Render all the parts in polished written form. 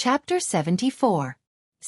Chapter 74.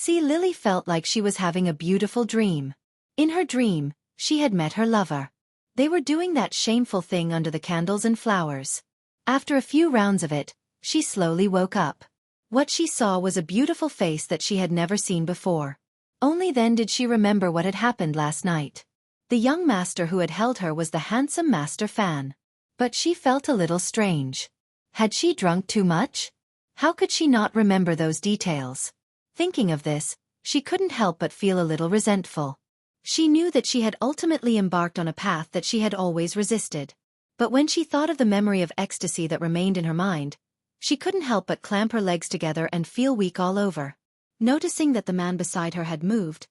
Lily felt like she was having a beautiful dream. In her dream, she had met her lover. They were doing that shameful thing under the candles and flowers. After a few rounds of it, she slowly woke up. What she saw was a beautiful face that she had never seen before. Only then did she remember what had happened last night. The young master who had held her was the handsome Master Fan. But she felt a little strange. Had she drunk too much? How could she not remember those details? Thinking of this, she couldn't help but feel a little resentful. She knew that she had ultimately embarked on a path that she had always resisted. But when she thought of the memory of ecstasy that remained in her mind, she couldn't help but clamp her legs together and feel weak all over. Noticing that the man beside her had moved,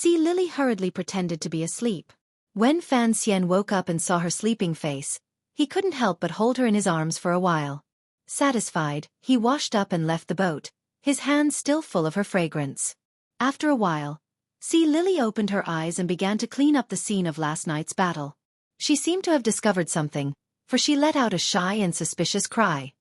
Lily hurriedly pretended to be asleep. When Fan Xian woke up and saw her sleeping face, he couldn't help but hold her in his arms for a while. Satisfied, he washed up and left the boat, his hands still full of her fragrance. After a while, Lily opened her eyes and began to clean up the scene of last night's battle. She seemed to have discovered something, for she let out a shy and suspicious cry.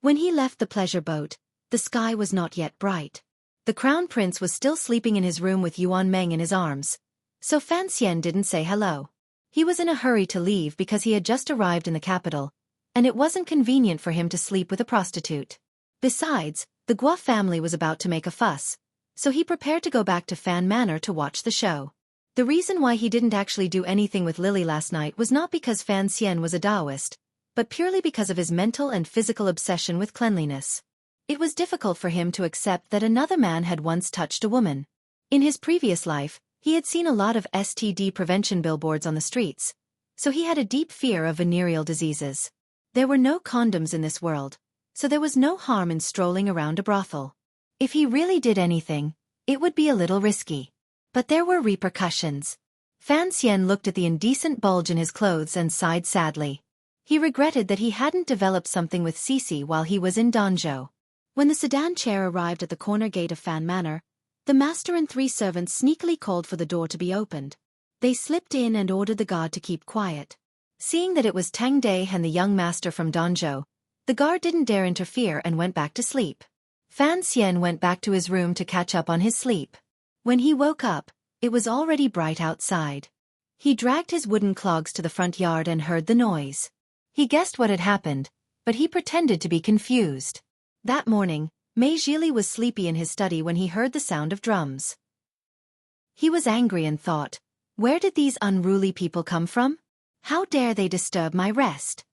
When he left the pleasure boat, the sky was not yet bright. The crown prince was still sleeping in his room with Yuan Meng in his arms, so Fan Xian didn't say hello. He was in a hurry to leave because he had just arrived in the capital, and it wasn't convenient for him to sleep with a prostitute. Besides, the Gua family was about to make a fuss, so he prepared to go back to Fan Manor to watch the show. The reason why he didn't actually do anything with Lily last night was not because Fan Xian was a Taoist, but purely because of his mental and physical obsession with cleanliness. It was difficult for him to accept that another man had once touched a woman. In his previous life, he had seen a lot of STD prevention billboards on the streets, so he had a deep fear of venereal diseases. There were no condoms in this world, so there was no harm in strolling around a brothel. If he really did anything, it would be a little risky. But there were repercussions. Fan Xian looked at the indecent bulge in his clothes and sighed sadly. He regretted that he hadn't developed something with Xueqi while he was in Danzhou. When the sedan chair arrived at the corner gate of Fan Manor, the master and 3 servants sneakily called for the door to be opened. They slipped in and ordered the guard to keep quiet. Seeing that it was Tang Dai and the young master from Danzhou, the guard didn't dare interfere and went back to sleep. Fan Xian went back to his room to catch up on his sleep. When he woke up, it was already bright outside. He dragged his wooden clogs to the front yard and heard the noise. He guessed what had happened, but he pretended to be confused. That morning, Mei Zhili was sleepy in his study when he heard the sound of drums. He was angry and thought, where did these unruly people come from? How dare they disturb my rest?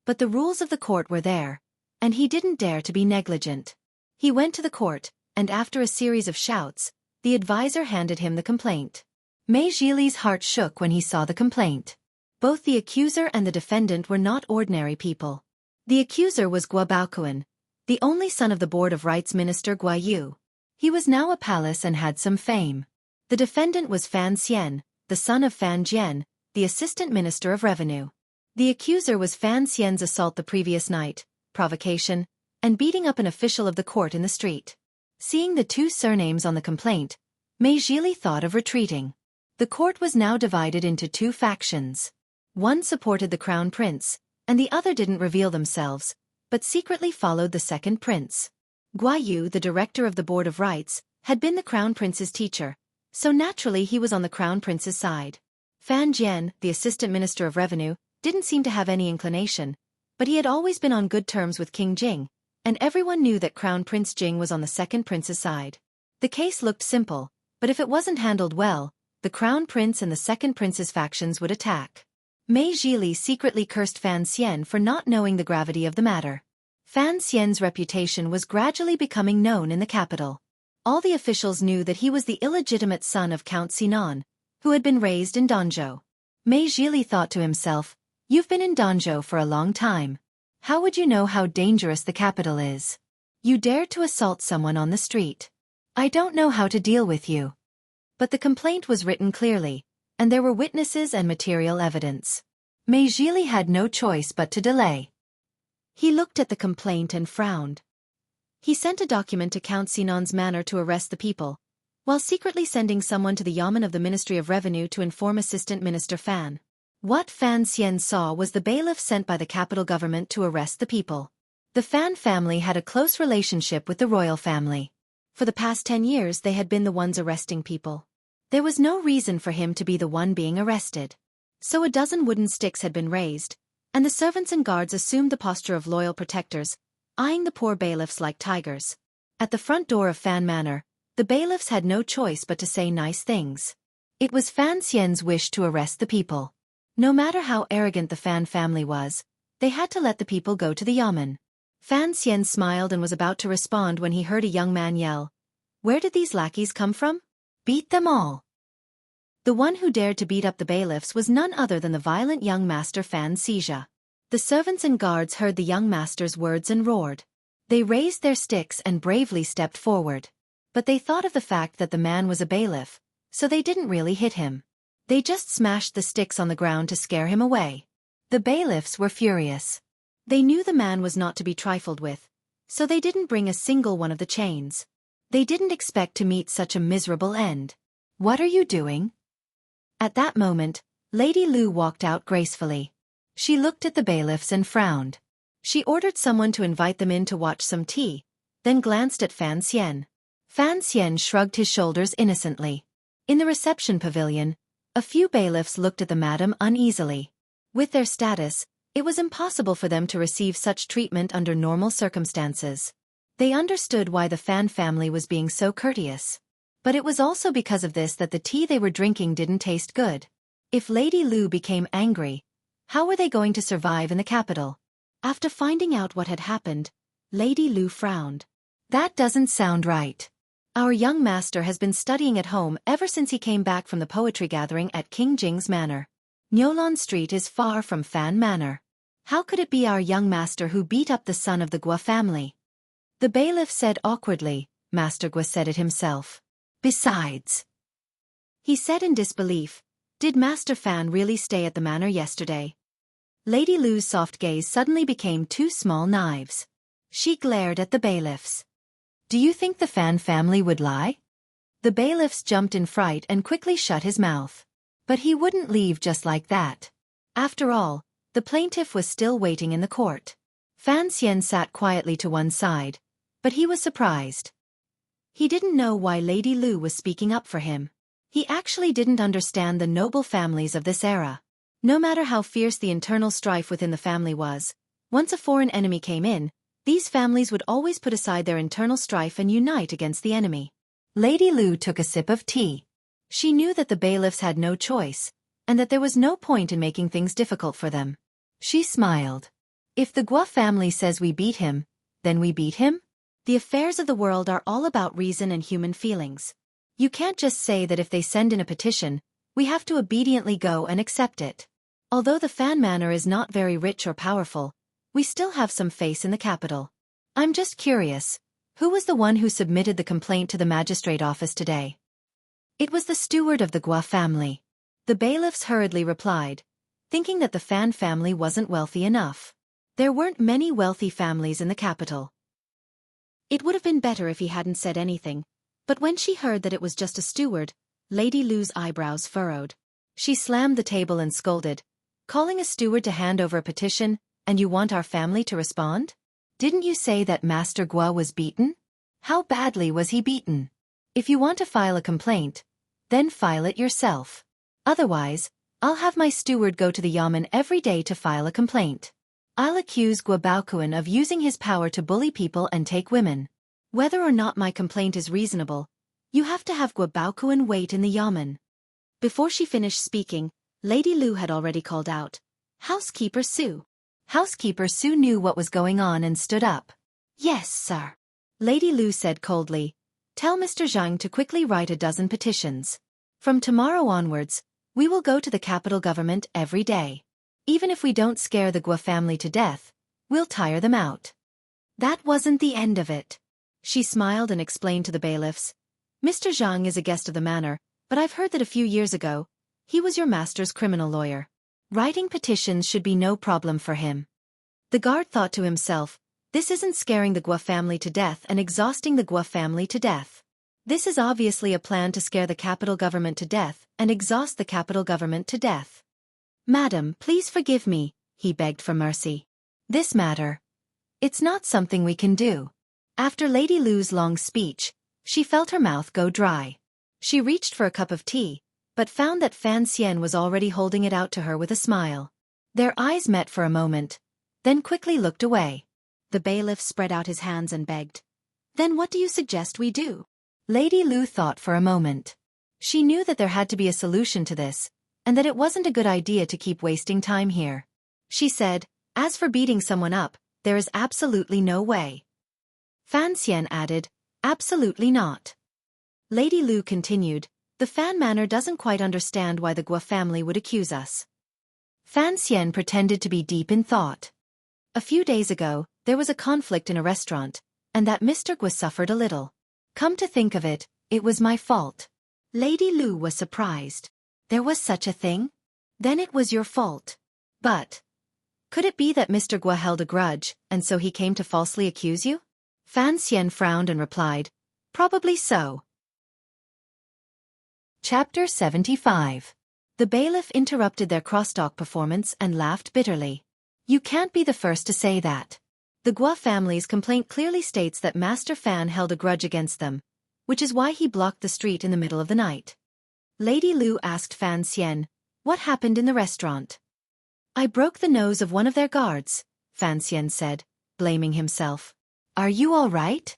But the rules of the court were there, and he didn't dare to be negligent. He went to the court, and after a series of shouts, the advisor handed him the complaint. Mei Zhili's heart shook when he saw the complaint. Both the accuser and the defendant were not ordinary people. The accuser was Gua Baoquan, the only son of the Board of Rights Minister Gua Yu. He was now a palace and had some fame. The defendant was Fan Xian, the son of Fan Jian, the Assistant Minister of Revenue. The accuser was Fan Xian's assault the previous night, provocation, and beating up an official of the court in the street. Seeing the 2 surnames on the complaint, Mei Zhili thought of retreating. The court was now divided into 2 factions. One supported the crown prince, and the other didn't reveal themselves, but secretly followed the second prince. Gua Yu, the director of the Board of Rights, had been the crown prince's teacher, so naturally he was on the crown prince's side. Fan Jian, the assistant minister of revenue, didn't seem to have any inclination, but he had always been on good terms with King Jing, and everyone knew that Crown Prince Jing was on the second prince's side. The case looked simple, but if it wasn't handled well, the crown prince and the second prince's factions would attack. Mei Zhili secretly cursed Fan Xian for not knowing the gravity of the matter. Fan Xian's reputation was gradually becoming known in the capital. All the officials knew that he was the illegitimate son of Count Sinan, who had been raised in Danzhou. Mei Zhili thought to himself, "You've been in Danzhou for a long time. How would you know how dangerous the capital is? You dared to assault someone on the street. I don't know how to deal with you." But the complaint was written clearly, and there were witnesses and material evidence. Mei Zhili had no choice but to delay. He looked at the complaint and frowned. He sent a document to Count Sinan's manor to arrest the people, while secretly sending someone to the Yamen of the Ministry of Revenue to inform Assistant Minister Fan. What Fan Xian saw was the bailiff sent by the capital government to arrest the people. The Fan family had a close relationship with the royal family. For the past 10 years they had been the ones arresting people. There was no reason for him to be the one being arrested. So a dozen wooden sticks had been raised, and the servants and guards assumed the posture of loyal protectors, eyeing the poor bailiffs like tigers. At the front door of Fan Manor, the bailiffs had no choice but to say nice things. It was Fan Xian's wish to arrest the people. No matter how arrogant the Fan family was, they had to let the people go to the yamen. Fan Xian smiled and was about to respond when he heard a young man yell, "Where did these lackeys come from? Beat them all." The one who dared to beat up the bailiffs was none other than the violent young master Fan Xija. The servants and guards heard the young master's words and roared. They raised their sticks and bravely stepped forward. But they thought of the fact that the man was a bailiff, so they didn't really hit him. They just smashed the sticks on the ground to scare him away. The bailiffs were furious. They knew the man was not to be trifled with, so they didn't bring a single one of the chains. They didn't expect to meet such a miserable end. "What are you doing?" At that moment, Lady Lu walked out gracefully. She looked at the bailiffs and frowned. She ordered someone to invite them in to watch some tea, then glanced at Fan Xian. Fan Xian shrugged his shoulders innocently. In the reception pavilion, a few bailiffs looked at the madam uneasily. With their status, it was impossible for them to receive such treatment under normal circumstances. They understood why the Fan family was being so courteous. But it was also because of this that the tea they were drinking didn't taste good. If Lady Lu became angry, how were they going to survive in the capital? After finding out what had happened, Lady Lu frowned. "That doesn't sound right. Our young master has been studying at home ever since he came back from the poetry gathering at King Jing's manor. Niulan Street is far from Fan Manor. How could it be our young master who beat up the son of the Gua family?" The bailiff said awkwardly. "Master Gua said it himself. Besides," he said in disbelief, "did Master Fan really stay at the manor yesterday?" Lady Lu's soft gaze suddenly became two small knives. She glared at the bailiffs. "Do you think the Fan family would lie?" The bailiffs jumped in fright and quickly shut his mouth. But he wouldn't leave just like that. After all, the plaintiff was still waiting in the court. Fan Xian sat quietly to one side, but he was surprised. He didn't know why Lady Lu was speaking up for him. He actually didn't understand the noble families of this era. No matter how fierce the internal strife within the family was, once a foreign enemy came in, these families would always put aside their internal strife and unite against the enemy. Lady Lu took a sip of tea. She knew that the bailiffs had no choice, and that there was no point in making things difficult for them. She smiled. "If the Gua family says we beat him, then we beat him? The affairs of the world are all about reason and human feelings. You can't just say that if they send in a petition, we have to obediently go and accept it. Although the Fan Manor is not very rich or powerful, we still have some face in the capital. I'm just curious, who was the one who submitted the complaint to the magistrate office today?" "It was the steward of the Gua family," the bailiffs hurriedly replied, thinking that the Fan family wasn't wealthy enough. There weren't many wealthy families in the capital. It would have been better if he hadn't said anything, but when she heard that it was just a steward, Lady Lu's eyebrows furrowed. She slammed the table and scolded, "Calling a steward to hand over a petition, and you want our family to respond? Didn't you say that Master Gua was beaten? How badly was he beaten? If you want to file a complaint, then file it yourself. Otherwise, I'll have my steward go to the yamen every day to file a complaint. I'll accuse Gua Baokuan of using his power to bully people and take women. Whether or not my complaint is reasonable, you have to have Gua Baokuan wait in the yamen." Before she finished speaking, Lady Lu had already called out, "Housekeeper Su." Housekeeper Su knew what was going on and stood up. "Yes, sir." Lady Lu said coldly, "Tell Mr. Zhang to quickly write a dozen petitions. From tomorrow onwards, we will go to the capital government every day. Even if we don't scare the Gua family to death, we'll tire them out." That wasn't the end of it. She smiled and explained to the bailiffs, "Mr. Zhang is a guest of the manor, but I've heard that a few years ago, he was your master's criminal lawyer. Writing petitions should be no problem for him." The guard thought to himself, this isn't scaring the Gua family to death and exhausting the Gua family to death. This is obviously a plan to scare the capital government to death and exhaust the capital government to death. "Madam, please forgive me," he begged for mercy. "This matter. It's not something we can do. After Lady Lu's long speech, she felt her mouth go dry. She reached for a cup of tea, but found that Fan Xian was already holding it out to her with a smile. Their eyes met for a moment, then quickly looked away. The bailiff spread out his hands and begged. "Then what do you suggest we do?" Lady Lu thought for a moment. She knew that there had to be a solution to this, and that it wasn't a good idea to keep wasting time here. She said, "As for beating someone up, there is absolutely no way." Fan Xian added, "Absolutely not." Lady Lu continued, "The Fan Manor doesn't quite understand why the Guo family would accuse us." Fan Xian pretended to be deep in thought. A few days ago, there was a conflict in a restaurant, and that Mr. Guo suffered a little. Come to think of it, it was my fault. Lady Lu was surprised. There was such a thing? Then it was your fault. But could it be that Mr. Guo held a grudge, and so he came to falsely accuse you? Fan Xian frowned and replied, "Probably so." Chapter 75. The bailiff interrupted their crosstalk performance and laughed bitterly. "You can't be the first to say that. The Guo family's complaint clearly states that Master Fan held a grudge against them, which is why he blocked the street in the middle of the night." Lady Lu asked Fan Xian, "What happened in the restaurant?" "I broke the nose of one of their guards," Fan Xian said, blaming himself. "Are you all right?"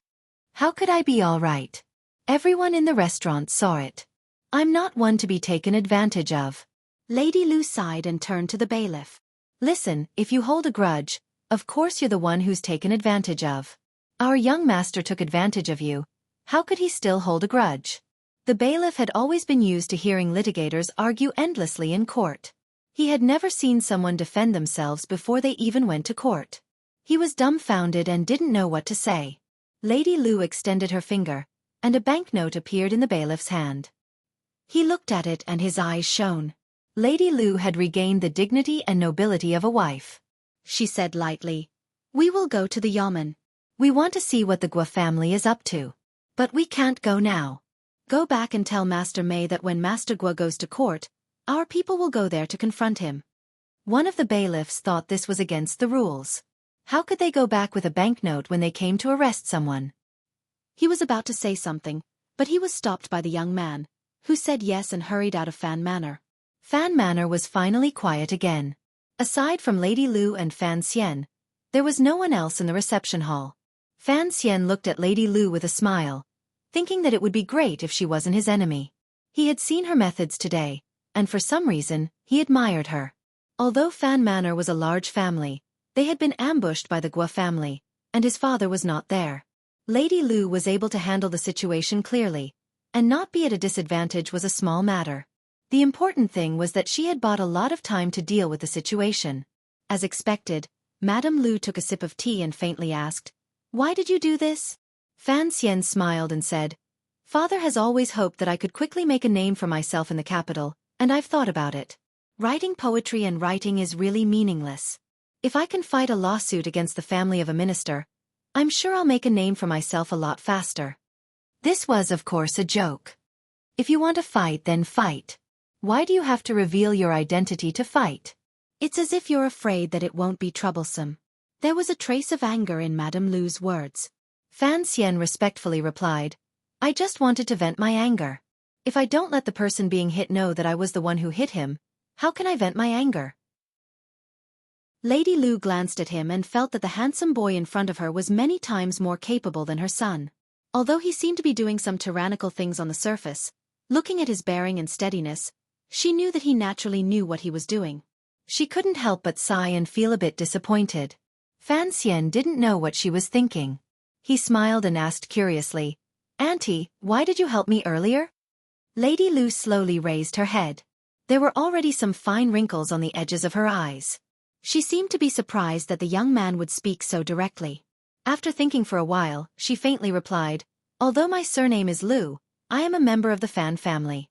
"How could I be all right? Everyone in the restaurant saw it. I'm not one to be taken advantage of." Lady Lu sighed and turned to the bailiff. "Listen, if you hold a grudge, of course you're the one who's taken advantage of. Our young master took advantage of you. How could he still hold a grudge?" The bailiff had always been used to hearing litigators argue endlessly in court. He had never seen someone defend themselves before they even went to court. He was dumbfounded and didn't know what to say. Lady Lu extended her finger, and a banknote appeared in the bailiff's hand. He looked at it and his eyes shone. Lady Lu had regained the dignity and nobility of a wife. She said lightly, "We will go to the yamen. We want to see what the Guo family is up to. But we can't go now. Go back and tell Master Mei that when Master Guo goes to court, our people will go there to confront him." One of the bailiffs thought this was against the rules. How could they go back with a banknote when they came to arrest someone? He was about to say something, but he was stopped by the young man, who said yes and hurried out of Fan Manor. Fan Manor was finally quiet again. Aside from Lady Lu and Fan Xian, there was no one else in the reception hall. Fan Xian looked at Lady Lu with a smile, thinking that it would be great if she wasn't his enemy. He had seen her methods today, and for some reason, he admired her. Although Fan Manor was a large family, they had been ambushed by the Guo family, and his father was not there. Lady Lu was able to handle the situation clearly, and not be at a disadvantage was a small matter. The important thing was that she had bought a lot of time to deal with the situation. As expected, Madame Lu took a sip of tea and faintly asked, "Why did you do this?" Fan Xian smiled and said, "Father has always hoped that I could quickly make a name for myself in the capital, and I've thought about it. Writing poetry and writing is really meaningless. If I can fight a lawsuit against the family of a minister, I'm sure I'll make a name for myself a lot faster." This was of course a joke. If you want to fight, then fight. Why do you have to reveal your identity to fight? It's as if you're afraid that it won't be troublesome. There was a trace of anger in Madame Lu's words. Fan Xian respectfully replied, "I just wanted to vent my anger. If I don't let the person being hit know that I was the one who hit him, how can I vent my anger?" Lady Lu glanced at him and felt that the handsome boy in front of her was many times more capable than her son. Although he seemed to be doing some tyrannical things on the surface, looking at his bearing and steadiness, she knew that he naturally knew what he was doing. She couldn't help but sigh and feel a bit disappointed. Fan Xian didn't know what she was thinking. He smiled and asked curiously, "Auntie, why did you help me earlier?" Lady Lu slowly raised her head. There were already some fine wrinkles on the edges of her eyes. She seemed to be surprised that the young man would speak so directly. After thinking for a while, she faintly replied, "Although my surname is Lu, I am a member of the Fan family."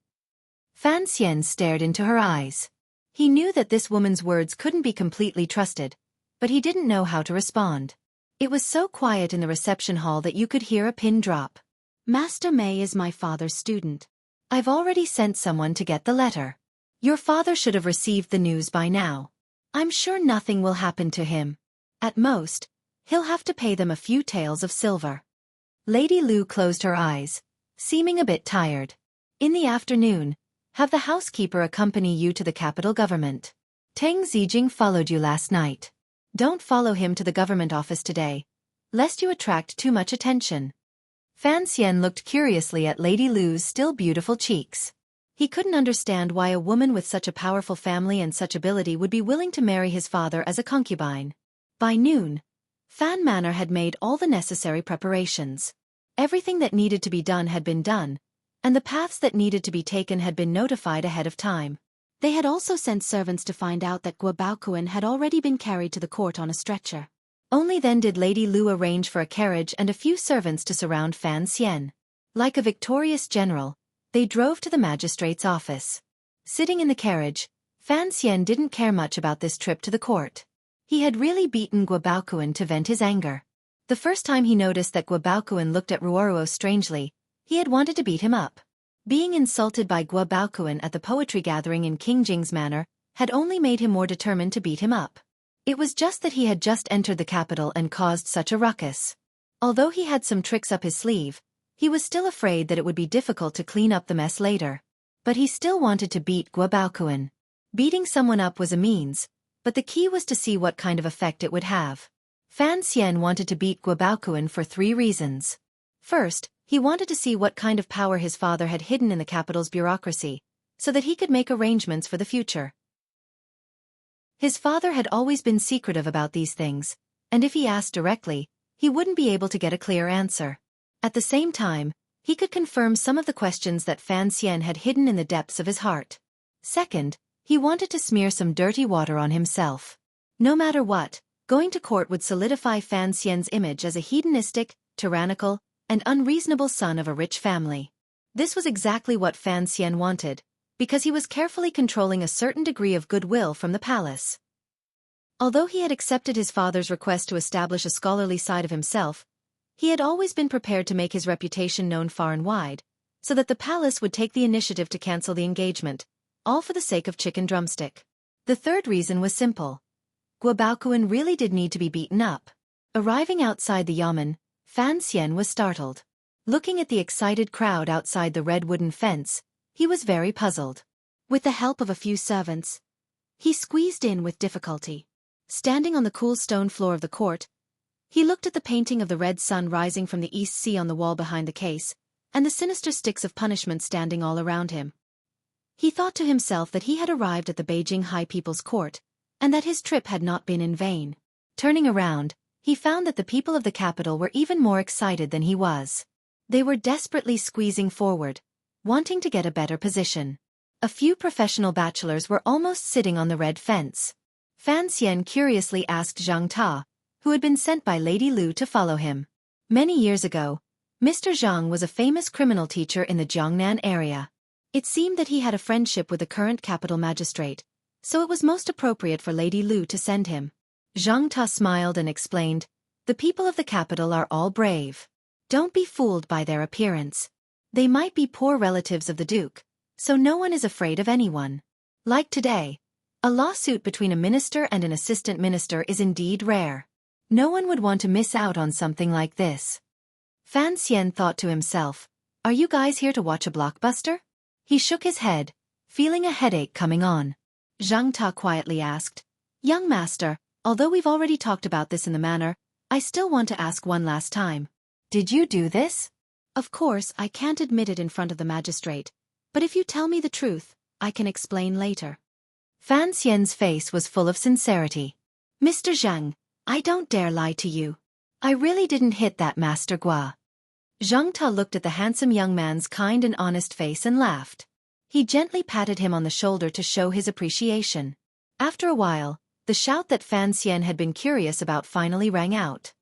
Fan Xian stared into her eyes. He knew that this woman's words couldn't be completely trusted, but he didn't know how to respond. It was so quiet in the reception hall that you could hear a pin drop. "Master Mei is my father's student. I've already sent someone to get the letter. Your father should have received the news by now. I'm sure nothing will happen to him. At most, He'll have to pay them a few taels of silver. Lady Lu closed her eyes, seeming a bit tired. In the afternoon, have the housekeeper accompany you to the capital government. Teng Zijing followed you last night. Don't follow him to the government office today, lest you attract too much attention. Fan Xian looked curiously at Lady Lu's still beautiful cheeks. He couldn't understand why a woman with such a powerful family and such ability would be willing to marry his father as a concubine. By noon, Fan Manor had made all the necessary preparations. Everything that needed to be done had been done, and the paths that needed to be taken had been notified ahead of time. They had also sent servants to find out that Guo Baokuan had already been carried to the court on a stretcher. Only then did Lady Lu arrange for a carriage and a few servants to surround Fan Xian. Like a victorious general, they drove to the magistrate's office. Sitting in the carriage, Fan Xian didn't care much about this trip to the court. He had really beaten Guo Baokuan to vent his anger. The first time he noticed that Guo Baokuan looked at Ruoruo strangely, he had wanted to beat him up. Being insulted by Guo Baokuan at the poetry gathering in King Jing's manor had only made him more determined to beat him up. It was just that he had just entered the capital and caused such a ruckus. Although he had some tricks up his sleeve, he was still afraid that it would be difficult to clean up the mess later. But he still wanted to beat Guo Baokuan. Beating someone up was a means, but the key was to see what kind of effect it would have. Fan Xian wanted to beat Guo Baokuan for 3 reasons. First, he wanted to see what kind of power his father had hidden in the capital's bureaucracy, so that he could make arrangements for the future. His father had always been secretive about these things, and if he asked directly, he wouldn't be able to get a clear answer. At the same time, he could confirm some of the questions that Fan Xian had hidden in the depths of his heart. Second, he wanted to smear some dirty water on himself. No matter what, going to court would solidify Fan Xian's image as a hedonistic, tyrannical, and unreasonable son of a rich family. This was exactly what Fan Xian wanted, because he was carefully controlling a certain degree of goodwill from the palace. Although he had accepted his father's request to establish a scholarly side of himself, he had always been prepared to make his reputation known far and wide, so that the palace would take the initiative to cancel the engagement, all for the sake of chicken drumstick. The third reason was simple. Guo Baokuan really did need to be beaten up. Arriving outside the yamen, Fan Xian was startled. Looking at the excited crowd outside the red wooden fence, he was very puzzled. With the help of a few servants, he squeezed in with difficulty. Standing on the cool stone floor of the court, he looked at the painting of the red sun rising from the east sea on the wall behind the case, and the sinister sticks of punishment standing all around him. He thought to himself that he had arrived at the Beijing High People's Court, and that his trip had not been in vain. Turning around, he found that the people of the capital were even more excited than he was. They were desperately squeezing forward, wanting to get a better position. A few professional bachelors were almost sitting on the red fence. Fan Xian curiously asked Zhang Ta, who had been sent by Lady Lu to follow him. Many years ago, Mr. Zhang was a famous criminal teacher in the Jiangnan area. It seemed that he had a friendship with the current capital magistrate, so it was most appropriate for Lady Lu to send him. Zhang Ta smiled and explained, "The people of the capital are all brave. Don't be fooled by their appearance. They might be poor relatives of the Duke, so no one is afraid of anyone. Like today, a lawsuit between a minister and an assistant minister is indeed rare. No one would want to miss out on something like this." Fan Xian thought to himself, "Are you guys here to watch a blockbuster?" He shook his head, feeling a headache coming on. Zhang Ta quietly asked, "Young master, although we've already talked about this in the manor, I still want to ask one last time. Did you do this?" "Of course, I can't admit it in front of the magistrate, but if you tell me the truth, I can explain later." Fan Xian's face was full of sincerity. "Mr. Zhang, I don't dare lie to you. I really didn't hit that Master Gua." Zhang Ta looked at the handsome young man's kind and honest face and laughed. He gently patted him on the shoulder to show his appreciation. After a while, the shout that Fan Xian had been curious about finally rang out.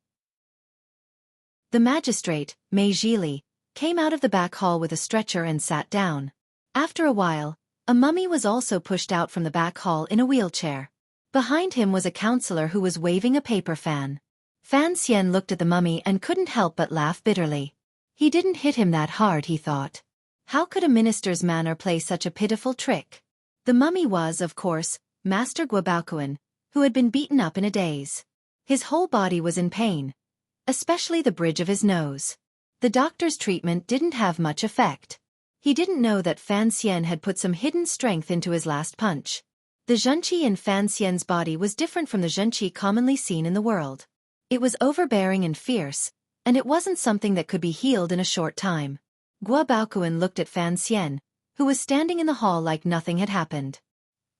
The magistrate, Mei Zhili, came out of the back hall with a stretcher and sat down. After a while, a mummy was also pushed out from the back hall in a wheelchair. Behind him was a counselor who was waving a paper fan. Fan Xian looked at the mummy and couldn't help but laugh bitterly. He didn't hit him that hard, he thought. How could a minister's manner play such a pitiful trick? The mummy was, of course, Master Guo Baokuan, who had been beaten up in a daze. His whole body was in pain, especially the bridge of his nose. The doctor's treatment didn't have much effect. He didn't know that Fan Xian had put some hidden strength into his last punch. The Xueqi in Fan Xian's body was different from the Xueqi commonly seen in the world. It was overbearing and fierce, and it wasn't something that could be healed in a short time. Guo Baoquan looked at Fan Xian, who was standing in the hall like nothing had happened.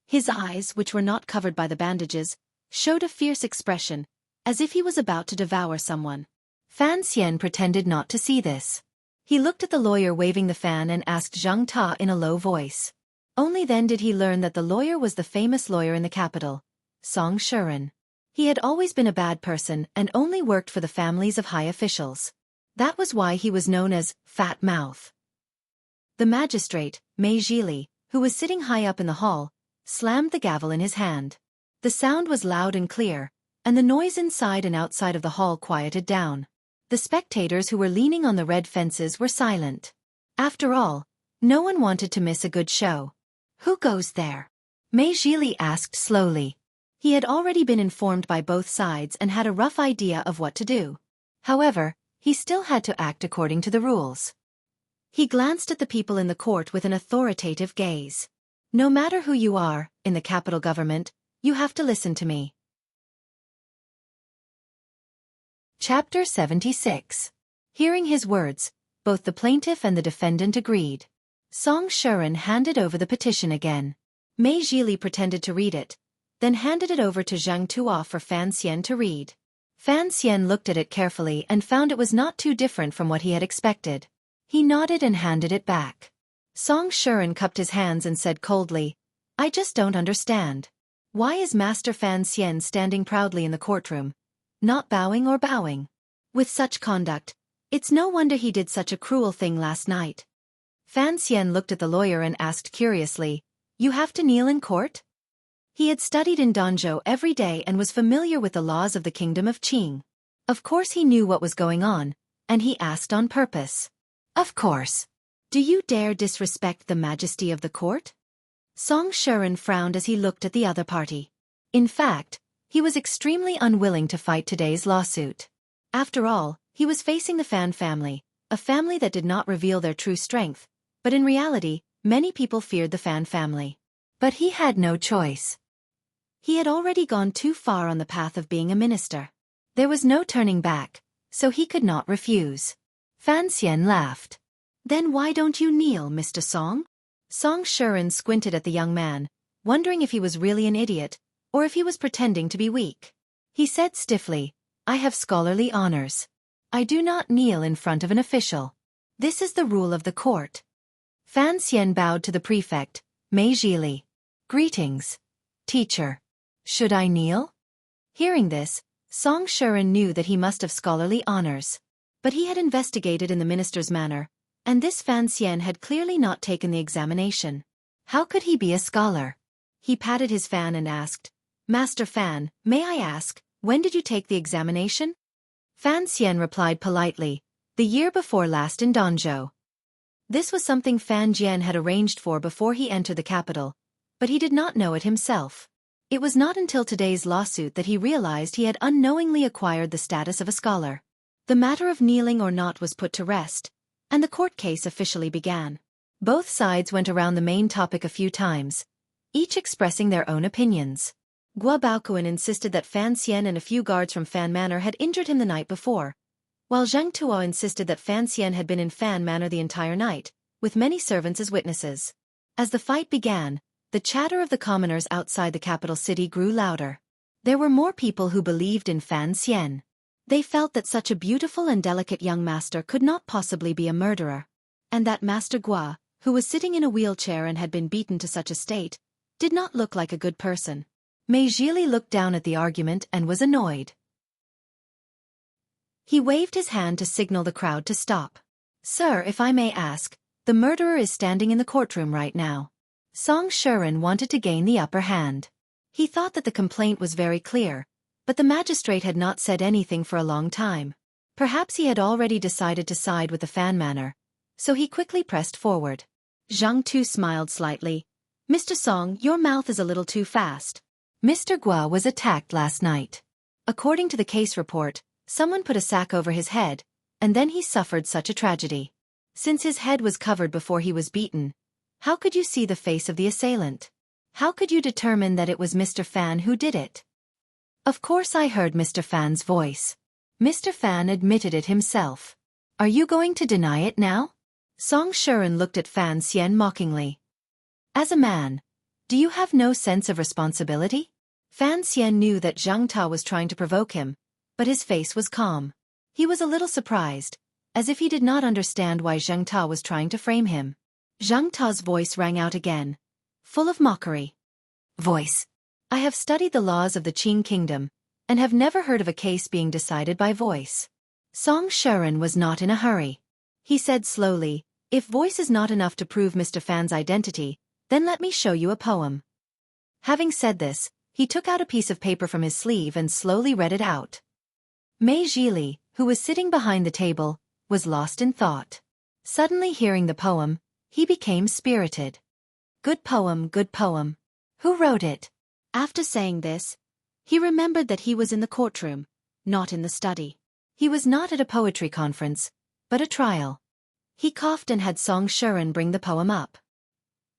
His eyes, which were not covered by the bandages, showed a fierce expression, as if he was about to devour someone. Fan Xian pretended not to see this. He looked at the lawyer waving the fan and asked Zhang Ta in a low voice. Only then did he learn that the lawyer was the famous lawyer in the capital, Song Shuren. He had always been a bad person and only worked for the families of high officials. That was why he was known as Fat Mouth. The magistrate, Mei Zhili, who was sitting high up in the hall, slammed the gavel in his hand. The sound was loud and clear, and the noise inside and outside of the hall quieted down. The spectators who were leaning on the red fences were silent. After all, no one wanted to miss a good show. "Who goes there?" Mei Zhili asked slowly. He had already been informed by both sides and had a rough idea of what to do. However, he still had to act according to the rules. He glanced at the people in the court with an authoritative gaze. "No matter who you are, in the capital government, you have to listen to me." Chapter 76. Hearing his words, both the plaintiff and the defendant agreed. Song Shuren handed over the petition again. Mei Zhili pretended to read it, then handed it over to Zhang Tuo for Fan Xian to read. Fan Xian looked at it carefully and found it was not too different from what he had expected. He nodded and handed it back. Song Shuren cupped his hands and said coldly, "I just don't understand. Why is Master Fan Xian standing proudly in the courtroom, not bowing or bowing? With such conduct, it's no wonder he did such a cruel thing last night." Fan Xian looked at the lawyer and asked curiously, "You have to kneel in court?" He had studied in Danzhou every day and was familiar with the laws of the kingdom of Qing. Of course he knew what was going on, and he asked on purpose. "Of course. Do you dare disrespect the majesty of the court?" Song Shuren frowned as he looked at the other party. In fact, he was extremely unwilling to fight today's lawsuit. After all, he was facing the Fan family, a family that did not reveal their true strength, but in reality, many people feared the Fan family. But he had no choice. He had already gone too far on the path of being a minister. There was no turning back, so he could not refuse. Fan Xian laughed. "Then why don't you kneel, Mr. Song?" Song Shuren squinted at the young man, wondering if he was really an idiot, or if he was pretending to be weak. He said stiffly, "I have scholarly honors. I do not kneel in front of an official. This is the rule of the court." Fan Xian bowed to the prefect, Mei Zhili. "Greetings, teacher. Should I kneel?" Hearing this, Song Shuren knew that he must have scholarly honors. But he had investigated in the minister's manner, and this Fan Xian had clearly not taken the examination. How could he be a scholar? He patted his fan and asked, "Master Fan, may I ask, when did you take the examination?" Fan Xian replied politely, "The year before last in Danzhou." This was something Fan Jian had arranged for before he entered the capital, but he did not know it himself. It was not until today's lawsuit that he realized he had unknowingly acquired the status of a scholar. The matter of kneeling or not was put to rest, and the court case officially began. Both sides went around the main topic a few times, each expressing their own opinions. Guo Baoquan insisted that Fan Xian and a few guards from Fan Manor had injured him the night before, while Zhang Tuo insisted that Fan Xian had been in Fan Manor the entire night, with many servants as witnesses. As the fight began, the chatter of the commoners outside the capital city grew louder. There were more people who believed in Fan Xian. They felt that such a beautiful and delicate young master could not possibly be a murderer, and that Master Guo, who was sitting in a wheelchair and had been beaten to such a state, did not look like a good person. Mei Zhili looked down at the argument and was annoyed. He waved his hand to signal the crowd to stop. "Sir, if I may ask, the murderer is standing in the courtroom right now." Song Shuren wanted to gain the upper hand. He thought that the complaint was very clear, but the magistrate had not said anything for a long time. Perhaps he had already decided to side with the Fan Manor, so he quickly pressed forward. Zhang Tu smiled slightly. "Mr. Song, your mouth is a little too fast. Mr. Guo was attacked last night. According to the case report, someone put a sack over his head, and then he suffered such a tragedy. Since his head was covered before he was beaten, how could you see the face of the assailant? How could you determine that it was Mr. Fan who did it? Of course I heard Mr. Fan's voice. Mr. Fan admitted it himself. Are you going to deny it now? Song Shuren looked at Fan Xian mockingly. As a man, do you have no sense of responsibility? Fan Xian knew that Zhang Ta was trying to provoke him, but his face was calm. He was a little surprised, as if he did not understand why Zhang Ta was trying to frame him. Zhang Ta's voice rang out again, full of mockery. Voice. I have studied the laws of the Qing kingdom, and have never heard of a case being decided by voice. Song Shuren was not in a hurry. He said slowly, if voice is not enough to prove Mr. Fan's identity, then let me show you a poem. Having said this, he took out a piece of paper from his sleeve and slowly read it out. Mei Zhili, who was sitting behind the table, was lost in thought. Suddenly hearing the poem, he became spirited. Good poem, good poem. Who wrote it? After saying this, he remembered that he was in the courtroom, not in the study. He was not at a poetry conference, but a trial. He coughed and had Song Shuren bring the poem up.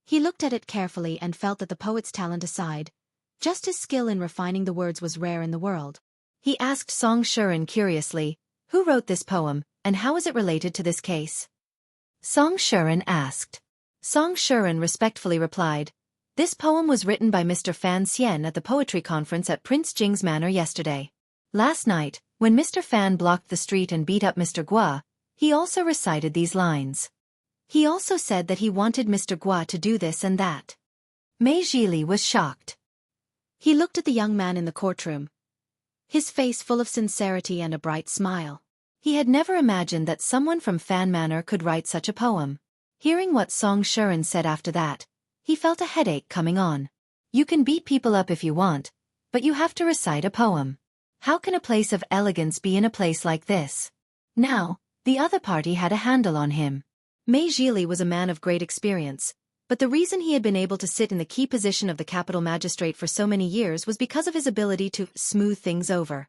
He looked at it carefully and felt that the poet's talent aside, just his skill in refining the words was rare in the world. He asked Song Shuren curiously, who wrote this poem, and how is it related to this case? Song Shuren asked. Song Shuren respectfully replied, this poem was written by Mr. Fan Xian at the poetry conference at Prince Jing's manor yesterday. Last night, when Mr. Fan blocked the street and beat up Mr. Gua, he also recited these lines. He also said that he wanted Mr. Gua to do this and that. Mei Zhili was shocked. He looked at the young man in the courtroom, his face full of sincerity and a bright smile. He had never imagined that someone from Fan Manor could write such a poem. Hearing what Song Shuren said after that, he felt a headache coming on. You can beat people up if you want, but you have to recite a poem. How can a place of elegance be in a place like this? Now, the other party had a handle on him. Mei Zhili was a man of great experience, but the reason he had been able to sit in the key position of the capital magistrate for so many years was because of his ability to smooth things over.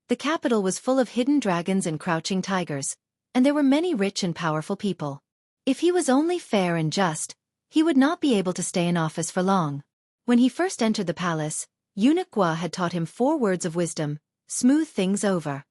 The capital was full of hidden dragons and crouching tigers, and there were many rich and powerful people. If he was only fair and just, he would not be able to stay in office for long. When he first entered the palace, Eunuch Gua had taught him 4 words of wisdom: smooth things over.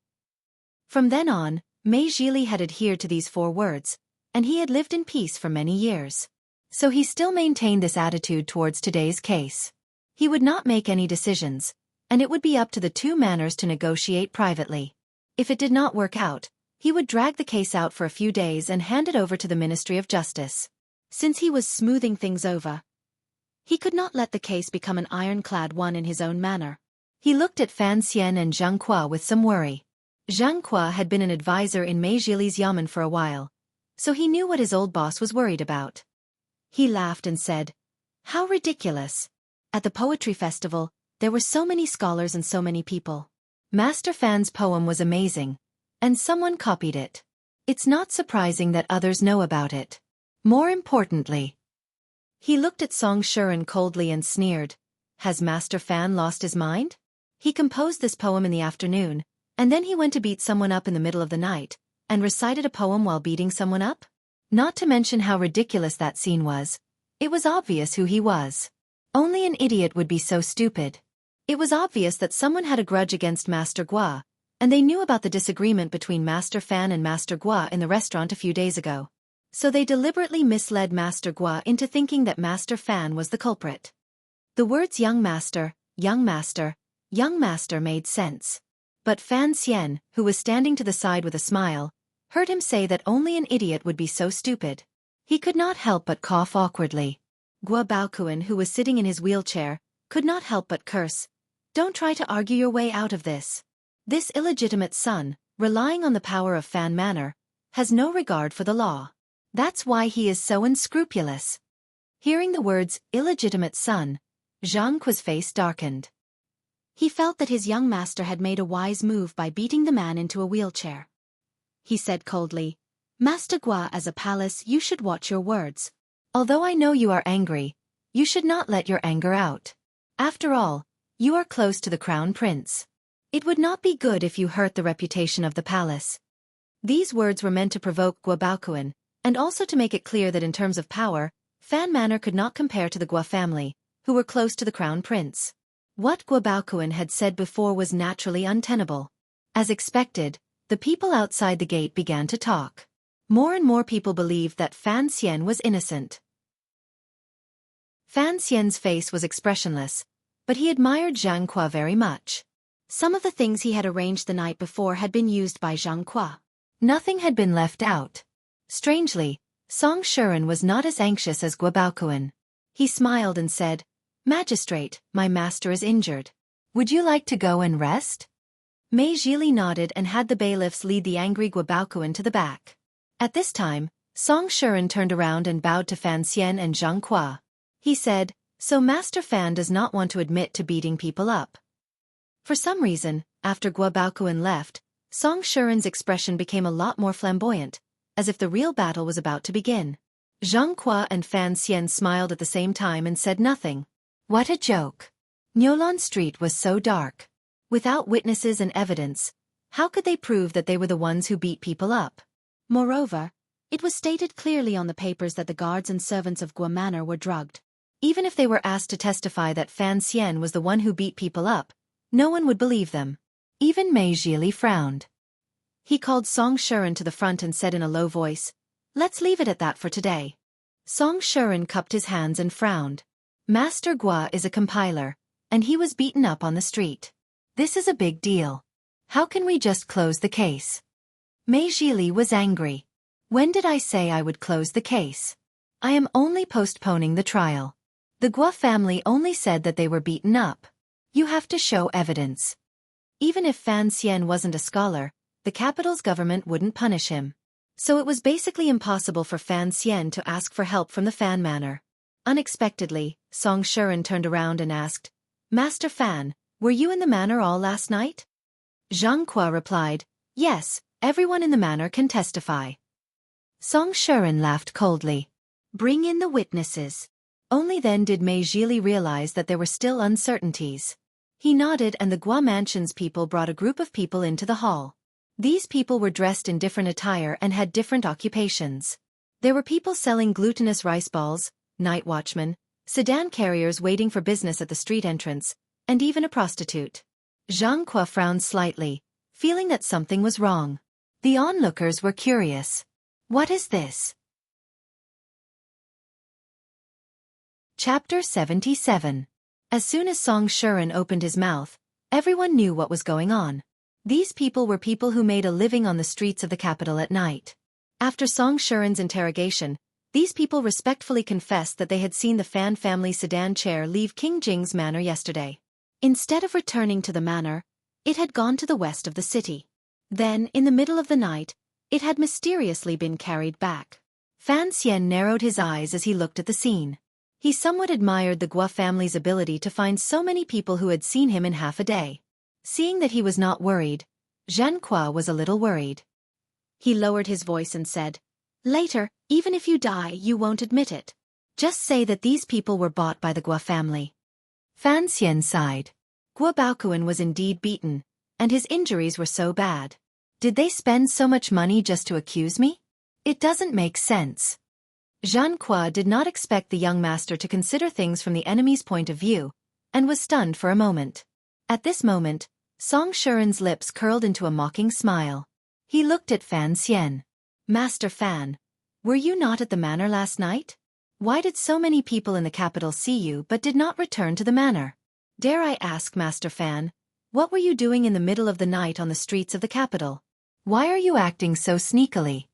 From then on, Mei Zhili had adhered to these 4 words, and he had lived in peace for many years. So he still maintained this attitude towards today's case. He would not make any decisions, and it would be up to the 2 manors to negotiate privately. If it did not work out, he would drag the case out for a few days and hand it over to the Ministry of Justice. Since he was smoothing things over, he could not let the case become an ironclad one in his own manner. He looked at Fan Xian and Zhang Qua with some worry. Zhang Qua had been an advisor in Mei Zhili's yamen for a while, so he knew what his old boss was worried about. He laughed and said, "How ridiculous. At the poetry festival, there were so many scholars and so many people. Master Fan's poem was amazing, and someone copied it. It's not surprising that others know about it. More importantly..." He looked at Song Shuren coldly and sneered, "Has Master Fan lost his mind? He composed this poem in the afternoon, and then he went to beat someone up in the middle of the night, and recited a poem while beating someone up? Not to mention how ridiculous that scene was. It was obvious who he was. Only an idiot would be so stupid. It was obvious that someone had a grudge against Master Gua, and they knew about the disagreement between Master Fan and Master Gua in the restaurant a few days ago. So they deliberately misled Master Gua into thinking that Master Fan was the culprit." The words young master made sense. But Fan Xian, who was standing to the side with a smile, heard him say that only an idiot would be so stupid. He could not help but cough awkwardly. Gua Baokuan, who was sitting in his wheelchair, could not help but curse. "Don't try to argue your way out of this. This illegitimate son, relying on the power of Fan Manor, has no regard for the law. That's why he is so unscrupulous." Hearing the words, illegitimate son, Zhang Qua's face darkened. He felt that his young master had made a wise move by beating the man into a wheelchair. He said coldly, "Master Gua, as a palace, you should watch your words. Although I know you are angry, you should not let your anger out. After all, You are close to the crown prince. It would not be good if you hurt the reputation of the palace. These words were meant to provoke Guo, and also to make it clear that in terms of power, Fan Manor could not compare to the Guo family, who were close to the crown prince. What Guo had said before was naturally untenable. As expected, the people outside the gate began to talk. More and more people believed that Fan Xian was innocent. Fan Xian's face was expressionless, but he admired Zhang Kuo very much. Some of the things he had arranged the night before had been used by Zhang Kuo. Nothing had been left out. Strangely, Song Shuren was not as anxious as Guo. He smiled and said, "Magistrate, my master is injured. Would you like to go and rest?" Mei Zhili nodded and had the bailiffs lead the angry Guo to the back. At this time, Song Shuren turned around and bowed to Fan Xian and Zhang Kuo. He said, "So Master Fan does not want to admit to beating people up." For some reason, after Guo left, Song Shuren's expression became a lot more flamboyant, as if the real battle was about to begin. Zhang Kuo and Fan Xian smiled at the same time and said nothing. What a joke. Niulan Street was so dark. Without witnesses and evidence, how could they prove that they were the ones who beat people up? Moreover, it was stated clearly on the papers that the guards and servants of Guo Manor were drugged. Even if they were asked to testify that Fan Xian was the one who beat people up, no one would believe them. Even Mei Zhili frowned. He called Song Shuren to the front and said in a low voice, "Let's leave it at that for today." Song Shuren cupped his hands and frowned. Master Guo is a compiler, and he was beaten up on the street. This is a big deal. How can we just close the case? Mei Zhili was angry. When did I say I would close the case? I am only postponing the trial. The Guo family only said that they were beaten up. You have to show evidence. Even if Fan Xian wasn't a scholar, the capital's government wouldn't punish him. So it was basically impossible for Fan Xian to ask for help from the Fan Manor. Unexpectedly, Song Shuren turned around and asked, "Master Fan, were you in the manor all last night?" Zhang Kuo replied, "Yes, everyone in the manor can testify." Song Shuren laughed coldly. "Bring in the witnesses." Only then did Mei Zhili realize that there were still uncertainties. He nodded and the Guo Mansion's people brought a group of people into the hall. These people were dressed in different attire and had different occupations. There were people selling glutinous rice balls, night watchmen, sedan carriers waiting for business at the street entrance, and even a prostitute. Zhang Kuo frowned slightly, feeling that something was wrong. The onlookers were curious. What is this? Chapter 77. As soon as Song Shuren opened his mouth, everyone knew what was going on. These people were people who made a living on the streets of the capital at night. After Song Shuren's interrogation, these people respectfully confessed that they had seen the Fan family sedan chair leave King Jing's manor yesterday. Instead of returning to the manor, it had gone to the west of the city. Then, in the middle of the night, it had mysteriously been carried back. Fan Xian narrowed his eyes as he looked at the scene. He somewhat admired the Guo family's ability to find so many people who had seen him in half a day. Seeing that he was not worried, Zhang Kuo was a little worried. He lowered his voice and said, "Later, even if you die, you won't admit it. Just say that these people were bought by the Guo family." Fan Xian sighed. Guo was indeed beaten, and his injuries were so bad. Did they spend so much money just to accuse me? It doesn't make sense. Zhang Kuo did not expect the young master to consider things from the enemy's point of view, and was stunned for a moment. At this moment, Song Shuren's lips curled into a mocking smile. He looked at Fan Xian. "Master Fan, were you not at the manor last night? Why did so many people in the capital see you but did not return to the manor? Dare I ask, Master Fan, what were you doing in the middle of the night on the streets of the capital? Why are you acting so sneakily?"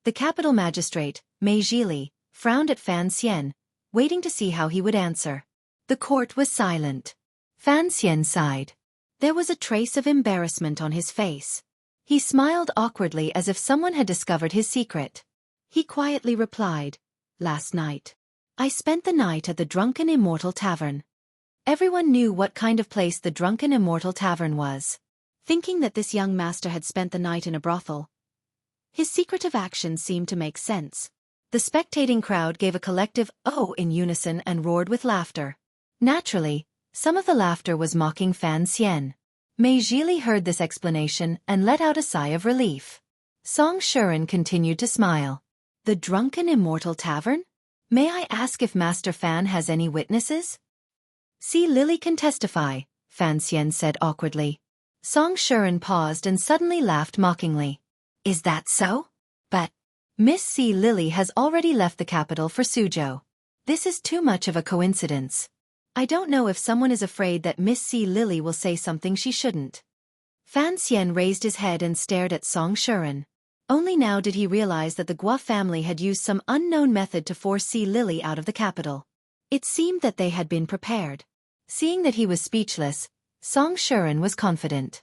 The capital magistrate, Mei Zhili, frowned at Fan Xian, waiting to see how he would answer. The court was silent. Fan Xian sighed. There was a trace of embarrassment on his face. He smiled awkwardly as if someone had discovered his secret. He quietly replied, "Last night, I spent the night at the Drunken Immortal Tavern." Everyone knew what kind of place the Drunken Immortal Tavern was. Thinking that this young master had spent the night in a brothel, his secretive actions seemed to make sense. The spectating crowd gave a collective "oh" in unison and roared with laughter. Naturally, Some of the laughter was mocking Fan Xian. Mei Zhili heard this explanation and let out a sigh of relief. Song Shuren continued to smile. The Drunken Immortal Tavern? May I ask if Master Fan has any witnesses? See, Lily can testify, Fan Xian said awkwardly. Song Shuren paused and suddenly laughed mockingly. Is that so? But Miss C. Lily has already left the capital for Suzhou. This is too much of a coincidence. I don't know if someone is afraid that Miss C. Lily will say something she shouldn't. Fan Xian raised his head and stared at Song Shuren. Only now did he realize that the Guo family had used some unknown method to force C. Lily out of the capital. It seemed that they had been prepared. Seeing that he was speechless, Song Shuren was confident.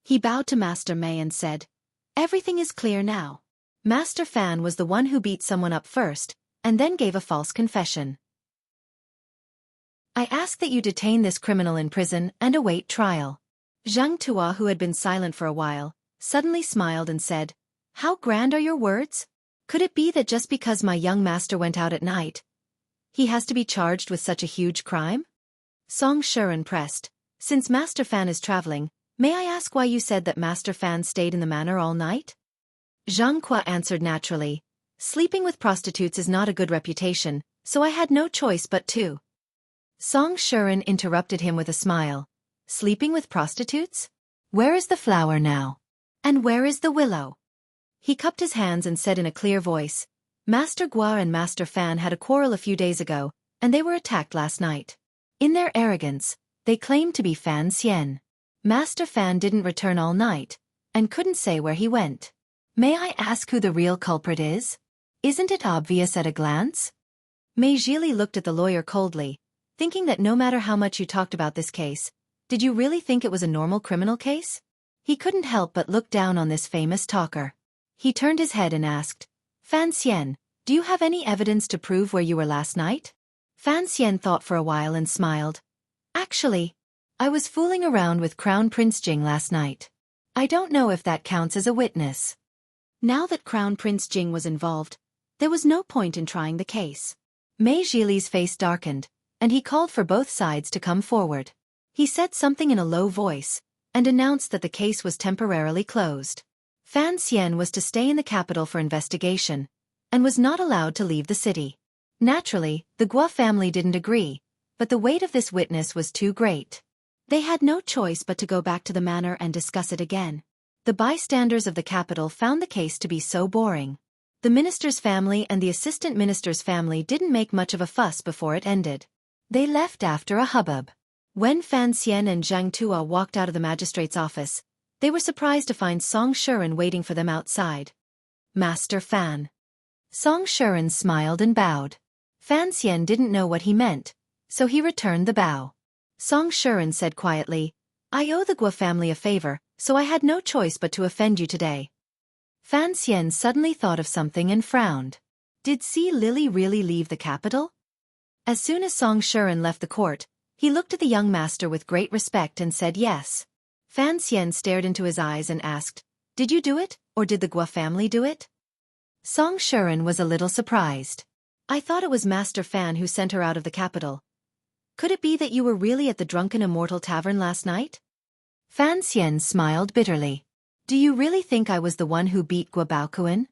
He bowed to Master Mei and said, "Everything is clear now. Master Fan was the one who beat someone up first, and then gave a false confession. I ask that you detain this criminal in prison and await trial." Zhang Tua, who had been silent for a while, suddenly smiled and said, "How grand are your words? Could it be that just because my young master went out at night, he has to be charged with such a huge crime?" Song Shuren pressed, "Since Master Fan is traveling, may I ask why you said that Master Fan stayed in the manor all night?" Zhang Qua answered naturally, "Sleeping with prostitutes is not a good reputation, so I had no choice but to." Song Shuren interrupted him with a smile. "Sleeping with prostitutes? Where is the flower now? And where is the willow?" He cupped his hands and said in a clear voice, "Master Gua and Master Fan had a quarrel a few days ago, and they were attacked last night. In their arrogance, they claimed to be Fan Xian. Master Fan didn't return all night, and couldn't say where he went. May I ask who the real culprit is? Isn't it obvious at a glance?" Mei Zhili looked at the lawyer coldly, thinking that no matter how much you talked about this case, did you really think it was a normal criminal case? He couldn't help but look down on this famous talker. He turned his head and asked, "Fan Xian, do you have any evidence to prove where you were last night?" Fan Xian thought for a while and smiled. "Actually, I was fooling around with Crown Prince Jing last night. I don't know if that counts as a witness." Now that Crown Prince Jing was involved, there was no point in trying the case. Mei Zhili's face darkened, and he called for both sides to come forward. He said something in a low voice, and announced that the case was temporarily closed. Fan Xian was to stay in the capital for investigation, and was not allowed to leave the city. Naturally, the Guo family didn't agree, but the weight of this witness was too great. They had no choice but to go back to the manor and discuss it again. The bystanders of the capital found the case to be so boring. The minister's family and the assistant minister's family didn't make much of a fuss before it ended. They left after a hubbub. When Fan Xian and Zhang Tua walked out of the magistrate's office, they were surprised to find Song Shuren waiting for them outside. "Master Fan." Song Shuren smiled and bowed. Fan Xian didn't know what he meant, so he returned the bow. Song Shuren said quietly, "I owe the Guo family a favor, so I had no choice but to offend you today." Fan Xian suddenly thought of something and frowned. Did C. Lily really leave the capital? As soon as Song Shuren left the court, he looked at the young master with great respect and said yes. Fan Xian stared into his eyes and asked, "Did you do it, or did the Guo family do it?" Song Shuren was a little surprised. "I thought it was Master Fan who sent her out of the capital. Could it be that you were really at the Drunken Immortal Tavern last night?" Fan Xian smiled bitterly. "Do you really think I was the one who beat Guo Baokuan?"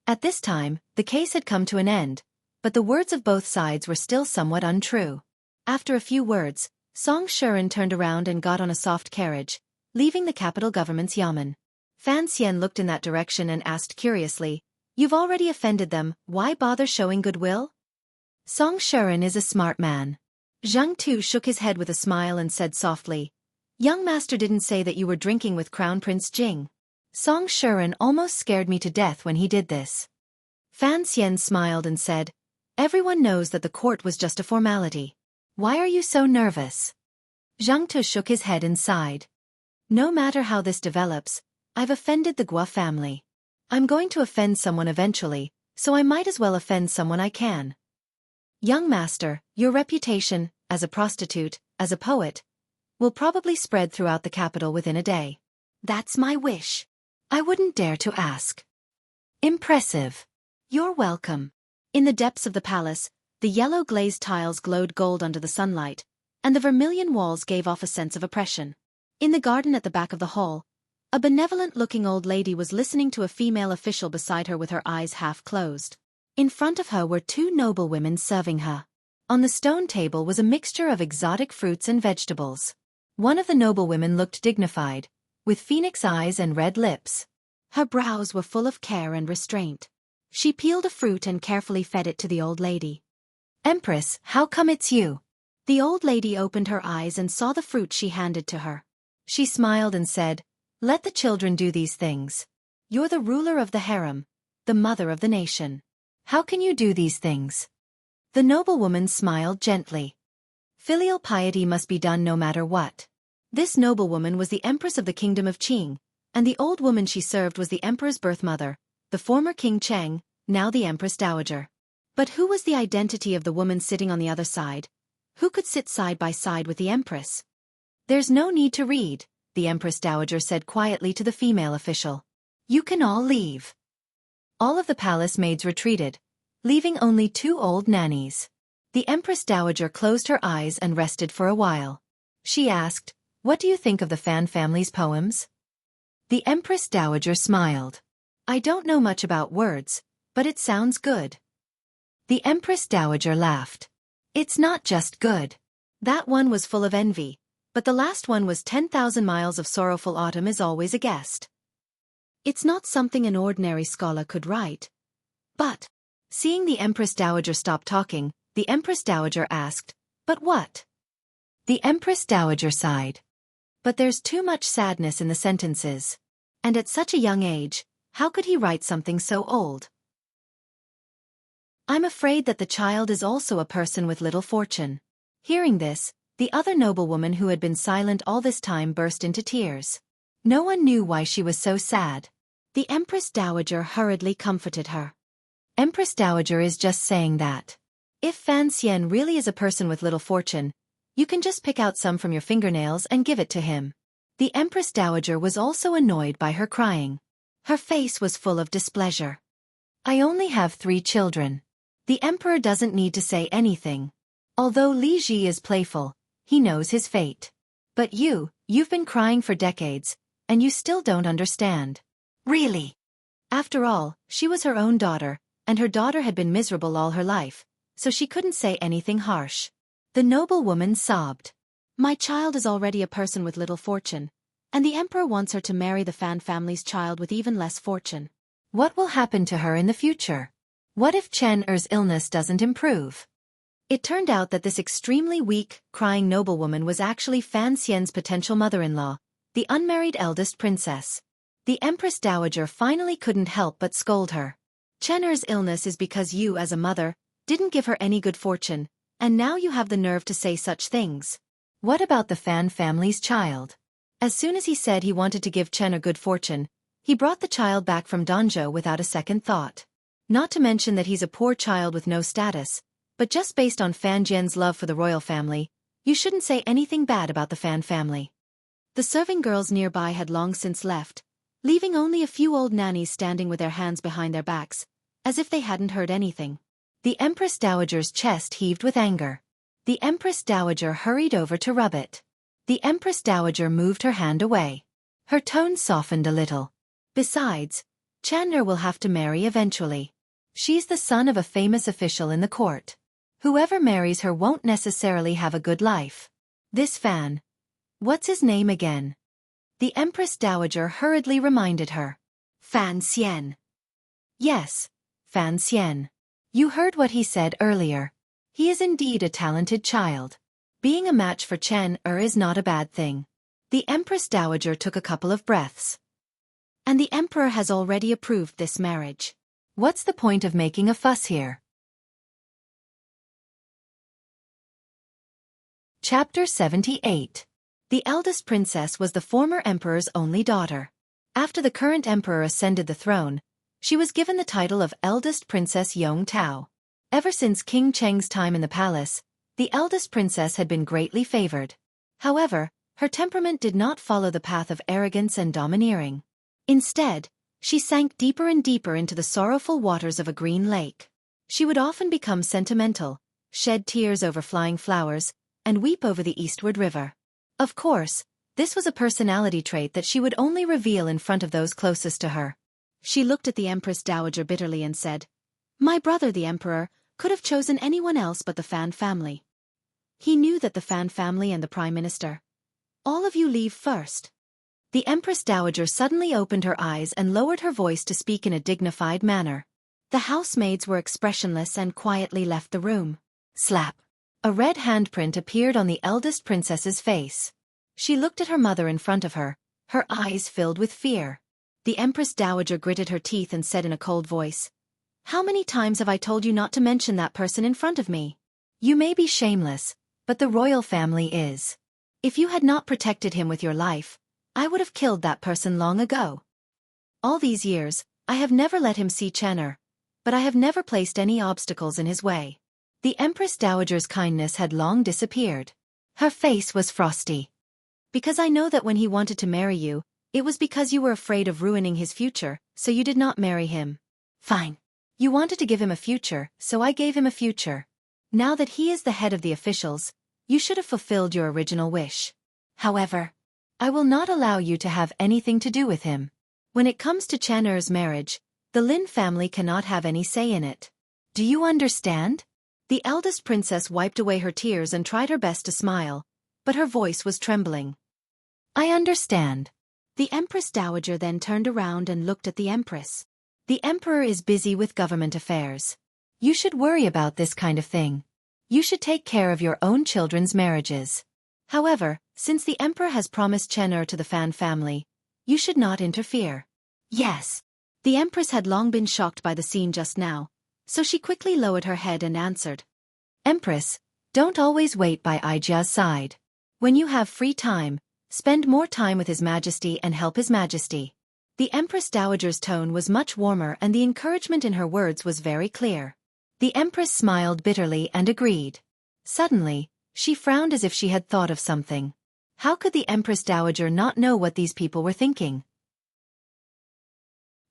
At this time, the case had come to an end, but the words of both sides were still somewhat untrue. After a few words, Song Shuren turned around and got on a soft carriage, leaving the capital government's yamen. Fan Xian looked in that direction and asked curiously, "You've already offended them, why bother showing goodwill?" Song Shuren is a smart man. Zhang Tu shook his head with a smile and said softly, "Young master didn't say that you were drinking with Crown Prince Jing." Song Shuren almost scared me to death when he did this. Fan Xian smiled and said, "Everyone knows that the court was just a formality. Why are you so nervous?" Zhang Tu shook his head and sighed. "No matter how this develops, I've offended the Guo family. I'm going to offend someone eventually, so I might as well offend someone I can. Young master, your reputation, as a prostitute, as a poet, will probably spread throughout the capital within a day. That's my wish. I wouldn't dare to ask." "Impressive. You're welcome." In the depths of the palace, The yellow glazed tiles glowed gold under the sunlight, and the vermilion walls gave off a sense of oppression. In the garden at the back of the hall, a benevolent-looking old lady was listening to a female official beside her with her eyes half closed. In front of her were two noblewomen serving her. On the stone table was a mixture of exotic fruits and vegetables. One of the noblewomen looked dignified, with phoenix eyes and red lips. Her brows were full of care and restraint. She peeled a fruit and carefully fed it to the old lady. "Empress, how come it's you?" The old lady opened her eyes and saw the fruit she handed to her. She smiled and said, "Let the children do these things. You're the ruler of the harem, the mother of the nation. How can you do these things?" The noblewoman smiled gently. Filial piety must be done no matter what. This noblewoman was the empress of the kingdom of Qing, and the old woman she served was the emperor's birth mother, the former King Cheng, now the empress dowager. But who was the identity of the woman sitting on the other side? Who could sit side by side with the empress? "There's no need to read," the empress dowager said quietly to the female official. "You can all leave." All of the palace maids retreated, leaving only two old nannies. The empress dowager closed her eyes and rested for a while. She asked, "What do you think of the Fan family's poems?" The empress dowager smiled. "I don't know much about words, but it sounds good." The empress dowager laughed. "It's not just good. That one was full of envy, but the last one was 10,000 miles of sorrowful autumn is always a guest. It's not something an ordinary scholar could write." But, seeing the empress dowager stop talking, the empress dowager asked, "But what?" The empress dowager sighed. "But there's too much sadness in the sentences. And at such a young age, how could he write something so old? I'm afraid that the child is also a person with little fortune." Hearing this, the other noblewoman who had been silent all this time burst into tears. No one knew why she was so sad. The empress dowager hurriedly comforted her. "Empress dowager is just saying that. If Fan Xian really is a person with little fortune, you can just pick out some from your fingernails and give it to him." The empress dowager was also annoyed by her crying. Her face was full of displeasure. "I only have 3 children. The emperor doesn't need to say anything. Although Li Ji is playful, he knows his fate. But you've been crying for decades, and you still don't understand." "Really?" After all, she was her own daughter, and her daughter had been miserable all her life, so she couldn't say anything harsh. The noblewoman sobbed. "My child is already a person with little fortune, and the emperor wants her to marry the Fan family's child with even less fortune. What will happen to her in the future? What if Chen Er's illness doesn't improve?" It turned out that this extremely weak, crying noblewoman was actually Fan Xian's potential mother-in-law, the unmarried eldest princess. The empress dowager finally couldn't help but scold her. "Chen Er's illness is because you, as a mother, didn't give her any good fortune, and now you have the nerve to say such things. What about the Fan family's child?" As soon as he said he wanted to give Chen a good fortune, he brought the child back from Danzhou without a second thought. Not to mention that he's a poor child with no status, but just based on Fan Jian's love for the royal family, you shouldn't say anything bad about the Fan family. The serving girls nearby had long since left, leaving only a few old nannies standing with their hands behind their backs, as if they hadn't heard anything. The empress dowager's chest heaved with anger. The empress dowager hurried over to rub it. The empress dowager moved her hand away. Her tone softened a little. "Besides, Chen Er will have to marry eventually. She's the son of a famous official in the court. Whoever marries her won't necessarily have a good life. This Fan. What's his name again?" The empress dowager hurriedly reminded her. "Fan Xian." "Yes, Fan Xian. You heard what he said earlier. He is indeed a talented child. Being a match for Chen Er is not a bad thing." The empress dowager took a couple of breaths. "And the emperor has already approved this marriage. What's the point of making a fuss here?" Chapter 78. The eldest princess was the former emperor's only daughter. After the current emperor ascended the throne, she was given the title of eldest princess Yong Tao. Ever since King Cheng's time in the palace, the eldest princess had been greatly favored. However, her temperament did not follow the path of arrogance and domineering. Instead, she sank deeper and deeper into the sorrowful waters of a green lake. She would often become sentimental, shed tears over flying flowers, and weep over the eastward river. Of course, this was a personality trait that she would only reveal in front of those closest to her. She looked at the Empress Dowager bitterly and said, "My brother the Emperor could have chosen anyone else but the Fan family. He knew that the Fan family and the Prime Minister. All of you leave first." The Empress Dowager suddenly opened her eyes and lowered her voice to speak in a dignified manner. The housemaids were expressionless and quietly left the room. Slap! A red handprint appeared on the eldest princess's face. She looked at her mother in front of her, her eyes filled with fear. The Empress Dowager gritted her teeth and said in a cold voice, "How many times have I told you not to mention that person in front of me? You may be shameless, but the royal family is. If you had not protected him with your life, I would have killed that person long ago. All these years, I have never let him see Chenner, but I have never placed any obstacles in his way." The Empress Dowager's kindness had long disappeared. Her face was frosty. "Because I know that when he wanted to marry you, it was because you were afraid of ruining his future, so you did not marry him. Fine. You wanted to give him a future, so I gave him a future. Now that he is the head of the officials, you should have fulfilled your original wish. However, I will not allow you to have anything to do with him. When it comes to Chenner's marriage, the Lin family cannot have any say in it. Do you understand?" The eldest princess wiped away her tears and tried her best to smile, but her voice was trembling. "I understand." The Empress Dowager then turned around and looked at the Empress. "The Emperor is busy with government affairs. You should worry about this kind of thing. You should take care of your own children's marriages. However, since the Emperor has promised Chenner to the Fan family, you should not interfere." "Yes." The Empress had long been shocked by the scene just now, so she quickly lowered her head and answered, "Empress, don't always wait by Ija's side. When you have free time, spend more time with His Majesty and help His Majesty." The Empress Dowager's tone was much warmer and the encouragement in her words was very clear. The Empress smiled bitterly and agreed. Suddenly, she frowned as if she had thought of something. How could the Empress Dowager not know what these people were thinking?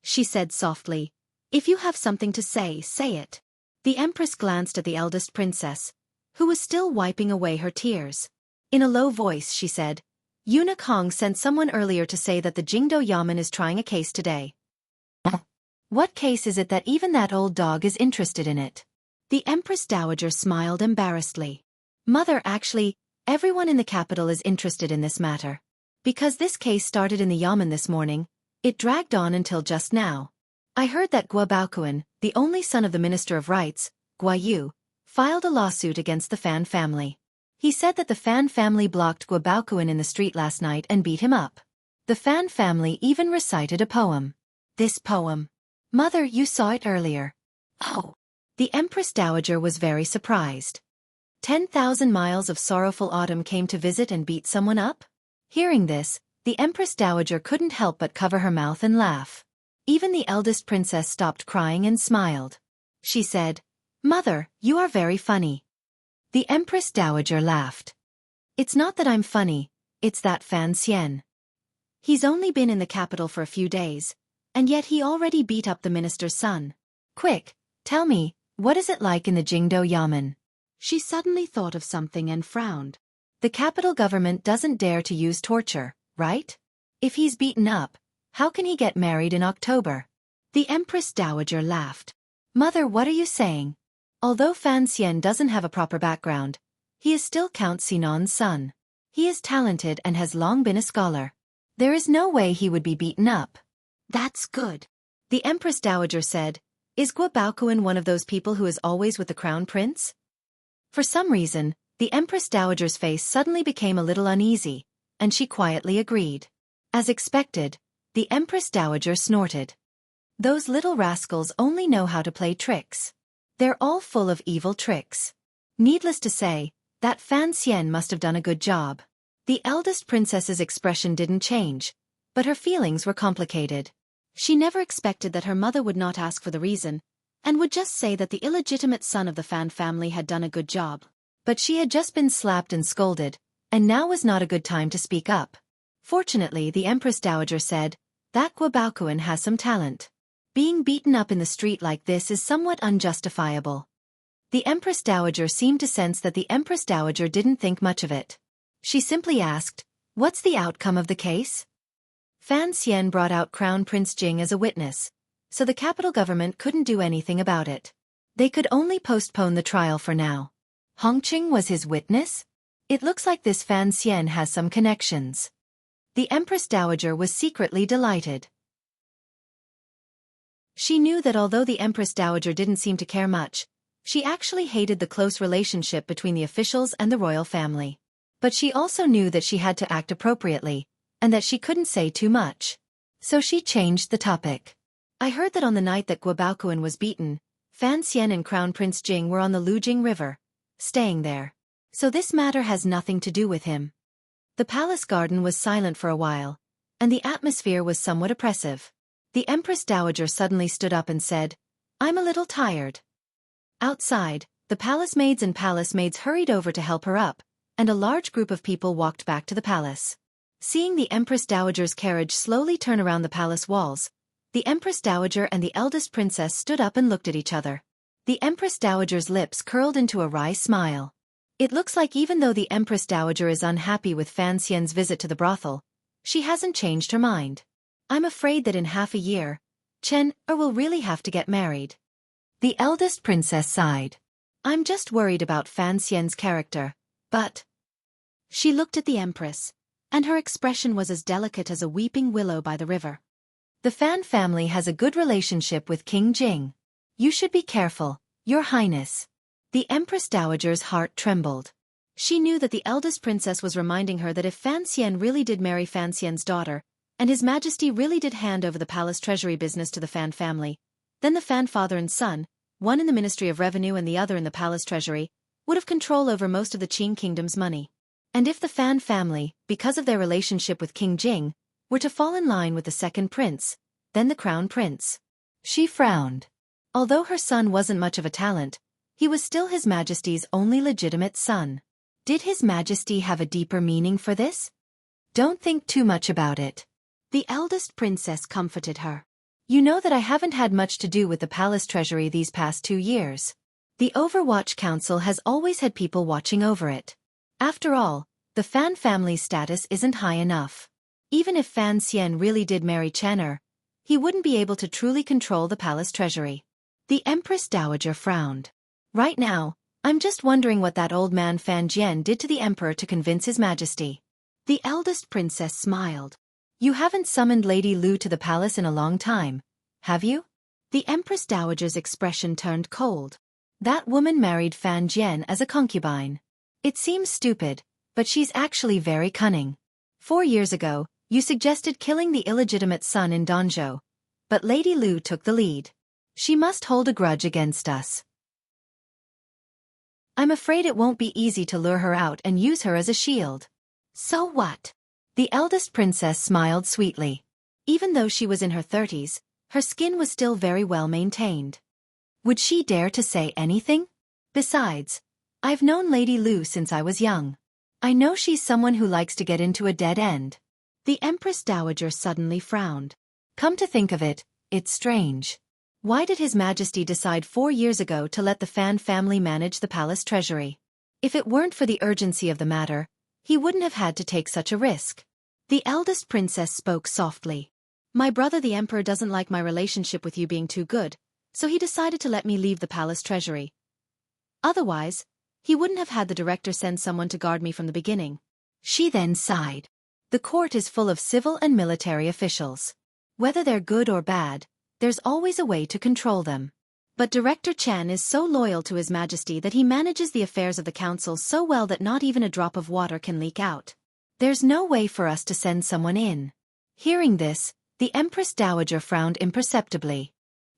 She said softly, "If you have something to say, say it." The Empress glanced at the eldest princess, who was still wiping away her tears. In a low voice she said, "Eunuch Hong sent someone earlier to say that the Jingdo Yamen is trying a case today. What case is it that even that old dog is interested in it?" The Empress Dowager smiled embarrassedly. "Mother, actually, everyone in the capital is interested in this matter. Because this case started in the Yamen this morning, it dragged on until just now. I heard that Guo Baoquan, the only son of the Minister of Rights, Guo Yu, filed a lawsuit against the Fan family. He said that the Fan family blocked Guo Baoquan in the street last night and beat him up. The Fan family even recited a poem. This poem. Mother, you saw it earlier." "Oh." The Empress Dowager was very surprised. 10,000 miles of sorrowful autumn came to visit and beat someone up? Hearing this, the Empress Dowager couldn't help but cover her mouth and laugh. Even the eldest princess stopped crying and smiled. She said, "Mother, you are very funny." The Empress Dowager laughed. "It's not that I'm funny, it's that Fan Xian. He's only been in the capital for a few days, and yet he already beat up the minister's son. Quick, tell me, what is it like in the Jingdo Yamen?" She suddenly thought of something and frowned. The capital government doesn't dare to use torture, right? If he's beaten up, how can he get married in October? The Empress Dowager laughed. "Mother, what are you saying? Although Fan Xian doesn't have a proper background, he is still Count Sinan's son. He is talented and has long been a scholar. There is no way he would be beaten up." "That's good." The Empress Dowager said, "Is Guo Baoquan one of those people who is always with the crown prince?" For some reason, the Empress Dowager's face suddenly became a little uneasy, and she quietly agreed. As expected, the Empress Dowager snorted. "Those little rascals only know how to play tricks. They're all full of evil tricks. Needless to say, that Fan Xian must have done a good job." The eldest princess's expression didn't change, but her feelings were complicated. She never expected that her mother would not ask for the reason, and would just say that the illegitimate son of the Fan family had done a good job. But she had just been slapped and scolded, and now was not a good time to speak up. Fortunately, the Empress Dowager said, "That Guo Baoquan has some talent. Being beaten up in the street like this is somewhat unjustifiable." The Empress Dowager seemed to sense that the Empress Dowager didn't think much of it. She simply asked, "What's the outcome of the case?" Fan Xian brought out Crown Prince Jing as a witness, so the capital government couldn't do anything about it. They could only postpone the trial for now. Hongqing was his witness? It looks like this Fan Xian has some connections. The Empress Dowager was secretly delighted. She knew that although the Empress Dowager didn't seem to care much, she actually hated the close relationship between the officials and the royal family. But she also knew that she had to act appropriately, and that she couldn't say too much. So she changed the topic. "I heard that on the night that Guobaoquan was beaten, Fan Xian and Crown Prince Jing were on the Lujing River, staying there. So this matter has nothing to do with him." The palace garden was silent for a while, and the atmosphere was somewhat oppressive. The Empress Dowager suddenly stood up and said, "I'm a little tired." Outside, the palace maids and palace maids hurried over to help her up, and a large group of people walked back to the palace. Seeing the Empress Dowager's carriage slowly turn around the palace walls, the Empress Dowager and the eldest princess stood up and looked at each other. The Empress Dowager's lips curled into a wry smile. It looks like even though the Empress Dowager is unhappy with Fan Xian's visit to the brothel, she hasn't changed her mind. "I'm afraid that in half a year, Chen will really have to get married." The eldest princess sighed. "I'm just worried about Fan Xian's character, but..." She looked at the Empress, and her expression was as delicate as a weeping willow by the river. "The Fan family has a good relationship with King Jing. You should be careful, Your Highness." The Empress Dowager's heart trembled. She knew that the eldest princess was reminding her that if Fan Xian really did marry Fan Xian's daughter, and His Majesty really did hand over the palace treasury business to the Fan family, then the Fan father and son, one in the Ministry of Revenue and the other in the palace treasury, would have control over most of the Qing kingdom's money. And if the Fan family, because of their relationship with King Jing, were to fall in line with the second prince, then the crown prince. She frowned. Although her son wasn't much of a talent, he was still His Majesty's only legitimate son. Did His Majesty have a deeper meaning for this? "Don't think too much about it." The eldest princess comforted her. "You know that I haven't had much to do with the palace treasury these past 2 years. The Overwatch Council has always had people watching over it. After all, the Fan family's status isn't high enough. Even if Fan Xian really did marry Chen, he wouldn't be able to truly control the palace treasury." The Empress Dowager frowned. "Right now, I'm just wondering what that old man Fan Jian did to the Emperor to convince His Majesty." The eldest princess smiled. "You haven't summoned Lady Lu to the palace in a long time, have you?" The Empress Dowager's expression turned cold. "That woman married Fan Jian as a concubine. It seems stupid, but she's actually very cunning. 4 years ago, you suggested killing the illegitimate son in Danzhou, but Lady Lu took the lead. She must hold a grudge against us. I'm afraid it won't be easy to lure her out and use her as a shield." "So what?" The eldest princess smiled sweetly. Even though she was in her 30s, her skin was still very well maintained. Would she dare to say anything? Besides, I've known Lady Lu since I was young. I know she's someone who likes to get into a dead end. The Empress Dowager suddenly frowned. Come to think of it, it's strange. Why did His Majesty decide 4 years ago to let the Fan family manage the palace treasury? If it weren't for the urgency of the matter, he wouldn't have had to take such a risk. The eldest princess spoke softly. "My brother the Emperor doesn't like my relationship with you being too good, so he decided to let me leave the palace treasury. Otherwise, he wouldn't have had the director send someone to guard me from the beginning." She then sighed. The court is full of civil and military officials. Whether they're good or bad, there's always a way to control them. But Director Chen is so loyal to His Majesty that he manages the affairs of the council so well that not even a drop of water can leak out. There's no way for us to send someone in. Hearing this, the Empress Dowager frowned imperceptibly.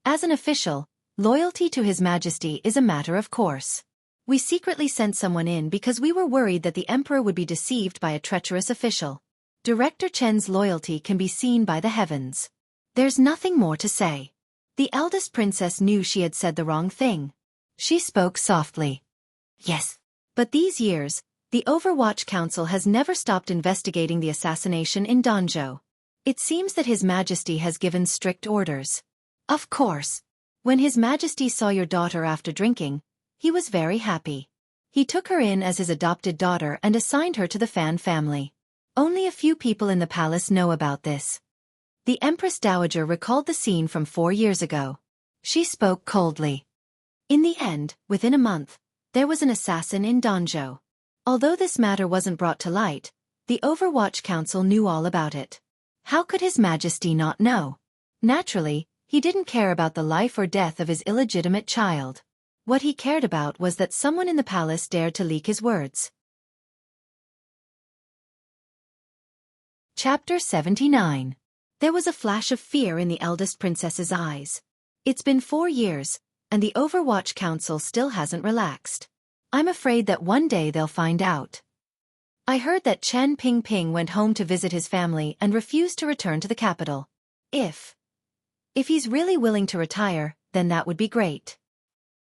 As an official, loyalty to His Majesty is a matter of course. We secretly sent someone in because we were worried that the Emperor would be deceived by a treacherous official. Director Chen's loyalty can be seen by the heavens. There's nothing more to say. The eldest princess knew she had said the wrong thing. She spoke softly. "Yes. But these years, the Overwatch Council has never stopped investigating the assassination in Danzhou. It seems that His Majesty has given strict orders." "Of course. When His Majesty saw your daughter after drinking, He was very happy. He took her in as his adopted daughter and assigned her to the Fan family. Only a few people in the palace know about this. The Empress Dowager recalled the scene from 4 years ago. She spoke coldly. In the end, within a month, there was an assassin in Danzhou. Although this matter wasn't brought to light, the Overwatch Council knew all about it. How could His Majesty not know? Naturally, he didn't care about the life or death of his illegitimate child. What he cared about was that someone in the palace dared to leak his words. Chapter 79. There was a flash of fear in the eldest princess's eyes. It's been 4 years, and the Overwatch Council still hasn't relaxed. I'm afraid that one day they'll find out. I heard that Chen Pingping went home to visit his family and refused to return to the capital. If he's really willing to retire, then that would be great.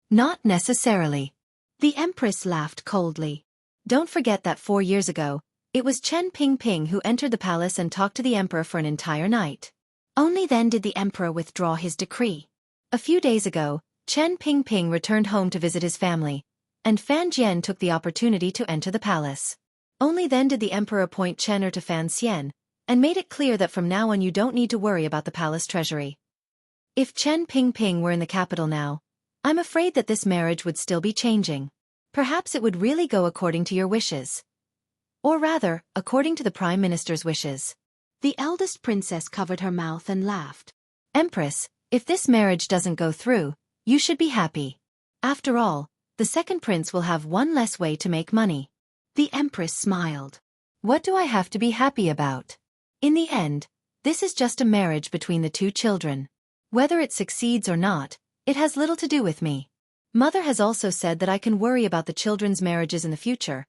Not necessarily. The Empress laughed coldly. Don't forget that 4 years ago, it was Chen Pingping who entered the palace and talked to the Emperor for an entire night. Only then did the Emperor withdraw his decree. A few days ago, Chen Pingping returned home to visit his family, and Fan Jian took the opportunity to enter the palace. Only then did the Emperor appoint Chen to Fan Xian, and made it clear that from now on you don't need to worry about the palace treasury. If Chen Pingping were in the capital now, I'm afraid that this marriage would still be changing. Perhaps it would really go according to your wishes. Or rather, according to the Prime Minister's wishes. The eldest princess covered her mouth and laughed. Empress, if this marriage doesn't go through, you should be happy. After all, the second prince will have one less way to make money. The Empress smiled. What do I have to be happy about? In the end, this is just a marriage between the 2 children. Whether it succeeds or not, it has little to do with me. Mother has also said that I can worry about the children's marriages in the future,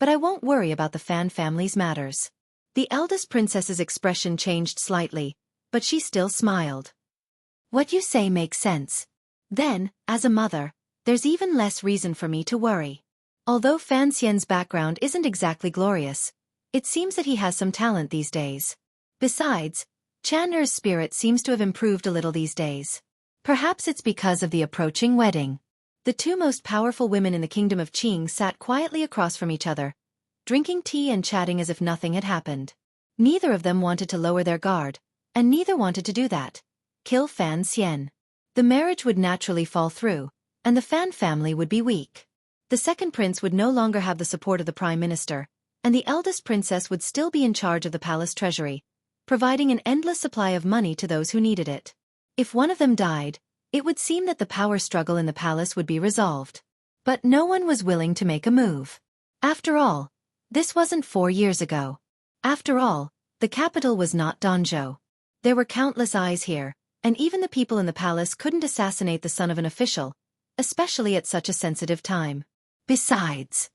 but I won't worry about the Fan family's matters. The eldest princess's expression changed slightly, but she still smiled. What you say makes sense. Then, as a mother, there's even less reason for me to worry. Although Fan Xian's background isn't exactly glorious, it seems that he has some talent these days. Besides, Chan Er's spirit seems to have improved a little these days. Perhaps it's because of the approaching wedding. The 2 most powerful women in the kingdom of Qing sat quietly across from each other, drinking tea and chatting as if nothing had happened. Neither of them wanted to lower their guard, and neither wanted to do that. Kill Fan Xian. The marriage would naturally fall through, and the Fan family would be weak. The second prince would no longer have the support of the Prime Minister, and the eldest princess would still be in charge of the palace treasury, providing an endless supply of money to those who needed it. If one of them died, it would seem that the power struggle in the palace would be resolved. But no one was willing to make a move. After all, this wasn't 4 years ago. After all, the capital was not Danzhou. There were countless eyes here, and even the people in the palace couldn't assassinate the son of an official, especially at such a sensitive time. Besides,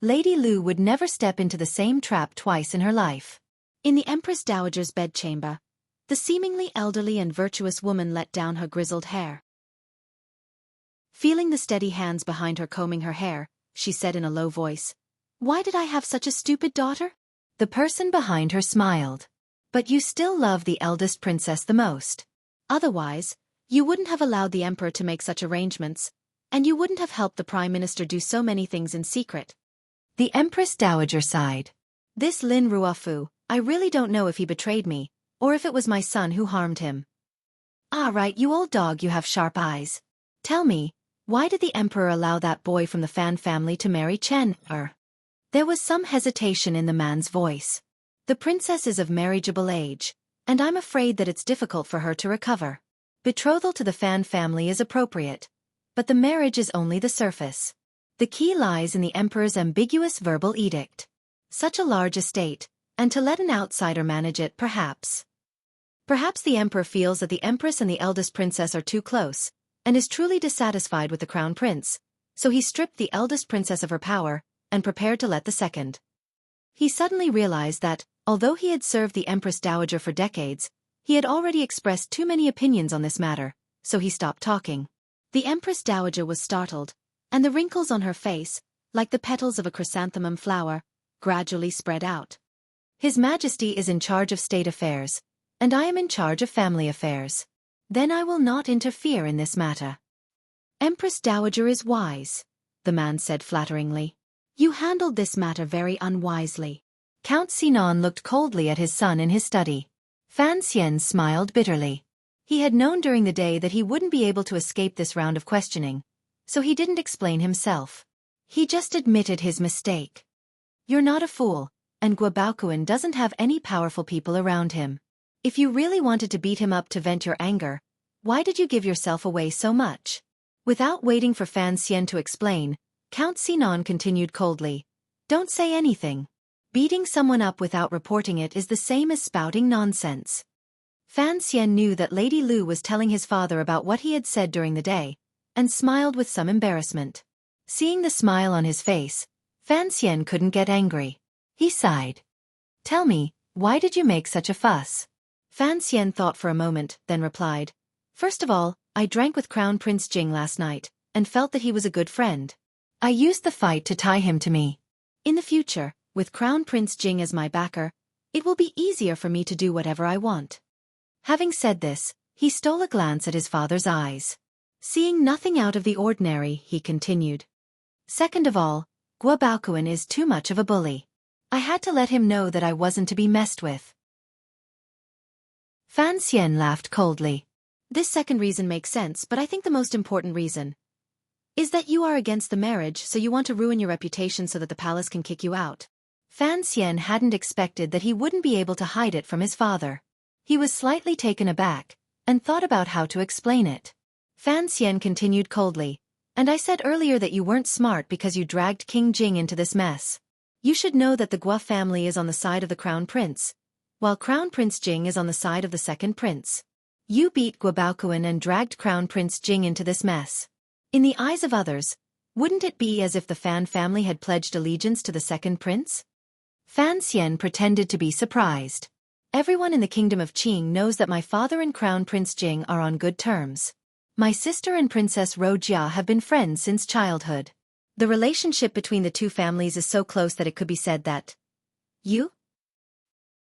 Lady Lu would never step into the same trap twice in her life. In the Empress Dowager's bedchamber, the seemingly elderly and virtuous woman let down her grizzled hair. Feeling the steady hands behind her combing her hair, she said in a low voice, "Why did I have such a stupid daughter?" The person behind her smiled. "But you still love the eldest princess the most. Otherwise, you wouldn't have allowed the emperor to make such arrangements, and you wouldn't have helped the prime minister do so many things in secret." The Empress Dowager sighed. "This Lin Ruofu, I really don't know if he betrayed me, or if it was my son who harmed him." "Ah right, you old dog, you have sharp eyes. Tell me, why did the emperor allow that boy from the Fan family to marry Chen Er?" There was some hesitation in the man's voice. "The princess is of marriageable age, and I'm afraid that it's difficult for her to recover. Betrothal to the Fan family is appropriate, but the marriage is only the surface. The key lies in the emperor's ambiguous verbal edict. Such a large estate, and to let an outsider manage it, perhaps. Perhaps the emperor feels that the empress and the eldest princess are too close, and is truly dissatisfied with the crown prince, so he stripped the eldest princess of her power, and prepared to let the second." He suddenly realized that, although he had served the Empress Dowager for decades, he had already expressed too many opinions on this matter, so he stopped talking. The Empress Dowager was startled, and the wrinkles on her face, like the petals of a chrysanthemum flower, gradually spread out. "His Majesty is in charge of state affairs, and I am in charge of family affairs. Then I will not interfere in this matter." Empress Dowager is wise, the man said flatteringly. You handled this matter very unwisely. Count Sinon looked coldly at his son in his study. Fan Xian smiled bitterly. He had known during the day that he wouldn't be able to escape this round of questioning, so he didn't explain himself. He just admitted his mistake. You're not a fool, and Guobaoquan doesn't have any powerful people around him. If you really wanted to beat him up to vent your anger, why did you give yourself away so much? Without waiting for Fan Xian to explain, Count Sinon continued coldly. Don't say anything. Beating someone up without reporting it is the same as spouting nonsense. Fan Xian knew that Lady Lu was telling his father about what he had said during the day, and smiled with some embarrassment. Seeing the smile on his face, Fan Xian couldn't get angry. He sighed. Tell me, why did you make such a fuss? Fan Xian thought for a moment, then replied. First of all, I drank with Crown Prince Jing last night, and felt that he was a good friend. I used the fight to tie him to me. In the future, with Crown Prince Jing as my backer, it will be easier for me to do whatever I want. Having said this, he stole a glance at his father's eyes. Seeing nothing out of the ordinary, he continued. Second of all, Guobaoquan is too much of a bully. I had to let him know that I wasn't to be messed with. Fan Xian laughed coldly. This second reason makes sense, but I think the most important reason is that you are against the marriage, so you want to ruin your reputation so that the palace can kick you out. Fan Xian hadn't expected that he wouldn't be able to hide it from his father. He was slightly taken aback, and thought about how to explain it. Fan Xian continued coldly. And I said earlier that you weren't smart because you dragged King Jing into this mess. You should know that the Guo family is on the side of the Crown Prince, while Crown Prince Jing is on the side of the second prince. You beat Guobaoquan and dragged Crown Prince Jing into this mess. In the eyes of others, wouldn't it be as if the Fan family had pledged allegiance to the second prince? Fan Xian pretended to be surprised. Everyone in the kingdom of Qing knows that my father and Crown Prince Jing are on good terms. My sister and Princess Rojia have been friends since childhood. The relationship between the two families is so close that it could be said that you?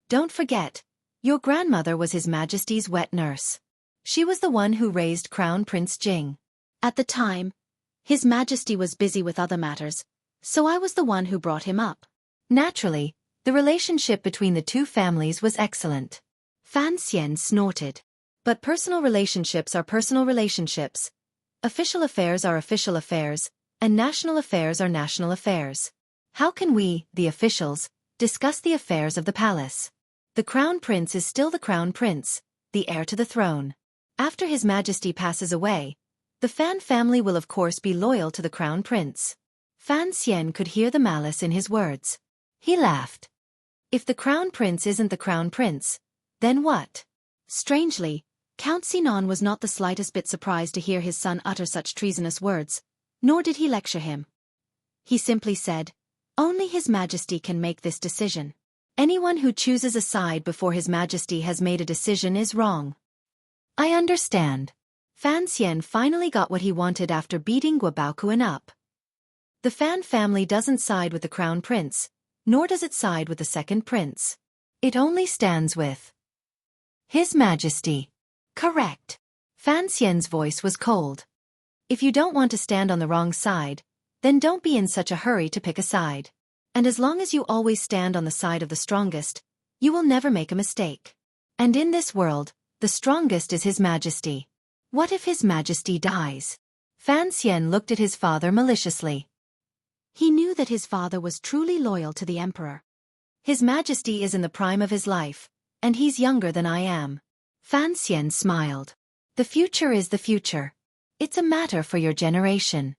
Don't forget, your grandmother was His Majesty's wet nurse. She was the one who raised Crown Prince Jing. At the time, His Majesty was busy with other matters, so I was the one who brought him up. Naturally, the relationship between the two families was excellent. Fan Xian snorted. But personal relationships are personal relationships. Official affairs are official affairs, and national affairs are national affairs. How can we, the officials, discuss the affairs of the palace? The Crown Prince is still the Crown Prince, the heir to the throne. After His Majesty passes away, the Fan family will of course be loyal to the Crown Prince. Fan Xian could hear the malice in his words. He laughed. If the Crown Prince isn't the Crown Prince, then what? Strangely, Count Sinon was not the slightest bit surprised to hear his son utter such treasonous words, nor did he lecture him. He simply said, only His Majesty can make this decision. Anyone who chooses a side before His Majesty has made a decision is wrong. I understand. Fan Xian finally got what he wanted after beating Guobaoquan up. The Fan family doesn't side with the Crown Prince, nor does it side with the second prince. It only stands with His Majesty. Correct. Fan Xian's voice was cold. If you don't want to stand on the wrong side, then don't be in such a hurry to pick a side. And as long as you always stand on the side of the strongest, you will never make a mistake. And in this world, the strongest is His Majesty. What if His Majesty dies? Fan Xian looked at his father maliciously. He knew that his father was truly loyal to the emperor. His Majesty is in the prime of his life, and he's younger than I am. Fan Xian smiled. The future is the future. It's a matter for your generation.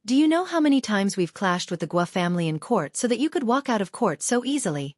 Do you know how many times we've clashed with the Guo family in court so that you could walk out of court so easily?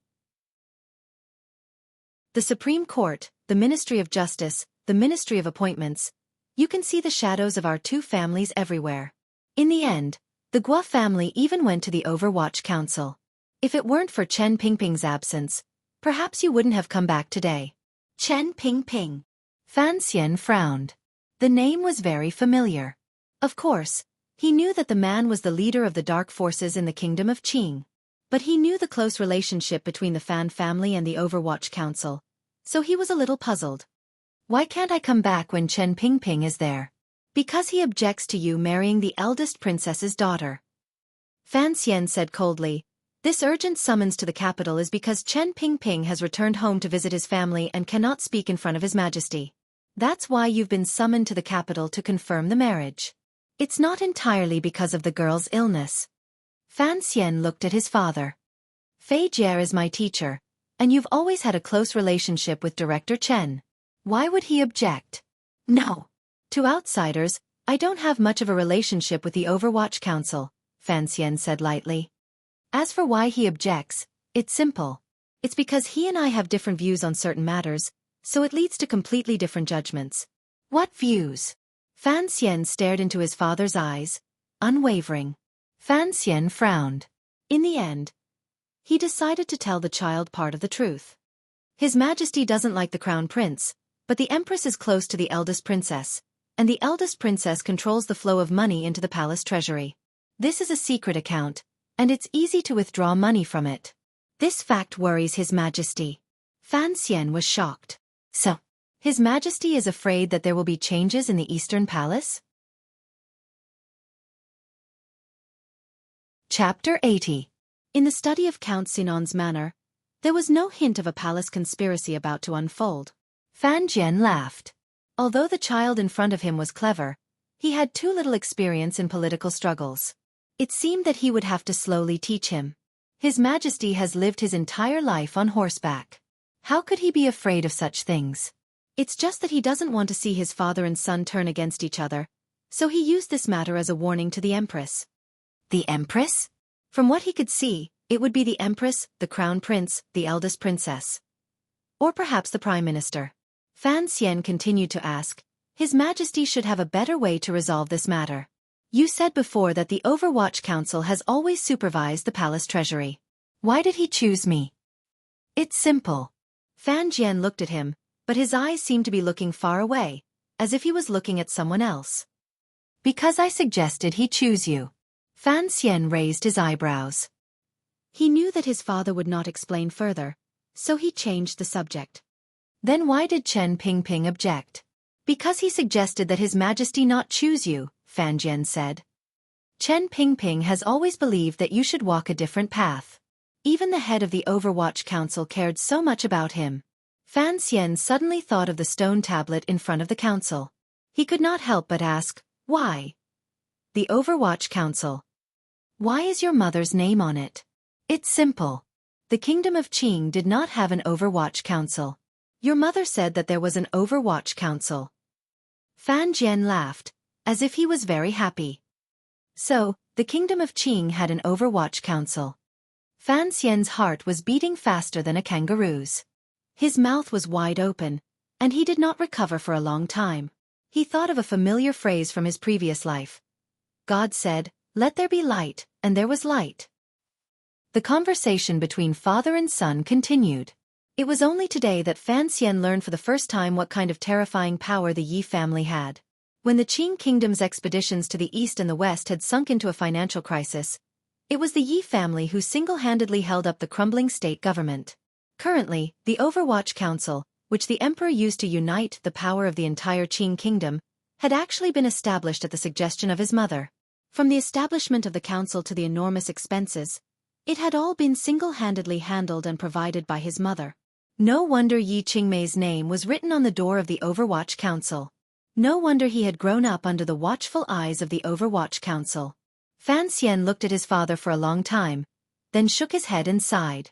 The Supreme Court, the Ministry of Justice, the Ministry of Appointments, you can see the shadows of our two families everywhere. In the end, the Guo family even went to the Overwatch Council. If it weren't for Chen Pingping's absence, perhaps you wouldn't have come back today. Chen Pingping. Fan Xian frowned. The name was very familiar. Of course, he knew that the man was the leader of the dark forces in the kingdom of Qing. But he knew the close relationship between the Fan family and the Overwatch Council, so he was a little puzzled. Why can't I come back when Chen Pingping is there? Because he objects to you marrying the eldest princess's daughter. Fan Xian said coldly, "This urgent summons to the capital is because Chen Pingping has returned home to visit his family and cannot speak in front of His Majesty. That's why you've been summoned to the capital to confirm the marriage. It's not entirely because of the girl's illness." Fan Xian looked at his father. "Fei Jie is my teacher, and you've always had a close relationship with Director Chen. Why would he object?" "No. To outsiders, I don't have much of a relationship with the Overwatch Council," Fan Xian said lightly. "As for why he objects, it's simple. It's because he and I have different views on certain matters, so it leads to completely different judgments." "What views?" Fan Xian stared into his father's eyes, unwavering. Fan Xian frowned. In the end, he decided to tell the child part of the truth. His Majesty doesn't like the crown prince, but the Empress is close to the eldest princess, and the eldest princess controls the flow of money into the palace treasury. This is a secret account, and it's easy to withdraw money from it. This fact worries His Majesty. Fan Xian was shocked. "So, His Majesty is afraid that there will be changes in the Eastern Palace?" Chapter 80. In the study of Count Sinan's manner, there was no hint of a palace conspiracy about to unfold. Fan Jian laughed. Although the child in front of him was clever, he had too little experience in political struggles. It seemed that he would have to slowly teach him. His Majesty has lived his entire life on horseback. How could he be afraid of such things? It's just that he doesn't want to see his father and son turn against each other, so he used this matter as a warning to the Empress. The Empress? From what he could see, it would be the Empress, the Crown Prince, the eldest princess. Or perhaps the Prime Minister. Fan Xian continued to ask, "His Majesty should have a better way to resolve this matter. You said before that the Overwatch Council has always supervised the palace treasury. Why did he choose me?" "It's simple." Fan Jian looked at him, but his eyes seemed to be looking far away, as if he was looking at someone else. "Because I suggested he choose you." Fan Xian raised his eyebrows. He knew that his father would not explain further, so he changed the subject. "Then why did Chen Pingping object?" "Because he suggested that His Majesty not choose you," Fan Jian said. "Chen Pingping has always believed that you should walk a different path. Even the head of the Overwatch Council cared so much about him." Fan Xian suddenly thought of the stone tablet in front of the council. He could not help but ask, "Why?" "The Overwatch Council. Why is your mother's name on it?" "It's simple. The Kingdom of Qing did not have an Overwatch Council. Your mother said that there was an Overwatch Council." Fan Jian laughed, as if he was very happy. So, the Kingdom of Qing had an Overwatch Council. Fan Xian's heart was beating faster than a kangaroo's. His mouth was wide open, and he did not recover for a long time. He thought of a familiar phrase from his previous life. God said, "Let there be light," and there was light. The conversation between father and son continued. It was only today that Fan Xian learned for the first time what kind of terrifying power the Yi family had. When the Qing kingdom's expeditions to the east and the west had sunk into a financial crisis, it was the Yi family who single-handedly held up the crumbling state government. Currently, the Overwatch Council, which the emperor used to unite the power of the entire Qing kingdom, had actually been established at the suggestion of his mother. From the establishment of the council to the enormous expenses, it had all been single-handedly handled and provided by his mother. No wonder Yi Qingmei's name was written on the door of the Overwatch Council. No wonder he had grown up under the watchful eyes of the Overwatch Council. Fan Xian looked at his father for a long time, then shook his head and sighed.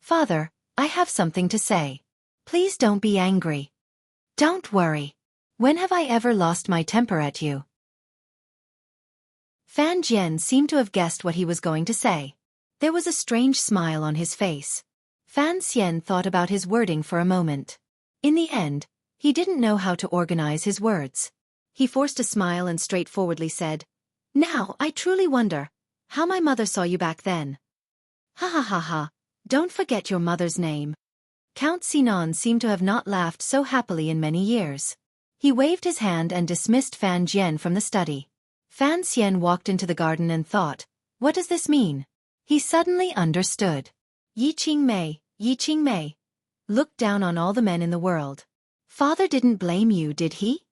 "Father, I have something to say. Please don't be angry." "Don't worry. When have I ever lost my temper at you?" Fan Jian seemed to have guessed what he was going to say. There was a strange smile on his face. Fan Xian thought about his wording for a moment. In the end, he didn't know how to organize his words. He forced a smile and straightforwardly said, "Now I truly wonder how my mother saw you back then." "Ha ha ha ha, don't forget your mother's name." Count Sinan seemed to have not laughed so happily in many years. He waved his hand and dismissed Fan Jian from the study. Fan Xian walked into the garden and thought, what does this mean? He suddenly understood. Yi Qingmei, looked down on all the men in the world. "Father didn't blame you, did he?"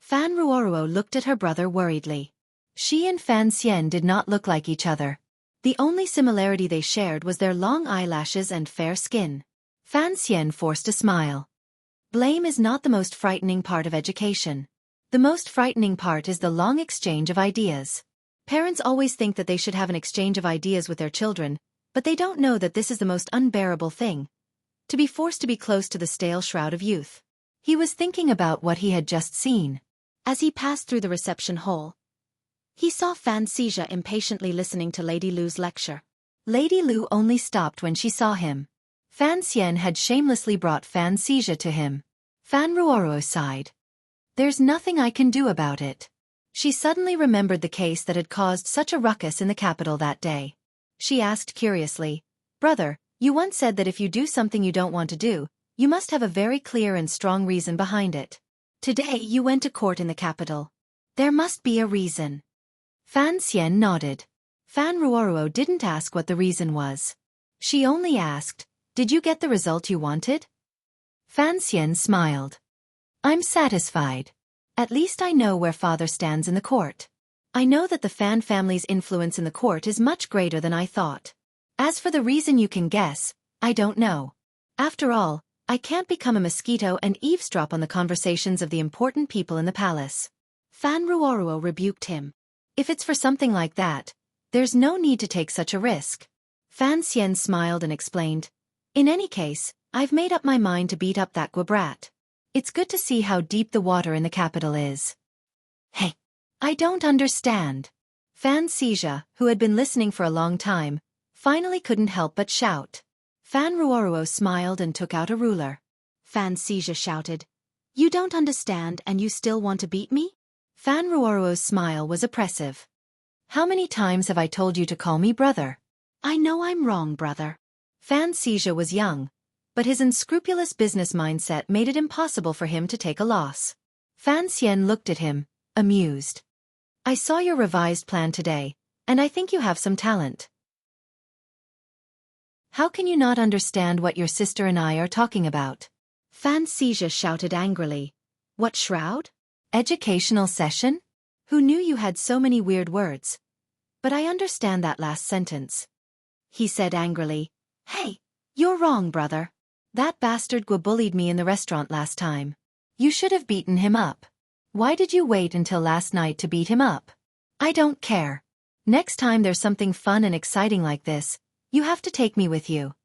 Fan Ruoruo looked at her brother worriedly. She and Fan Xian did not look like each other. The only similarity they shared was their long eyelashes and fair skin. Fan Xian forced a smile. Blame is not the most frightening part of education. The most frightening part is the long exchange of ideas. Parents always think that they should have an exchange of ideas with their children, but they don't know that this is the most unbearable thing. To be forced to be close to the stale shroud of youth. He was thinking about what he had just seen. As he passed through the reception hall, he saw Fan Xija impatiently listening to Lady Lu's lecture. Lady Lu only stopped when she saw him. Fan Xian had shamelessly brought Fan Xija to him. Fan Ruoruo sighed. There's nothing I can do about it. She suddenly remembered the case that had caused such a ruckus in the capital that day. She asked curiously, "Brother, you once said that if you do something you don't want to do, you must have a very clear and strong reason behind it. Today you went to court in the capital. There must be a reason." Fan Xian nodded. Fan Ruoruo didn't ask what the reason was. She only asked, "Did you get the result you wanted?" Fan Xian smiled. "I'm satisfied. At least I know where father stands in the court. I know that the Fan family's influence in the court is much greater than I thought. As for the reason you can guess, I don't know. After all, I can't become a mosquito and eavesdrop on the conversations of the important people in the palace." Fan Ruoruo rebuked him. "If it's for something like that, there's no need to take such a risk." Fan Xian smiled and explained, "In any case, I've made up my mind to beat up that Guabrat. It's good to see how deep the water in the capital is." "Hey, I don't understand." Fan Xija, who had been listening for a long time, finally couldn't help but shout. Fan Ruoruo smiled and took out a ruler. Fan Xija shouted, "You don't understand and you still want to beat me?" Fan Ruoruo's smile was oppressive. "How many times have I told you to call me brother?" "I know I'm wrong, brother." Fan Xija was young, but his unscrupulous business mindset made it impossible for him to take a loss. Fan Xian looked at him, amused. "I saw your revised plan today, and I think you have some talent. How can you not understand what your sister and I are talking about?" Fan Xija shouted angrily. "What shroud? Educational session? Who knew you had so many weird words? But I understand that last sentence." He said angrily, "Hey, you're wrong, brother. That bastard Gua bullied me in the restaurant last time. You should have beaten him up. Why did you wait until last night to beat him up? I don't care. Next time there's something fun and exciting like this, you have to take me with you."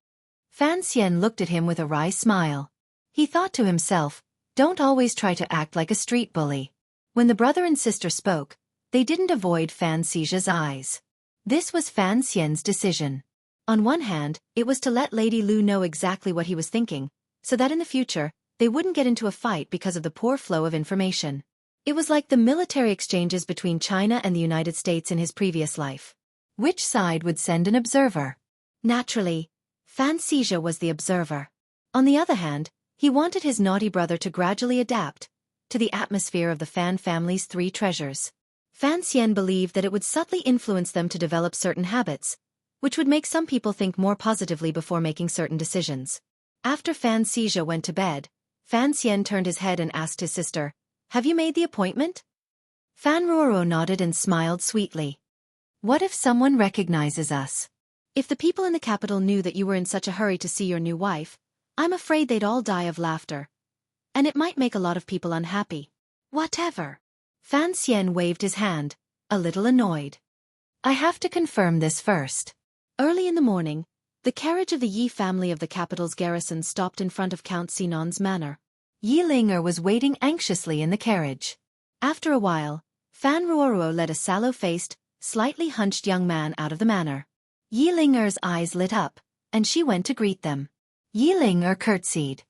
Fan Xian looked at him with a wry smile. He thought to himself, don't always try to act like a street bully. When the brother and sister spoke, they didn't avoid Fan Xija's eyes. This was Fan Xian's decision. On one hand, it was to let Lady Lu know exactly what he was thinking, so that in the future, they wouldn't get into a fight because of the poor flow of information. It was like the military exchanges between China and the United States in his previous life. Which side would send an observer? Naturally, Fan Xija was the observer. On the other hand, he wanted his naughty brother to gradually adapt to the atmosphere of the Fan family's three treasures. Fan Xian believed that it would subtly influence them to develop certain habits, which would make some people think more positively before making certain decisions. After Fan Xija went to bed, Fan Xian turned his head and asked his sister, "Have you made the appointment?" Fan Ruoruo nodded and smiled sweetly. "What if someone recognizes us? If the people in the capital knew that you were in such a hurry to see your new wife, I'm afraid they'd all die of laughter. And it might make a lot of people unhappy." "Whatever." Fan Xian waved his hand, a little annoyed. "I have to confirm this first." Early in the morning, the carriage of the Yi family of the capital's garrison stopped in front of Count Sinan's manor. Yi Ling'er was waiting anxiously in the carriage. After a while, Fan Ruoruo led a sallow-faced, slightly hunched young man out of the manor. Yi Ling'er's eyes lit up, and she went to greet them. Yi Ling'er curtsied.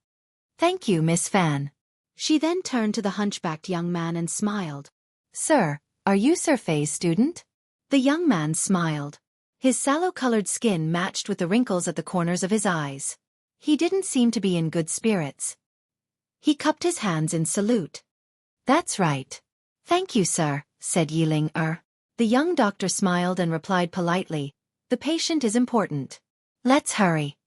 "Thank you, Miss Fan." She then turned to the hunchbacked young man and smiled. "Sir, are you Sir Fei's student?" The young man smiled. His sallow-colored skin matched with the wrinkles at the corners of his eyes. He didn't seem to be in good spirits. He cupped his hands in salute. "That's right. Thank you, sir," said Yi Ling'er. The young doctor smiled and replied politely, "The patient is important. Let's hurry."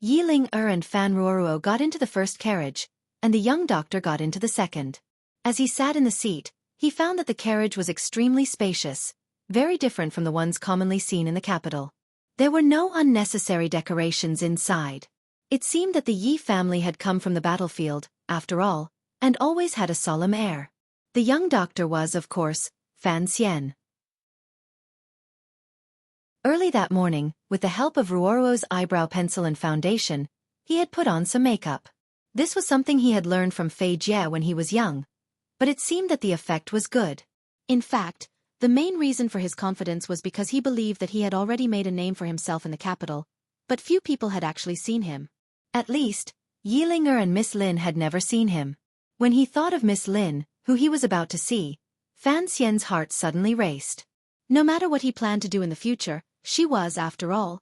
Yi Ling'er and Fan Ruoruo got into the first carriage, and the young doctor got into the second. As he sat in the seat, he found that the carriage was extremely spacious, very different from the ones commonly seen in the capital. There were no unnecessary decorations inside. It seemed that the Yi family had come from the battlefield, after all, and always had a solemn air. The young doctor was, of course, Fan Xian. Early that morning, with the help of Ruoro's eyebrow pencil and foundation, he had put on some makeup. This was something he had learned from Fei Jie when he was young, but it seemed that the effect was good. In fact, the main reason for his confidence was because he believed that he had already made a name for himself in the capital, but few people had actually seen him. At least, Yilinger and Miss Lin had never seen him. When he thought of Miss Lin, who he was about to see, Fan Xian's heart suddenly raced. No matter what he planned to do in the future, she was, after all,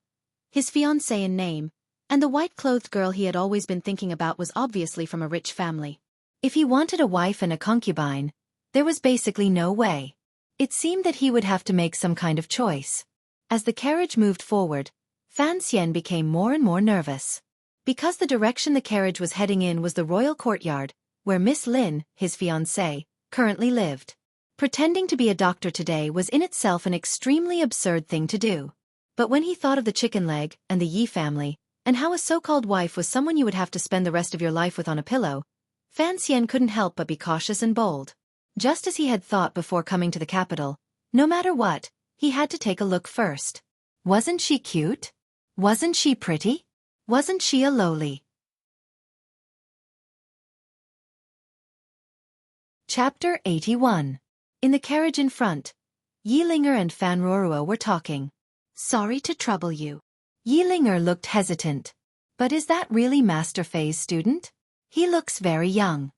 his fiancée in name, and the white-clothed girl he had always been thinking about was obviously from a rich family. If he wanted a wife and a concubine, there was basically no way. It seemed that he would have to make some kind of choice. As the carriage moved forward, Fan Xian became more and more nervous. Because the direction the carriage was heading in was the royal courtyard, where Miss Lin, his fiancée, currently lived. Pretending to be a doctor today was in itself an extremely absurd thing to do. But when he thought of the chicken leg and the Yi family, and how a so-called wife was someone you would have to spend the rest of your life with on a pillow, Fan Xian couldn't help but be cautious and bold. Just as he had thought before coming to the capital, no matter what, he had to take a look first. Wasn't she cute? Wasn't she pretty? Wasn't she a lowly? Chapter 81. In the carriage in front, Yilinger and Fan Ruoruo were talking. Sorry to trouble you. Yilinger looked hesitant. But is that really Master Fei's student? He looks very young.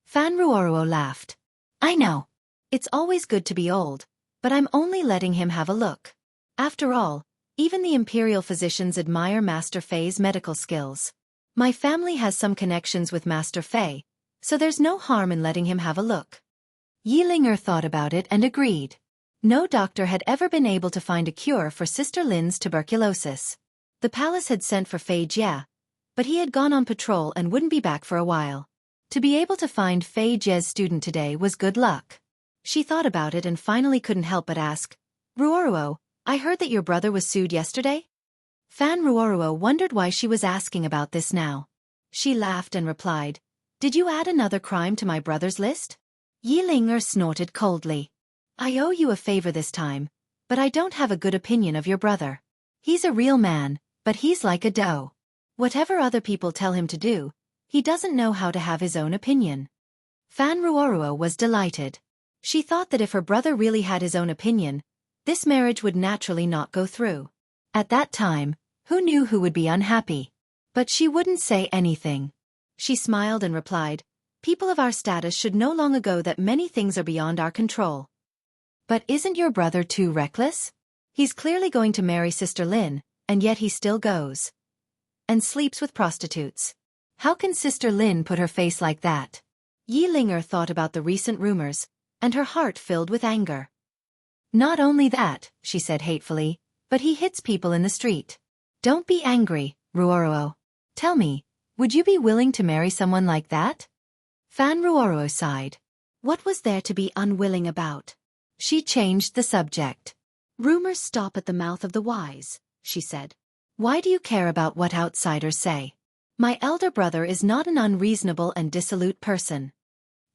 Fan Ruoruo laughed. I know. It's always good to be old, but I'm only letting him have a look. After all, even the imperial physicians admire Master Fei's medical skills. My family has some connections with Master Fei, so there's no harm in letting him have a look. Yilinger thought about it and agreed. No doctor had ever been able to find a cure for Sister Lin's tuberculosis. The palace had sent for Fei Jie, but he had gone on patrol and wouldn't be back for a while. To be able to find Fei Jie's student today was good luck. She thought about it and finally couldn't help but ask, Ruoruo, I heard that your brother was sued yesterday? Fan Ruoruo wondered why she was asking about this now. She laughed and replied, Did you add another crime to my brother's list? Yilinger snorted coldly. I owe you a favor this time, but I don't have a good opinion of your brother. He's a real man, but he's like a doe. Whatever other people tell him to do, he doesn't know how to have his own opinion. Fan Ruoruo was delighted. She thought that if her brother really had his own opinion, this marriage would naturally not go through. At that time, who knew who would be unhappy? But she wouldn't say anything. She smiled and replied, People of our status should know long ago that many things are beyond our control. But isn't your brother too reckless? He's clearly going to marry Sister Lin, and yet he still goes and sleeps with prostitutes. How can Sister Lin put her face like that? Yilinger thought about the recent rumors, and her heart filled with anger. Not only that, she said hatefully, but he hits people in the street. Don't be angry, Ruoruo. Tell me, would you be willing to marry someone like that? Fan Ruoruo sighed. What was there to be unwilling about? She changed the subject. Rumors stop at the mouth of the wise, she said. Why do you care about what outsiders say? My elder brother is not an unreasonable and dissolute person.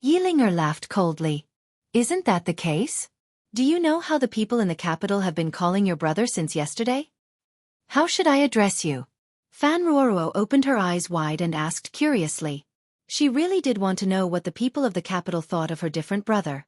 Yilinger laughed coldly. Isn't that the case? Do you know how the people in the capital have been calling your brother since yesterday? How should I address you? Fan Ruoruo opened her eyes wide and asked curiously. She really did want to know what the people of the capital thought of her different brother.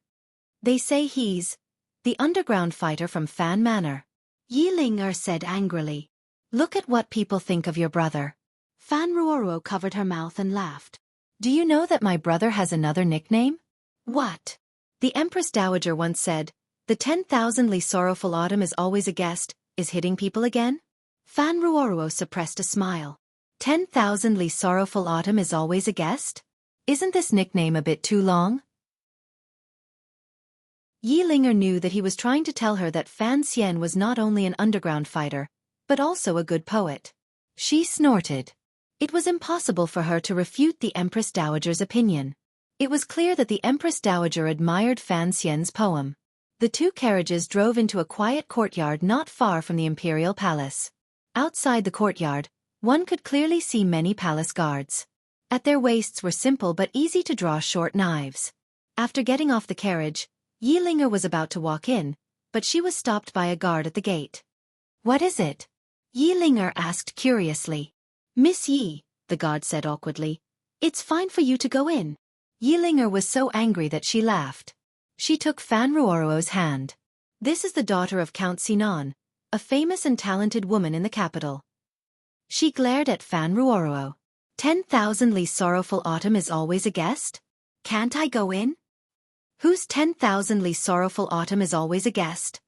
They say he's the underground fighter from Fan Manor. Yilinger said angrily. Look at what people think of your brother. Fan Ruoruo covered her mouth and laughed. Do you know that my brother has another nickname? What? The Empress Dowager once said, the 10,000-ly sorrowful autumn is always a guest, is hitting people again? Fan Ruoruo suppressed a smile. 10,000-ly sorrowful autumn is always a guest? Isn't this nickname a bit too long? Yilinger knew that he was trying to tell her that Fan Xian was not only an underground fighter, but also a good poet. She snorted. It was impossible for her to refute the Empress Dowager's opinion. It was clear that the Empress Dowager admired Fan Xian's poem. The two carriages drove into a quiet courtyard not far from the imperial palace. Outside the courtyard, one could clearly see many palace guards. At their waists were simple but easy-to-draw short knives. After getting off the carriage, Yilinger was about to walk in, but she was stopped by a guard at the gate. "What is it?" Yilinger asked curiously. "Miss Yi," the guard said awkwardly, "it's fine for you to go in." Yilinger was so angry that she laughed. She took Fan Ruoro's hand. "This is the daughter of Count Sinan, a famous and talented woman in the capital." She glared at Fan Ruoro. 10,000 Li Sorrowful Autumn is always a guest? Can't I go in? Whose 10,000 Li Sorrowful Autumn is always a guest?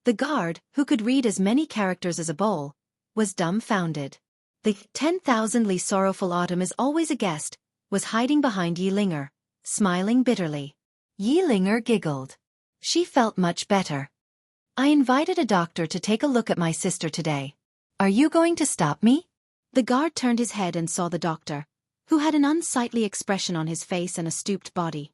The guard, who could read as many characters as a bowl, was dumbfounded. The 10,000 Li Sorrowful Autumn is always a guest was hiding behind Yilinger, smiling bitterly. Yilinger giggled. She felt much better. "I invited a doctor to take a look at my sister today. Are you going to stop me?" The guard turned his head and saw the doctor, who had an unsightly expression on his face and a stooped body.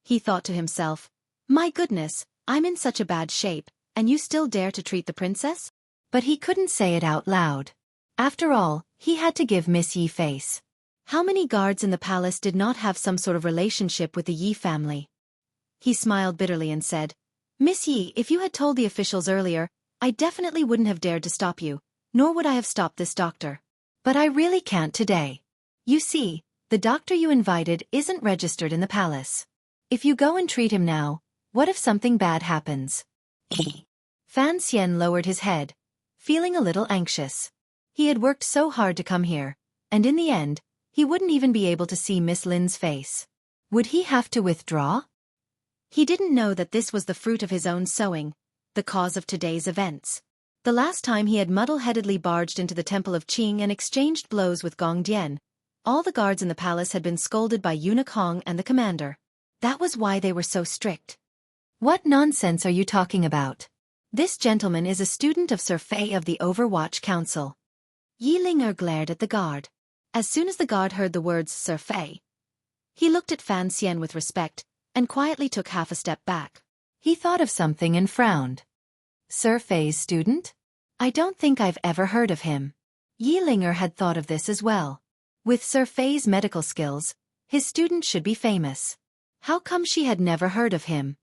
He thought to himself, "My goodness, I'm in such a bad shape, and you still dare to treat the princess?" But he couldn't say it out loud. After all, he had to give Miss Yi face. How many guards in the palace did not have some sort of relationship with the Yi family? He smiled bitterly and said, "Miss Yi, if you had told the officials earlier, I definitely wouldn't have dared to stop you, nor would I have stopped this doctor. But I really can't today. You see, the doctor you invited isn't registered in the palace. If you go and treat him now, what if something bad happens?" Fan Xian lowered his head, feeling a little anxious. He had worked so hard to come here, and in the end, he wouldn't even be able to see Miss Lin's face. Would he have to withdraw? He didn't know that this was the fruit of his own sowing, the cause of today's events. The last time he had muddle-headedly barged into the temple of Qing and exchanged blows with Gong Dian, all the guards in the palace had been scolded by Eunuch Hong and the commander. That was why they were so strict. "What nonsense are you talking about? This gentleman is a student of Xueqi of the Overwatch Council." Yilinger glared at the guard. As soon as the guard heard the words Xueqi, he looked at Fan Xian with respect, and quietly took half a step back. He thought of something and frowned. "Xueqi's student? I don't think I've ever heard of him." Yilinger had thought of this as well. With Xueqi's medical skills, his student should be famous. How come she had never heard of him?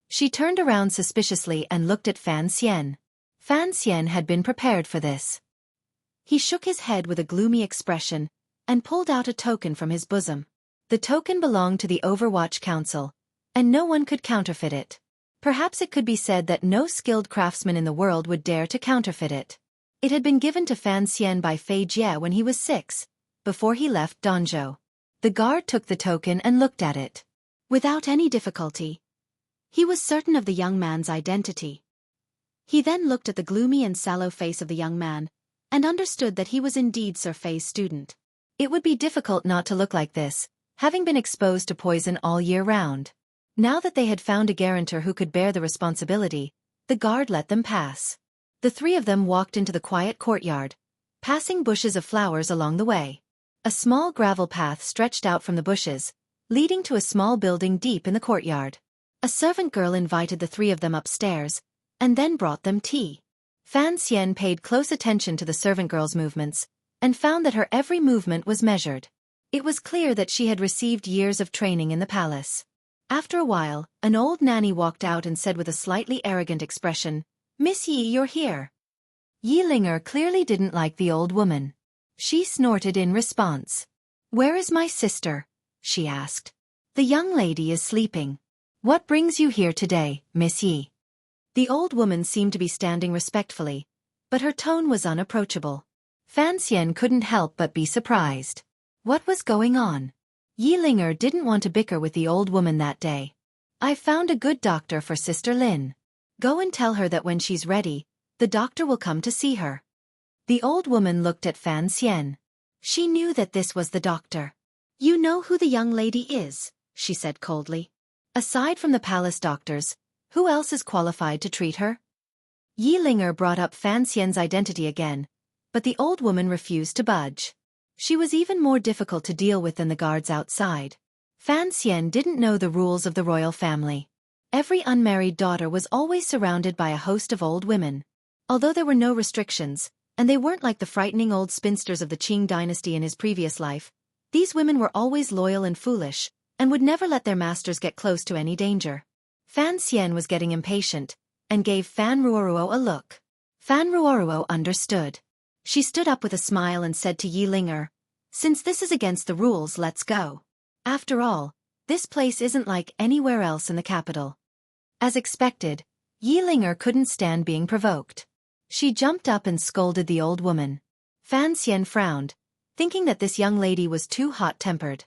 She turned around suspiciously and looked at Fan Xian. Fan Xian had been prepared for this. He shook his head with a gloomy expression, and pulled out a token from his bosom. The token belonged to the Overwatch Council, and no one could counterfeit it. Perhaps it could be said that no skilled craftsman in the world would dare to counterfeit it. It had been given to Fan Xian by Fei Jie when he was 6, before he left Danzhou. The guard took the token and looked at it. Without any difficulty, he was certain of the young man's identity. He then looked at the gloomy and sallow face of the young man, and understood that he was indeed Xueqi's student. It would be difficult not to look like this, having been exposed to poison all year round. Now that they had found a guarantor who could bear the responsibility, the guard let them pass. The three of them walked into the quiet courtyard, passing bushes of flowers along the way. A small gravel path stretched out from the bushes, leading to a small building deep in the courtyard. A servant girl invited the three of them upstairs, and then brought them tea. Fan Xian paid close attention to the servant girl's movements, and found that her every movement was measured. It was clear that she had received years of training in the palace. After a while, an old nanny walked out and said with a slightly arrogant expression, "Miss Yi, you're here." Yilinger clearly didn't like the old woman. She snorted in response. "Where is my sister?" she asked. "The young lady is sleeping. What brings you here today, Miss Yi?" The old woman seemed to be standing respectfully, but her tone was unapproachable. Fan Xian couldn't help but be surprised. What was going on? Yilinger didn't want to bicker with the old woman that day. "I found a good doctor for Sister Lin. Go and tell her that when she's ready, the doctor will come to see her." The old woman looked at Fan Xian. She knew that this was the doctor. "You know who the young lady is," she said coldly. "Aside from the palace doctors, who else is qualified to treat her?" Yilinger brought up Fan Xian's identity again, but the old woman refused to budge. She was even more difficult to deal with than the guards outside. Fan Xian didn't know the rules of the royal family. Every unmarried daughter was always surrounded by a host of old women. Although there were no restrictions, and they weren't like the frightening old spinsters of the Qing dynasty in his previous life, these women were always loyal and foolish, and would never let their masters get close to any danger. Fan Xian was getting impatient, and gave Fan Ruoruo a look. Fan Ruoruo understood. She stood up with a smile and said to Yi Linger, "Since this is against the rules, let's go. After all, this place isn't like anywhere else in the capital." As expected, Yi Linger couldn't stand being provoked. She jumped up and scolded the old woman. Fan Xian frowned, thinking that this young lady was too hot-tempered.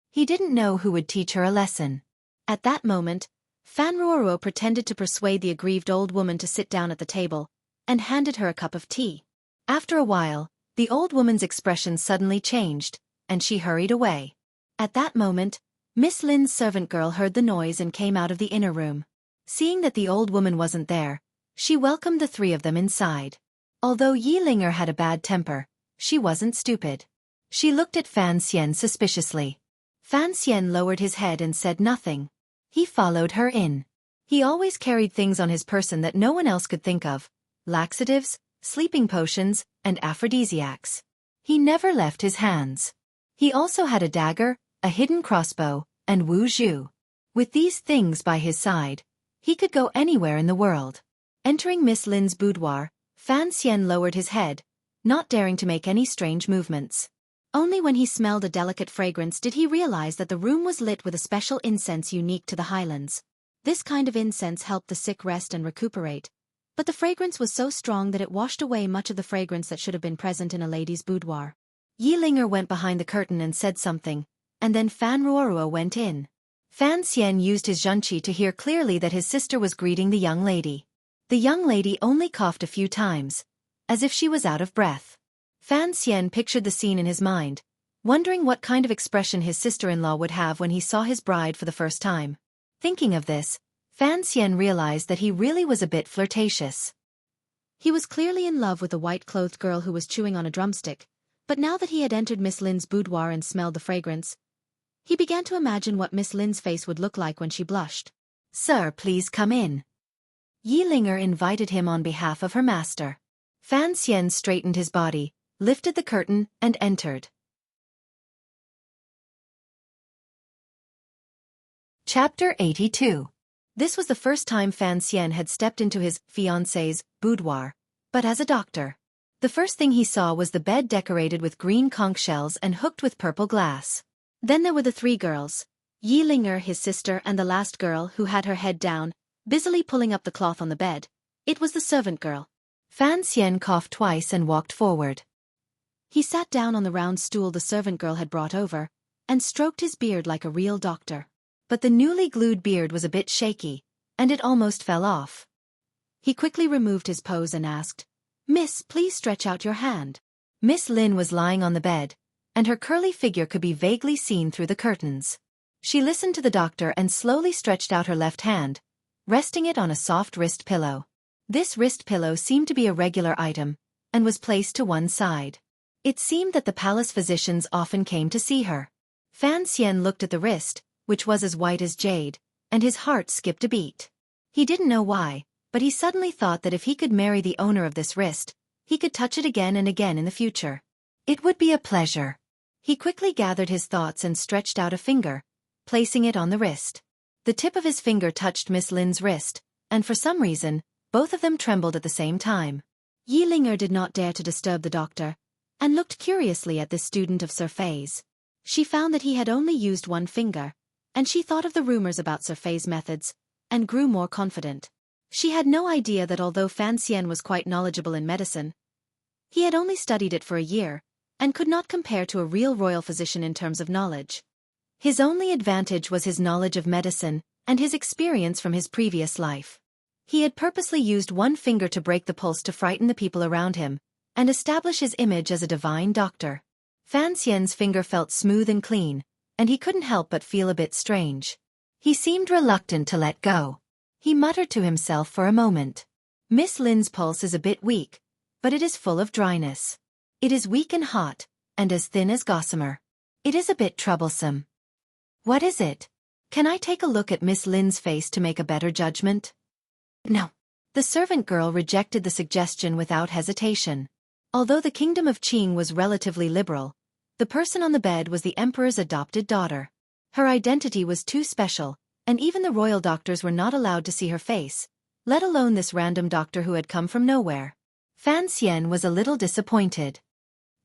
He didn't know who would teach her a lesson. At that moment, Fan Ruoruo pretended to persuade the aggrieved old woman to sit down at the table, and handed her a cup of tea. After a while, the old woman's expression suddenly changed, and she hurried away. At that moment, Miss Lin's servant girl heard the noise and came out of the inner room. Seeing that the old woman wasn't there, she welcomed the three of them inside. Although Yi Linger had a bad temper, she wasn't stupid. She looked at Fan Xian suspiciously. Fan Xian lowered his head and said nothing. He followed her in. He always carried things on his person that no one else could think of: laxatives, sleeping potions, and aphrodisiacs. He never left his hands. He also had a dagger, a hidden crossbow, and Wu Zhu. With these things by his side, he could go anywhere in the world. Entering Miss Lin's boudoir, Fan Xian lowered his head, not daring to make any strange movements. Only when he smelled a delicate fragrance did he realize that the room was lit with a special incense unique to the highlands. This kind of incense helped the sick rest and recuperate, but the fragrance was so strong that it washed away much of the fragrance that should have been present in a lady's boudoir. Yi Linger went behind the curtain and said something, and then Fan Ruoruo went in. Fan Xian used his zhenqi to hear clearly that his sister was greeting the young lady. The young lady only coughed a few times, as if she was out of breath. Fan Xian pictured the scene in his mind, wondering what kind of expression his sister-in-law would have when he saw his bride for the first time. Thinking of this, Fan Xian realized that he really was a bit flirtatious. He was clearly in love with the white-clothed girl who was chewing on a drumstick, but now that he had entered Miss Lin's boudoir and smelled the fragrance, he began to imagine what Miss Lin's face would look like when she blushed. "Sir, please come in." Yi Linger invited him on behalf of her master. Fan Xian straightened his body, lifted the curtain, and entered. Chapter 82. This was the first time Fan Xian had stepped into his fiancée's boudoir, but as a doctor. The first thing he saw was the bed decorated with green conch shells and hooked with purple glass. Then there were the three girls, Yi Linger, his sister, and the last girl, who had her head down, busily pulling up the cloth on the bed. It was the servant girl. Fan Xian coughed twice and walked forward. He sat down on the round stool the servant girl had brought over, and stroked his beard like a real doctor. But the newly glued beard was a bit shaky, and it almost fell off. He quickly removed his pose and asked, "Miss, please stretch out your hand." Miss Lin was lying on the bed, and her curly figure could be vaguely seen through the curtains. She listened to the doctor and slowly stretched out her left hand, resting it on a soft wrist pillow. This wrist pillow seemed to be a regular item, and was placed to one side. It seemed that the palace physicians often came to see her. Fan Xian looked at the wrist, which was as white as jade, and his heart skipped a beat. He didn't know why, but he suddenly thought that if he could marry the owner of this wrist, he could touch it again and again in the future. It would be a pleasure. He quickly gathered his thoughts and stretched out a finger, placing it on the wrist. The tip of his finger touched Miss Lin's wrist, and for some reason, both of them trembled at the same time. Yi Linger did not dare to disturb the doctor, and looked curiously at this student of Xueqi's. She found that he had only used one finger, and she thought of the rumors about Xueqi's methods, and grew more confident. She had no idea that although Fan Xian was quite knowledgeable in medicine, he had only studied it for a year, and could not compare to a real royal physician in terms of knowledge. His only advantage was his knowledge of medicine, and his experience from his previous life. He had purposely used one finger to break the pulse to frighten the people around him, and establish his image as a divine doctor. Fan Xian's finger felt smooth and clean, and he couldn't help but feel a bit strange. He seemed reluctant to let go. He muttered to himself for a moment. Miss Lin's pulse is a bit weak, but it is full of dryness. It is weak and hot, and as thin as gossamer. It is a bit troublesome. What is it? Can I take a look at Miss Lin's face to make a better judgment? No. The servant girl rejected the suggestion without hesitation. Although the kingdom of Qing was relatively liberal, the person on the bed was the emperor's adopted daughter. Her identity was too special, and even the royal doctors were not allowed to see her face, let alone this random doctor who had come from nowhere. Fan Xian was a little disappointed.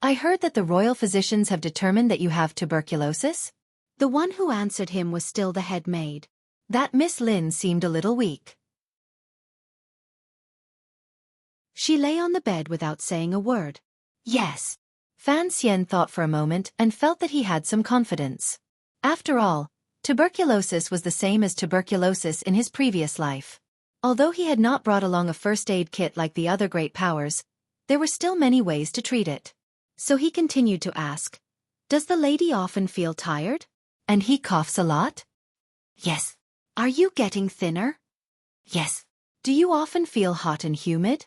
I heard that the royal physicians have determined that you have tuberculosis? The one who answered him was still the head maid. That Miss Lin seemed a little weak. She lay on the bed without saying a word. Yes. Fan Xian thought for a moment and felt that he had some confidence. After all, tuberculosis was the same as tuberculosis in his previous life. Although he had not brought along a first aid kit like the other great powers, there were still many ways to treat it. So he continued to ask, "Does the lady often feel tired? And he coughs a lot?" Yes. Are you getting thinner? Yes. Do you often feel hot and humid?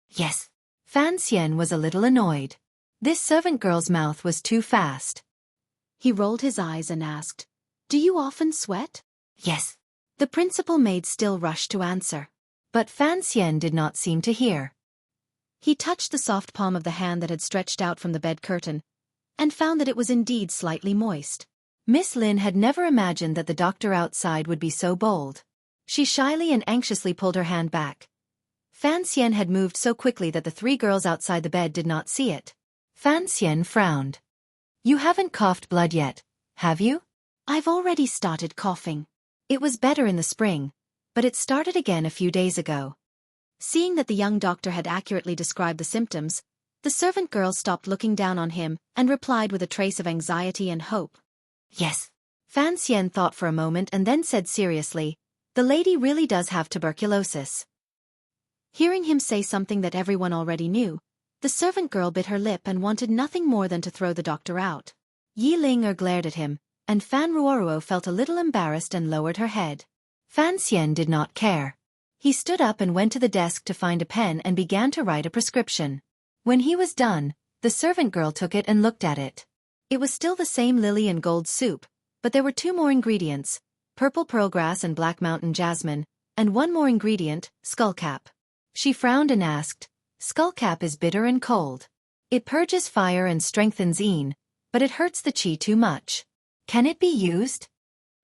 Yes. Fan Xian was a little annoyed. This servant girl's mouth was too fast. He rolled his eyes and asked, "Do you often sweat?" Yes. The principal maid still rushed to answer. But Fan Xian did not seem to hear. He touched the soft palm of the hand that had stretched out from the bed curtain, and found that it was indeed slightly moist. Miss Lin had never imagined that the doctor outside would be so bold. She shyly and anxiously pulled her hand back. Fan Xian had moved so quickly that the three girls outside the bed did not see it. Fan Xian frowned. "You haven't coughed blood yet, have you?" "I've already started coughing. It was better in the spring, but it started again a few days ago." Seeing that the young doctor had accurately described the symptoms, the servant girl stopped looking down on him and replied with a trace of anxiety and hope. Yes. Fan Xian thought for a moment and then said seriously, "The lady really does have tuberculosis." Hearing him say something that everyone already knew, the servant girl bit her lip and wanted nothing more than to throw the doctor out. Yi Ling glared at him, and Fan Ruoruo felt a little embarrassed and lowered her head. Fan Xian did not care. He stood up and went to the desk to find a pen and began to write a prescription. When he was done, the servant girl took it and looked at it. It was still the same lily and gold soup, but there were two more ingredients, purple pearlgrass and black mountain jasmine, and one more ingredient, skullcap. She frowned and asked, "Skullcap is bitter and cold. It purges fire and strengthens Yin, but it hurts the qi too much. Can it be used?"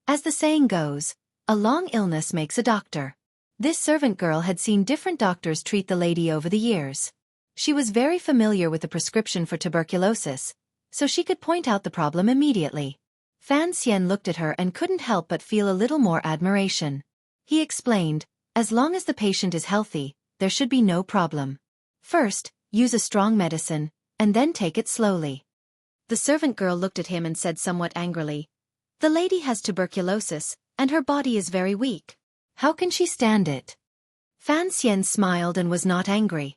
As the saying goes, a long illness makes a doctor. This servant girl had seen different doctors treat the lady over the years. She was very familiar with the prescription for tuberculosis, so she could point out the problem immediately. Fan Xian looked at her and couldn't help but feel a little more admiration. He explained, "As long as the patient is healthy, there should be no problem. First, use a strong medicine, and then take it slowly." The servant girl looked at him and said somewhat angrily, "The lady has tuberculosis, and her body is very weak. How can she stand it?" Fan Xian smiled and was not angry.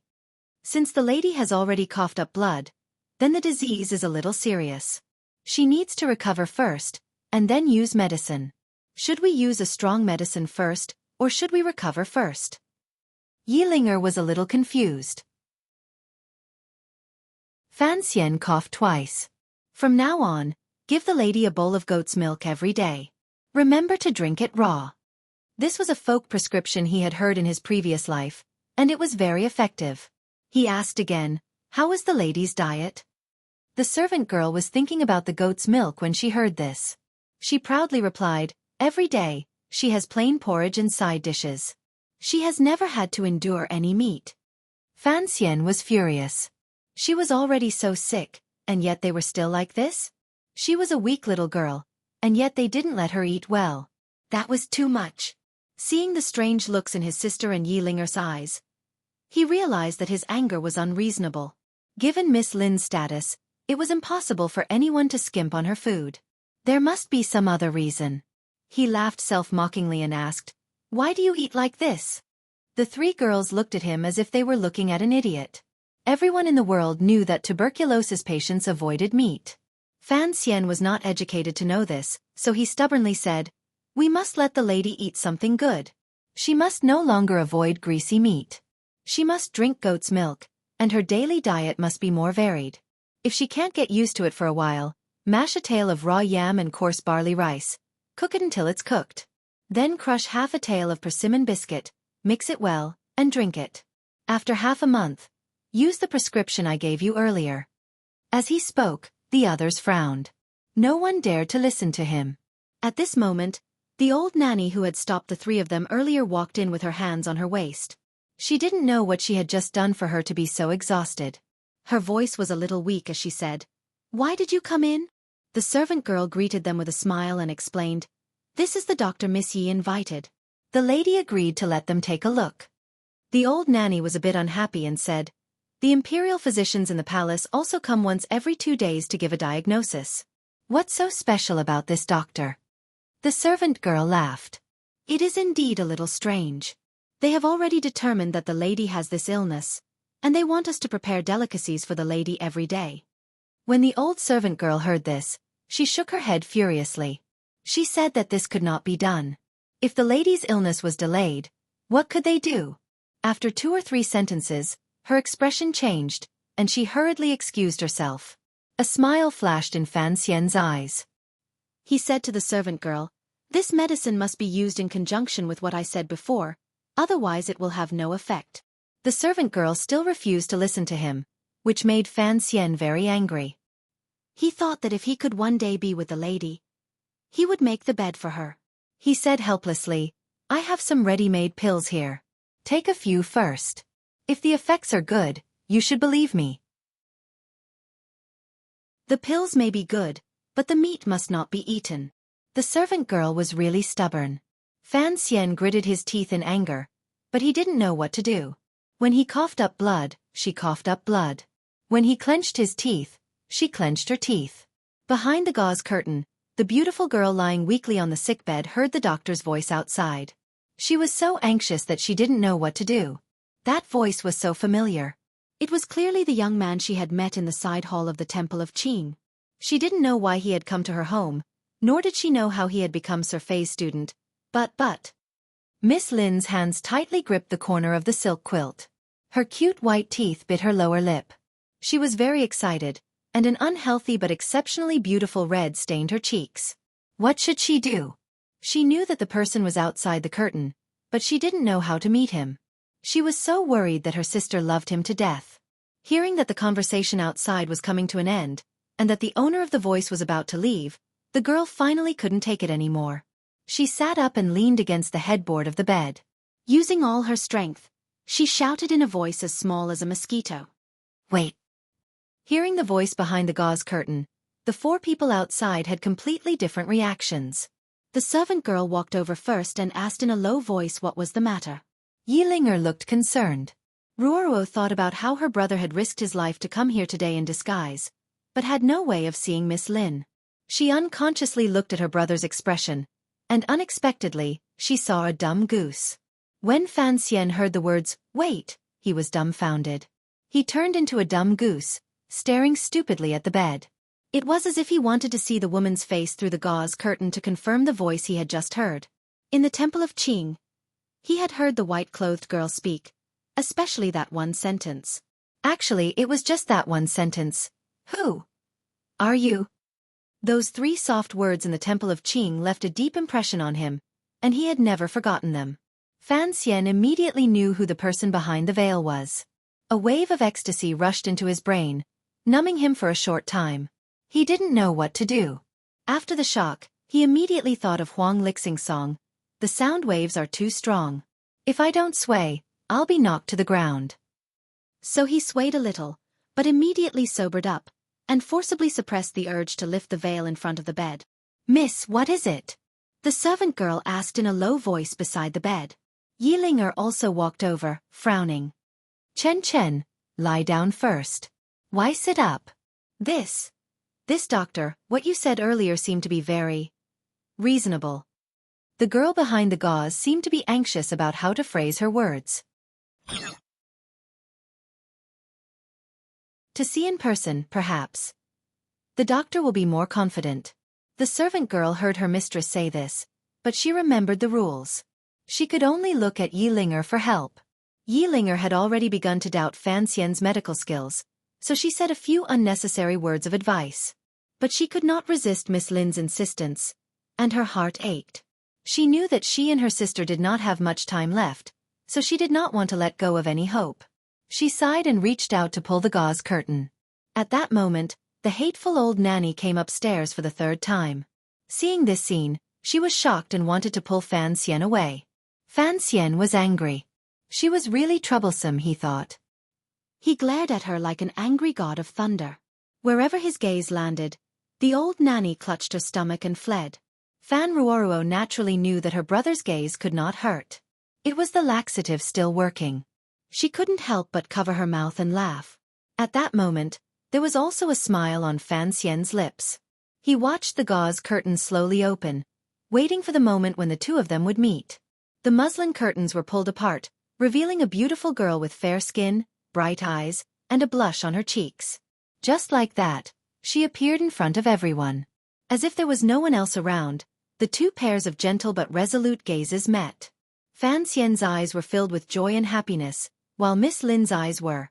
Since the lady has already coughed up blood, then the disease is a little serious. She needs to recover first, and then use medicine. Should we use a strong medicine first, or should we recover first? Yi Ling was a little confused. Fan Xian coughed twice. "From now on, give the lady a bowl of goat's milk every day. Remember to drink it raw." This was a folk prescription he had heard in his previous life, and it was very effective. He asked again, "How is the lady's diet?" The servant girl was thinking about the goat's milk when she heard this. She proudly replied, "Every day, she has plain porridge and side dishes. She has never had to endure any meat." Fan Xian was furious. She was already so sick, and yet they were still like this? She was a weak little girl, and yet they didn't let her eat well. That was too much. Seeing the strange looks in his sister and Yi Ling's eyes, he realized that his anger was unreasonable. Given Miss Lin's status, it was impossible for anyone to skimp on her food. There must be some other reason. He laughed self-mockingly and asked, "Why do you eat like this?" The three girls looked at him as if they were looking at an idiot. Everyone in the world knew that tuberculosis patients avoided meat. Fan Xian was not educated to know this, so he stubbornly said, "We must let the lady eat something good. She must no longer avoid greasy meat. She must drink goat's milk, and her daily diet must be more varied. If she can't get used to it for a while, mash a tael of raw yam and coarse barley rice. Cook it until it's cooked. Then crush half a tael of persimmon biscuit, mix it well, and drink it. After half a month, use the prescription I gave you earlier. As he spoke, the others frowned. No one dared to listen to him. At this moment, the old nanny who had stopped the three of them earlier walked in with her hands on her waist. She didn't know what she had just done for her to be so exhausted. Her voice was a little weak as she said, "Why did you come in?" The servant girl greeted them with a smile and explained, "This is the doctor Miss Yi invited." The lady agreed to let them take a look. The old nanny was a bit unhappy and said, "The imperial physicians in the palace also come once every 2 days to give a diagnosis. What's so special about this doctor?" The servant girl laughed. "It is indeed a little strange. They have already determined that the lady has this illness, and they want us to prepare delicacies for the lady every day." When the old servant girl heard this, she shook her head furiously. She said that this could not be done. If the lady's illness was delayed, what could they do? After 2 or 3 sentences, her expression changed, and she hurriedly excused herself. A smile flashed in Fan Xian's eyes. He said to the servant girl, "This medicine must be used in conjunction with what I said before, otherwise it will have no effect." The servant girl still refused to listen to him, which made Fan Xian very angry. He thought that if he could one day be with the lady, he would make the bed for her. He said helplessly, "I have some ready-made pills here. Take a few first. If the effects are good, you should believe me." The pills may be good, but the meat must not be eaten. The servant girl was really stubborn. Fan Xian gritted his teeth in anger, but he didn't know what to do. When he coughed up blood, she coughed up blood. When he clenched his teeth, she clenched her teeth. Behind the gauze curtain, the beautiful girl lying weakly on the sickbed heard the doctor's voice outside. She was so anxious that she didn't know what to do. That voice was so familiar. It was clearly the young man she had met in the side hall of the Temple of Qing. She didn't know why he had come to her home, nor did she know how he had become Sir Fei's student, but... Miss Lin's hands tightly gripped the corner of the silk quilt. Her cute white teeth bit her lower lip. She was very excited, and an unhealthy but exceptionally beautiful red stained her cheeks. What should she do? She knew that the person was outside the curtain, but she didn't know how to meet him. She was so worried that her sister loved him to death. Hearing that the conversation outside was coming to an end, and that the owner of the voice was about to leave, the girl finally couldn't take it anymore. She sat up and leaned against the headboard of the bed. Using all her strength, she shouted in a voice as small as a mosquito, "Wait!" Hearing the voice behind the gauze curtain, the 4 people outside had completely different reactions. The servant girl walked over first and asked in a low voice what was the matter. Yilinger looked concerned. Ruoruo thought about how her brother had risked his life to come here today in disguise, but had no way of seeing Miss Lin. She unconsciously looked at her brother's expression, and unexpectedly, she saw a dumb goose. When Fan Xian heard the words, "Wait," he was dumbfounded. He turned into a dumb goose, staring stupidly at the bed. It was as if he wanted to see the woman's face through the gauze curtain to confirm the voice he had just heard. In the Temple of Qing, he had heard the white-clothed girl speak, especially that one sentence. Actually, it was just that one sentence. "Who are you?" Those 3 soft words in the Temple of Qing left a deep impression on him, and he had never forgotten them. Fan Xian immediately knew who the person behind the veil was. A wave of ecstasy rushed into his brain, numbing him for a short time. He didn't know what to do. After the shock, he immediately thought of Huang Lixing's song, "The sound waves are too strong. If I don't sway, I'll be knocked to the ground." So he swayed a little, but immediately sobered up, and forcibly suppressed the urge to lift the veil in front of the bed. "Miss, what is it?" the servant girl asked in a low voice beside the bed. Yilinger also walked over, frowning. Chen, lie down first. Why sit up?" This doctor, what you said earlier seemed to be very reasonable." The girl behind the gauze seemed to be anxious about how to phrase her words. "To see in person, perhaps. The doctor will be more confident." The servant girl heard her mistress say this, but she remembered the rules. She could only look at Yilinger for help. Yilinger had already begun to doubt Fan Xian's medical skills, so she said a few unnecessary words of advice. But she could not resist Miss Lin's insistence, and her heart ached. She knew that she and her sister did not have much time left, so she did not want to let go of any hope. She sighed and reached out to pull the gauze curtain. At that moment, the hateful old nanny came upstairs for the third time. Seeing this scene, she was shocked and wanted to pull Fan Xian away. Fan Xian was angry. She was really troublesome, he thought. He glared at her like an angry god of thunder. Wherever his gaze landed, the old nanny clutched her stomach and fled. Fan Ruoruo naturally knew that her brother's gaze could not hurt. It was the laxative still working. She couldn't help but cover her mouth and laugh. At that moment, there was also a smile on Fan Xian's lips. He watched the gauze curtain slowly open, waiting for the moment when the two of them would meet. The muslin curtains were pulled apart, revealing a beautiful girl with fair skin, bright eyes, and a blush on her cheeks. Just like that, she appeared in front of everyone. As if there was no one else around, the two pairs of gentle but resolute gazes met. Fan Xian's eyes were filled with joy and happiness, while Miss Lin's eyes were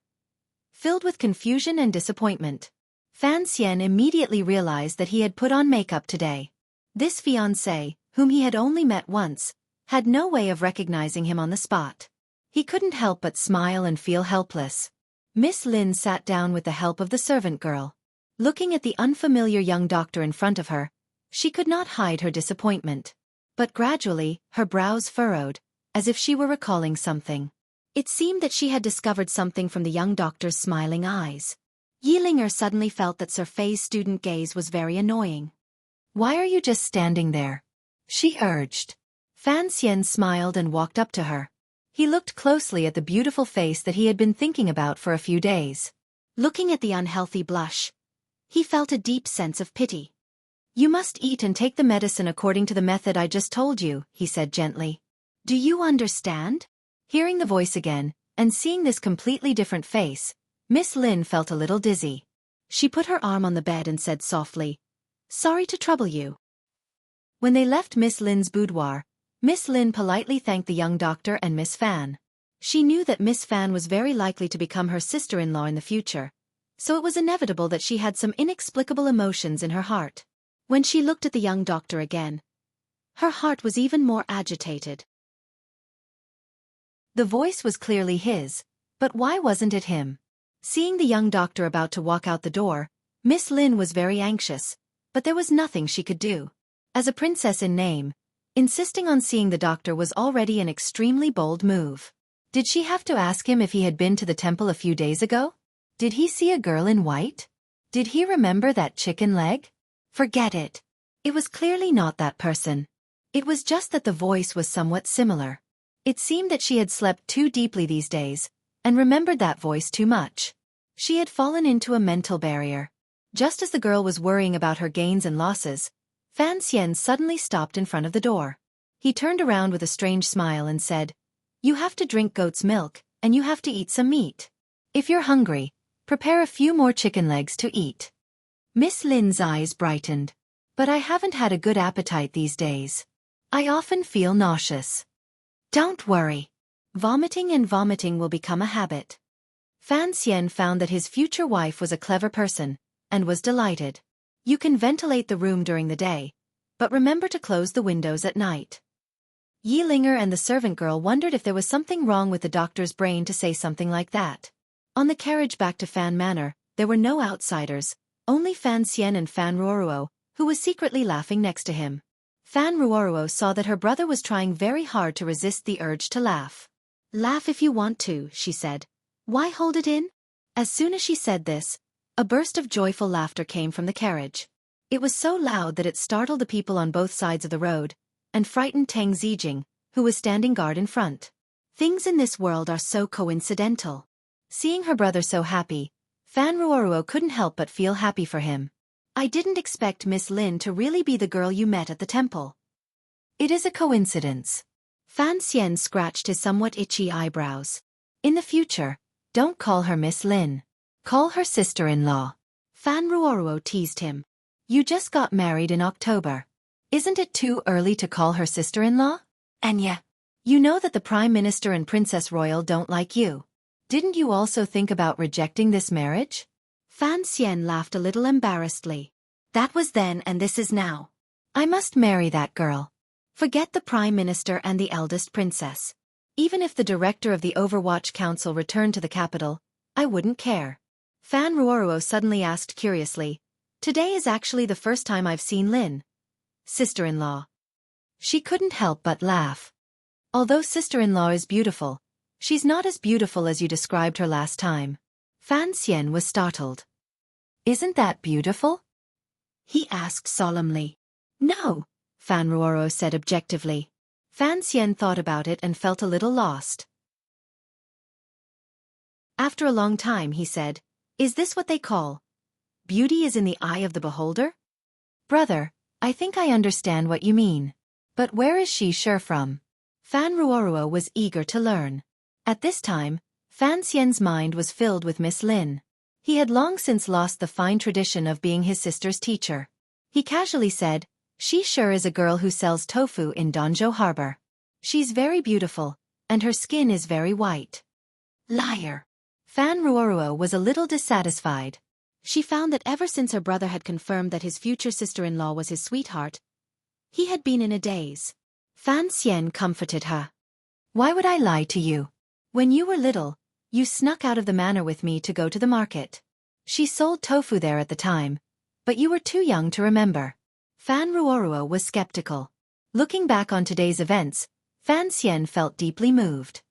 filled with confusion and disappointment. Fan Xian immediately realized that he had put on makeup today. This fiancé, whom he had only met once, had no way of recognizing him on the spot. He couldn't help but smile and feel helpless. Miss Lin sat down with the help of the servant girl. Looking at the unfamiliar young doctor in front of her, she could not hide her disappointment. But gradually, her brows furrowed, as if she were recalling something. It seemed that she had discovered something from the young doctor's smiling eyes. Yilinger suddenly felt that Sir Fei's student gaze was very annoying. "Why are you just standing there?" she urged. Fan Xian smiled and walked up to her. He looked closely at the beautiful face that he had been thinking about for a few days. Looking at the unhealthy blush, he felt a deep sense of pity. "You must eat and take the medicine according to the method I just told you," he said gently. "Do you understand?" Hearing the voice again, and seeing this completely different face, Miss Lin felt a little dizzy. She put her arm on the bed and said softly, "Sorry to trouble you." When they left Miss Lin's boudoir, Miss Lin politely thanked the young doctor and Miss Fan. She knew that Miss Fan was very likely to become her sister-in-law in the future, so it was inevitable that she had some inexplicable emotions in her heart. When she looked at the young doctor again, her heart was even more agitated. The voice was clearly his, but why wasn't it him? Seeing the young doctor about to walk out the door, Miss Lin was very anxious, but there was nothing she could do. As a princess in name, insisting on seeing the doctor was already an extremely bold move. Did she have to ask him if he had been to the temple a few days ago? Did he see a girl in white? Did he remember that chicken leg? Forget it. It was clearly not that person. It was just that the voice was somewhat similar. It seemed that she had slept too deeply these days, and remembered that voice too much. She had fallen into a mental barrier. Just as the girl was worrying about her gains and losses, Fan Xian suddenly stopped in front of the door. He turned around with a strange smile and said, "You have to drink goat's milk, and you have to eat some meat. If you're hungry, prepare a few more chicken legs to eat." Miss Lin's eyes brightened. "But I haven't had a good appetite these days. I often feel nauseous." "Don't worry. Vomiting will become a habit." Fan Xian found that his future wife was a clever person, and was delighted. "You can ventilate the room during the day, but remember to close the windows at night." Yilinger and the servant girl wondered if there was something wrong with the doctor's brain to say something like that. On the carriage back to Fan Manor, there were no outsiders, only Fan Xian and Fan Ruoruo, who was secretly laughing next to him. Fan Ruoruo saw that her brother was trying very hard to resist the urge to laugh. "Laugh if you want to," she said. "Why hold it in?" As soon as she said this, a burst of joyful laughter came from the carriage. It was so loud that it startled the people on both sides of the road, and frightened Tang Zijing, who was standing guard in front. Things in this world are so coincidental. Seeing her brother so happy, Fan Ruoruo couldn't help but feel happy for him. "I didn't expect Miss Lin to really be the girl you met at the temple." "It is a coincidence." Fan Xian scratched his somewhat itchy eyebrows. "In the future, don't call her Miss Lin. Call her sister-in-law." Fan Ruoruo teased him. "You just got married in October. Isn't it too early to call her sister-in-law?" "Anya, You know that the Prime Minister and Princess Royal don't like you. Didn't you also think about rejecting this marriage? Fan Xian laughed a little embarrassedly. That was then and this is now. I must marry that girl. Forget the Prime Minister and the eldest princess. Even if the director of the Overwatch Council returned to the capital, I wouldn't care. Fan Ruoruo suddenly asked curiously, Today is actually the first time I've seen Lin, sister-in-law. She couldn't help but laugh. Although sister-in-law is beautiful, she's not as beautiful as you described her last time. Fan Xian was startled. Isn't that beautiful? He asked solemnly. No, Fan Ruoruo said objectively. Fan Xian thought about it and felt a little lost. After a long time he said, Is this what they call beauty is in the eye of the beholder? Brother, I think I understand what you mean. But where is she sure from? Fan Ruoruo was eager to learn. At this time, Fan Xian's mind was filled with Miss Lin. He had long since lost the fine tradition of being his sister's teacher. He casually said, She sure is a girl who sells tofu in Danzhou Harbor. She's very beautiful, and her skin is very white. Liar. Fan Ruoruo was a little dissatisfied. She found that ever since her brother had confirmed that his future sister-in-law was his sweetheart, he had been in a daze. Fan Xian comforted her. Why would I lie to you? When you were little, you snuck out of the manor with me to go to the market. She sold tofu there at the time, but you were too young to remember. Fan Ruoruo was skeptical. Looking back on today's events, Fan Xian felt deeply moved.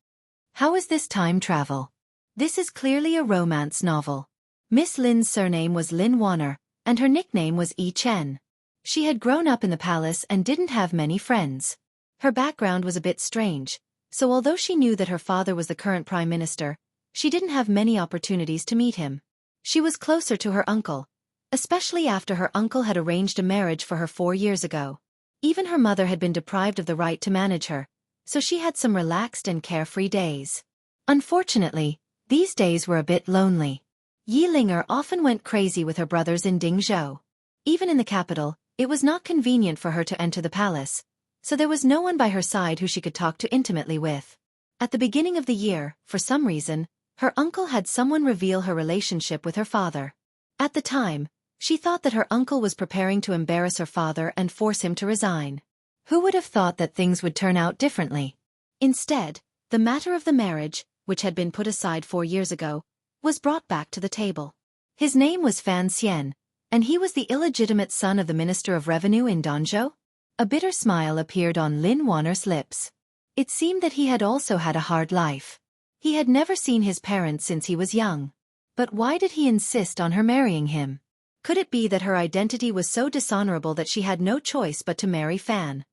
How is this time travel? This is clearly a romance novel. Miss Lin's surname was Lin Wanner, and her nickname was Yi Chen. She had grown up in the palace and didn't have many friends. Her background was a bit strange, so although she knew that her father was the current prime minister, she didn't have many opportunities to meet him. She was closer to her uncle, especially after her uncle had arranged a marriage for her 4 years ago. Even her mother had been deprived of the right to manage her, so she had some relaxed and carefree days. Unfortunately, these days were a bit lonely. Yi Linger often went crazy with her brothers in Dingzhou. Even in the capital, it was not convenient for her to enter the palace, so there was no one by her side who she could talk too intimately with. At the beginning of the year, for some reason, her uncle had someone reveal her relationship with her father. At the time, she thought that her uncle was preparing to embarrass her father and force him to resign. Who would have thought that things would turn out differently? Instead, the matter of the marriage, which had been put aside 4 years ago, was brought back to the table. His name was Fan Xian, and he was the illegitimate son of the Minister of Revenue in Danzhou. A bitter smile appeared on Lin Wanner's lips. It seemed that he had also had a hard life. He had never seen his parents since he was young. But why did he insist on her marrying him? Could it be that her identity was so dishonorable that she had no choice but to marry Fan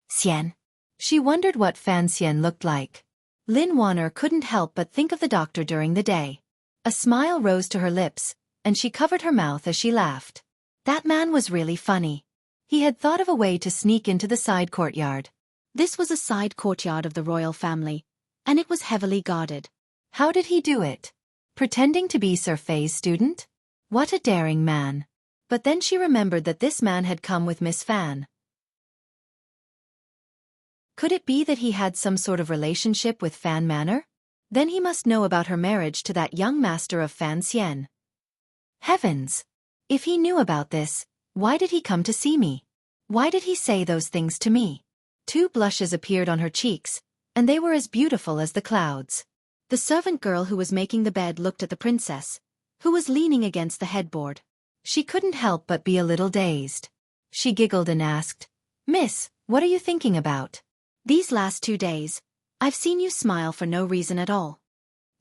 Xian? She wondered what Fan Xian looked like. Lin Wanner couldn't help but think of the doctor during the day. A smile rose to her lips, and she covered her mouth as she laughed. That man was really funny. He had thought of a way to sneak into the side courtyard. This was a side courtyard of the royal family, and it was heavily guarded. How did he do it? Pretending to be Sir Fei's student? What a daring man. But then she remembered that this man had come with Miss Fan. Could it be that he had some sort of relationship with Fan Manor? Then he must know about her marriage to that young master of Fan Xian. Heavens! If he knew about this, why did he come to see me? Why did he say those things to me? 2 blushes appeared on her cheeks, and they were as beautiful as the clouds. The servant girl who was making the bed looked at the princess, who was leaning against the headboard. She couldn't help but be a little dazed. She giggled and asked, Miss, what are you thinking about? These last 2 days, I've seen you smile for no reason at all.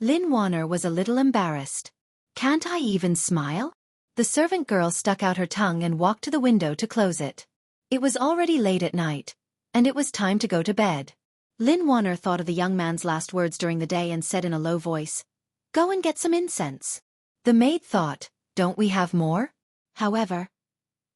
Lin Wanner was a little embarrassed. Can't I even smile? The servant girl stuck out her tongue and walked to the window to close it. It was already late at night, and it was time to go to bed. Lin Wanner thought of the young man's last words during the day and said in a low voice, Go and get some incense. The maid thought, Don't we have more? However,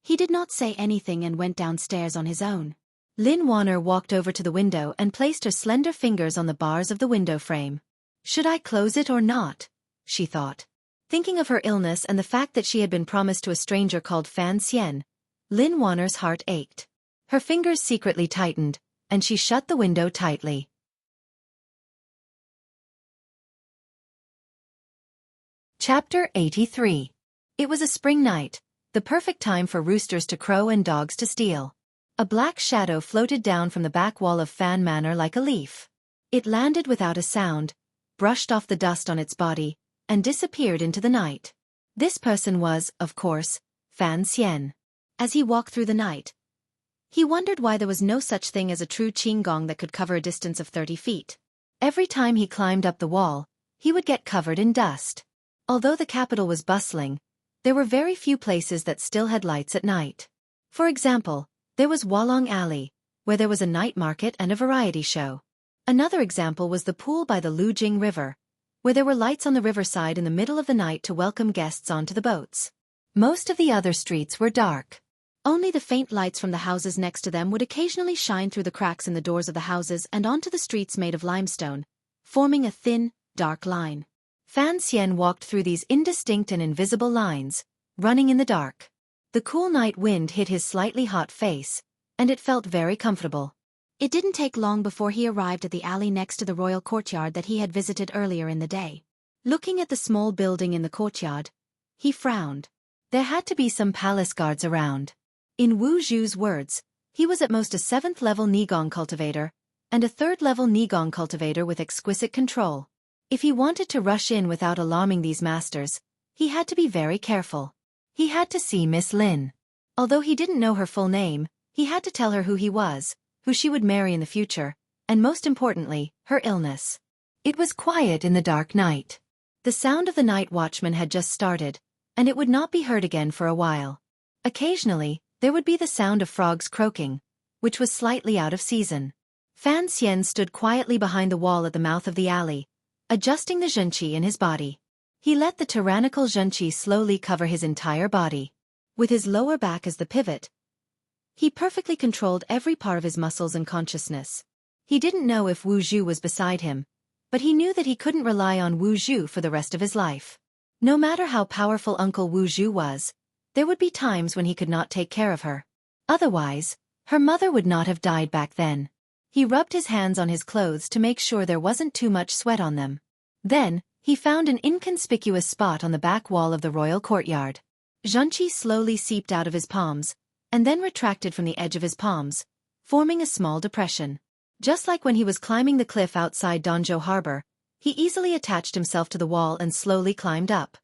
he did not say anything and went downstairs on his own. Lin Wanner walked over to the window and placed her slender fingers on the bars of the window frame. Should I close it or not? She thought. Thinking of her illness and the fact that she had been promised to a stranger called Fan Xian, Lin Wanner's heart ached. Her fingers secretly tightened, and she shut the window tightly. Chapter 83. It was a spring night, the perfect time for roosters to crow and dogs to steal. A black shadow floated down from the back wall of Fan Manor like a leaf. It landed without a sound, brushed off the dust on its body, and disappeared into the night. This person was, of course, Fan Xian. As he walked through the night, he wondered why there was no such thing as a true qinggong that could cover a distance of 30 feet. Every time he climbed up the wall, he would get covered in dust. Although the capital was bustling, there were very few places that still had lights at night. For example, there was Walong Alley, where there was a night market and a variety show. Another example was the pool by the Lujing River, where there were lights on the riverside in the middle of the night to welcome guests onto the boats. Most of the other streets were dark. Only the faint lights from the houses next to them would occasionally shine through the cracks in the doors of the houses and onto the streets made of limestone, forming a thin, dark line. Fan Xian walked through these indistinct and invisible lines, running in the dark. The cool night wind hit his slightly hot face, and it felt very comfortable. It didn't take long before he arrived at the alley next to the royal courtyard that he had visited earlier in the day. Looking at the small building in the courtyard, he frowned. There had to be some palace guards around. In Wu Zhu's words, he was at most a 7th-level Nigong cultivator, and a 3rd-level Nigong cultivator with exquisite control. If he wanted to rush in without alarming these masters, he had to be very careful. He had to see Miss Lin. Although he didn't know her full name, he had to tell her who he was, who she would marry in the future, and most importantly, her illness. It was quiet in the dark night. The sound of the night watchman had just started, and it would not be heard again for a while. Occasionally, there would be the sound of frogs croaking, which was slightly out of season. Fan Xian stood quietly behind the wall at the mouth of the alley, adjusting the Xueqi in his body. He let the tyrannical Xueqi slowly cover his entire body. With his lower back as the pivot, he perfectly controlled every part of his muscles and consciousness. He didn't know if Wu Zhu was beside him, but he knew that he couldn't rely on Wu Zhu for the rest of his life. No matter how powerful Uncle Wu Zhu was, there would be times when he could not take care of her. Otherwise, her mother would not have died back then. He rubbed his hands on his clothes to make sure there wasn't too much sweat on them. Then, he found an inconspicuous spot on the back wall of the royal courtyard. Xueqi slowly seeped out of his palms, and then retracted from the edge of his palms, forming a small depression. Just like when he was climbing the cliff outside Danzhou Harbor, he easily attached himself to the wall and slowly climbed up.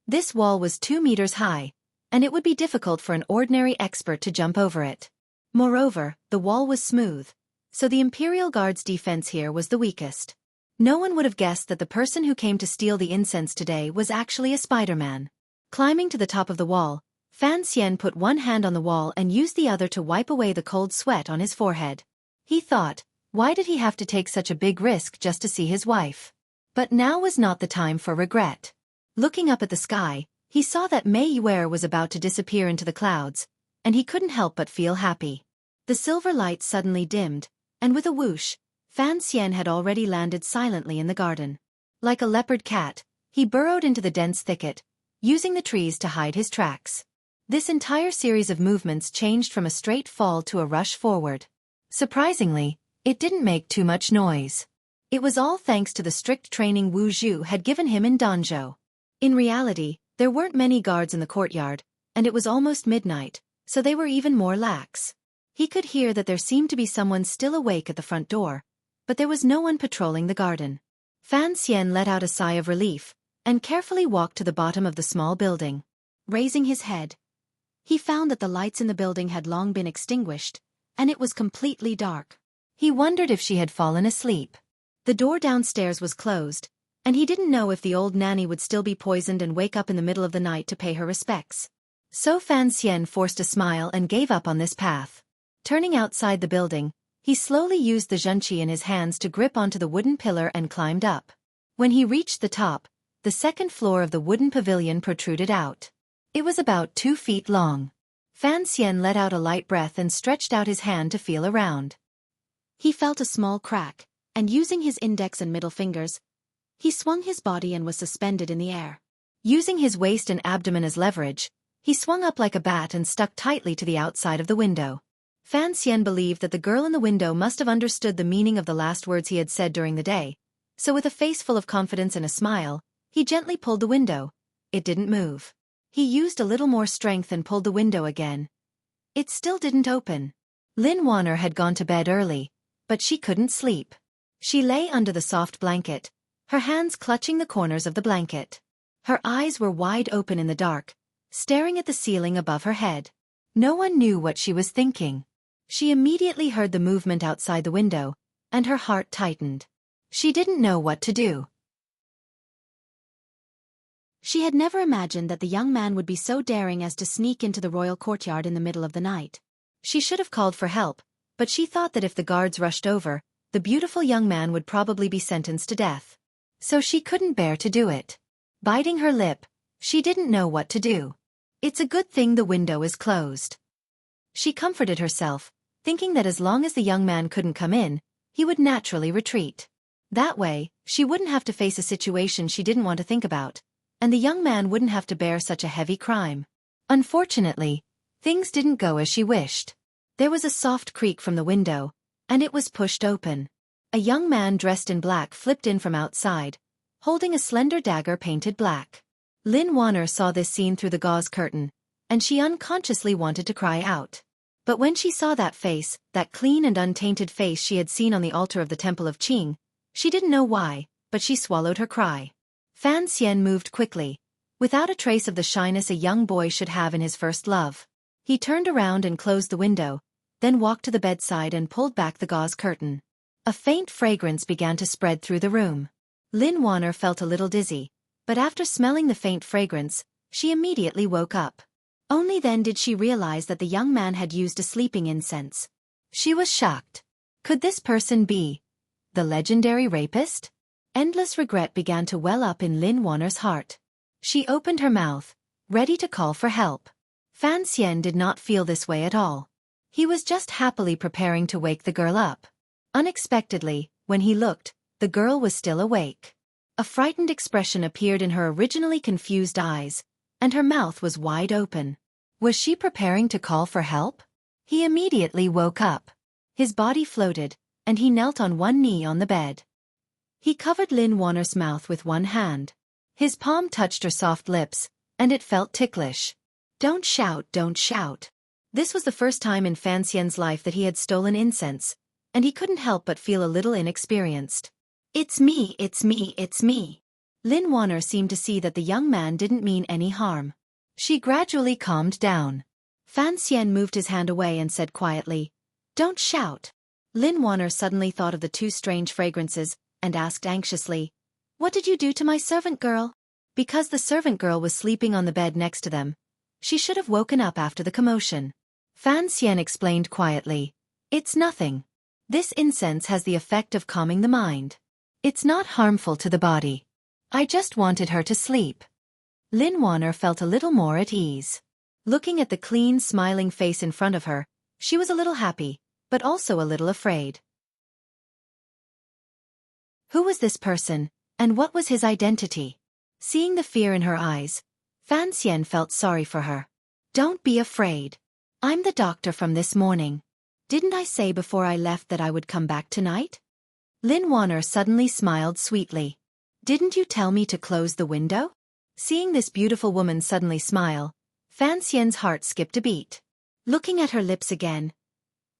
This wall was 2 meters high, and it would be difficult for an ordinary expert to jump over it. Moreover, the wall was smooth, so the Imperial Guard's defense here was the weakest. No one would have guessed that the person who came to steal the incense today was actually a Spider-Man. Climbing to the top of the wall, Fan Xian put one hand on the wall and used the other to wipe away the cold sweat on his forehead. He thought, why did he have to take such a big risk just to see his wife? But now was not the time for regret. Looking up at the sky, he saw that Mei Yuer was about to disappear into the clouds, and he couldn't help but feel happy. The silver light suddenly dimmed, and with a whoosh, Fan Xian had already landed silently in the garden. Like a leopard cat, he burrowed into the dense thicket, using the trees to hide his tracks. This entire series of movements changed from a straight fall to a rush forward. Surprisingly, it didn't make too much noise. It was all thanks to the strict training Wu Zhu had given him in Danzhou. In reality, there weren't many guards in the courtyard, and it was almost midnight, so they were even more lax. He could hear that there seemed to be someone still awake at the front door, but there was no one patrolling the garden. Fan Xian let out a sigh of relief, and carefully walked to the bottom of the small building. Raising his head, he found that the lights in the building had long been extinguished, and it was completely dark. He wondered if she had fallen asleep. The door downstairs was closed, and he didn't know if the old nanny would still be poisoned and wake up in the middle of the night to pay her respects. So Fan Xian forced a smile and gave up on this path. Turning outside the building, he slowly used the Xueqi in his hands to grip onto the wooden pillar and climbed up. When he reached the top, the second floor of the wooden pavilion protruded out. It was about 2 feet long. Fan Xian let out a light breath and stretched out his hand to feel around. He felt a small crack, and using his index and middle fingers, he swung his body and was suspended in the air. Using his waist and abdomen as leverage, he swung up like a bat and stuck tightly to the outside of the window. Fan Xian believed that the girl in the window must have understood the meaning of the last words he had said during the day, So with a face full of confidence and a smile, he gently pulled the window. It didn't move. He used a little more strength and pulled the window again. It still didn't open. Lin Warner had gone to bed early, but she couldn't sleep. She lay under the soft blanket, her hands clutching the corners of the blanket. Her eyes were wide open in the dark, staring at the ceiling above her head. No one knew what she was thinking. She immediately heard the movement outside the window, and her heart tightened. She didn't know what to do. She had never imagined that the young man would be so daring as to sneak into the royal courtyard in the middle of the night. She should have called for help, but she thought that if the guards rushed over, the beautiful young man would probably be sentenced to death. So she couldn't bear to do it. Biting her lip, she didn't know what to do. It's a good thing the window is closed. She comforted herself, thinking that as long as the young man couldn't come in, he would naturally retreat. That way, she wouldn't have to face a situation she didn't want to think about, and the young man wouldn't have to bear such a heavy crime. Unfortunately, things didn't go as she wished. There was a soft creak from the window, and it was pushed open. A young man dressed in black flipped in from outside, holding a slender dagger painted black. Lin Warner saw this scene through the gauze curtain, and she unconsciously wanted to cry out. But when she saw that face, that clean and untainted face she had seen on the altar of the Temple of Qing, she didn't know why, but she swallowed her cry. Fan Xian moved quickly, without a trace of the shyness a young boy should have in his first love. He turned around and closed the window, then walked to the bedside and pulled back the gauze curtain. A faint fragrance began to spread through the room. Lin Warner felt a little dizzy, but after smelling the faint fragrance, she immediately woke up. Only then did she realize that the young man had used a sleeping incense. She was shocked. Could this person be the legendary rapist? Endless regret began to well up in Lin Warner's heart. She opened her mouth, ready to call for help. Fan Xian did not feel this way at all. He was just happily preparing to wake the girl up. Unexpectedly, when he looked, the girl was still awake. A frightened expression appeared in her originally confused eyes, and her mouth was wide open. Was she preparing to call for help? He immediately woke up. His body floated, and he knelt on one knee on the bed. He covered Lin Warner's mouth with one hand. His palm touched her soft lips, and it felt ticklish. Don't shout, don't shout. This was the first time in Fan Xian's life that he had stolen incense, and he couldn't help but feel a little inexperienced. It's me, it's me, it's me. Lin Warner seemed to see that the young man didn't mean any harm. She gradually calmed down. Fan Xian moved his hand away and said quietly, "Don't shout." Lin Warner suddenly thought of the two strange fragrances, and asked anxiously, "What did you do to my servant girl?" Because the servant girl was sleeping on the bed next to them, she should have woken up after the commotion. Fan Xian explained quietly, "It's nothing. This incense has the effect of calming the mind. It's not harmful to the body. I just wanted her to sleep." Lin Warner felt a little more at ease. Looking at the clean, smiling face in front of her, she was a little happy, but also a little afraid. Who was this person, and what was his identity? Seeing the fear in her eyes, Fan Xian felt sorry for her. "Don't be afraid. I'm the doctor from this morning. Didn't I say before I left that I would come back tonight?" Lin Warner suddenly smiled sweetly. "Didn't you tell me to close the window?" Seeing this beautiful woman suddenly smile, Fan Xian's heart skipped a beat. Looking at her lips again,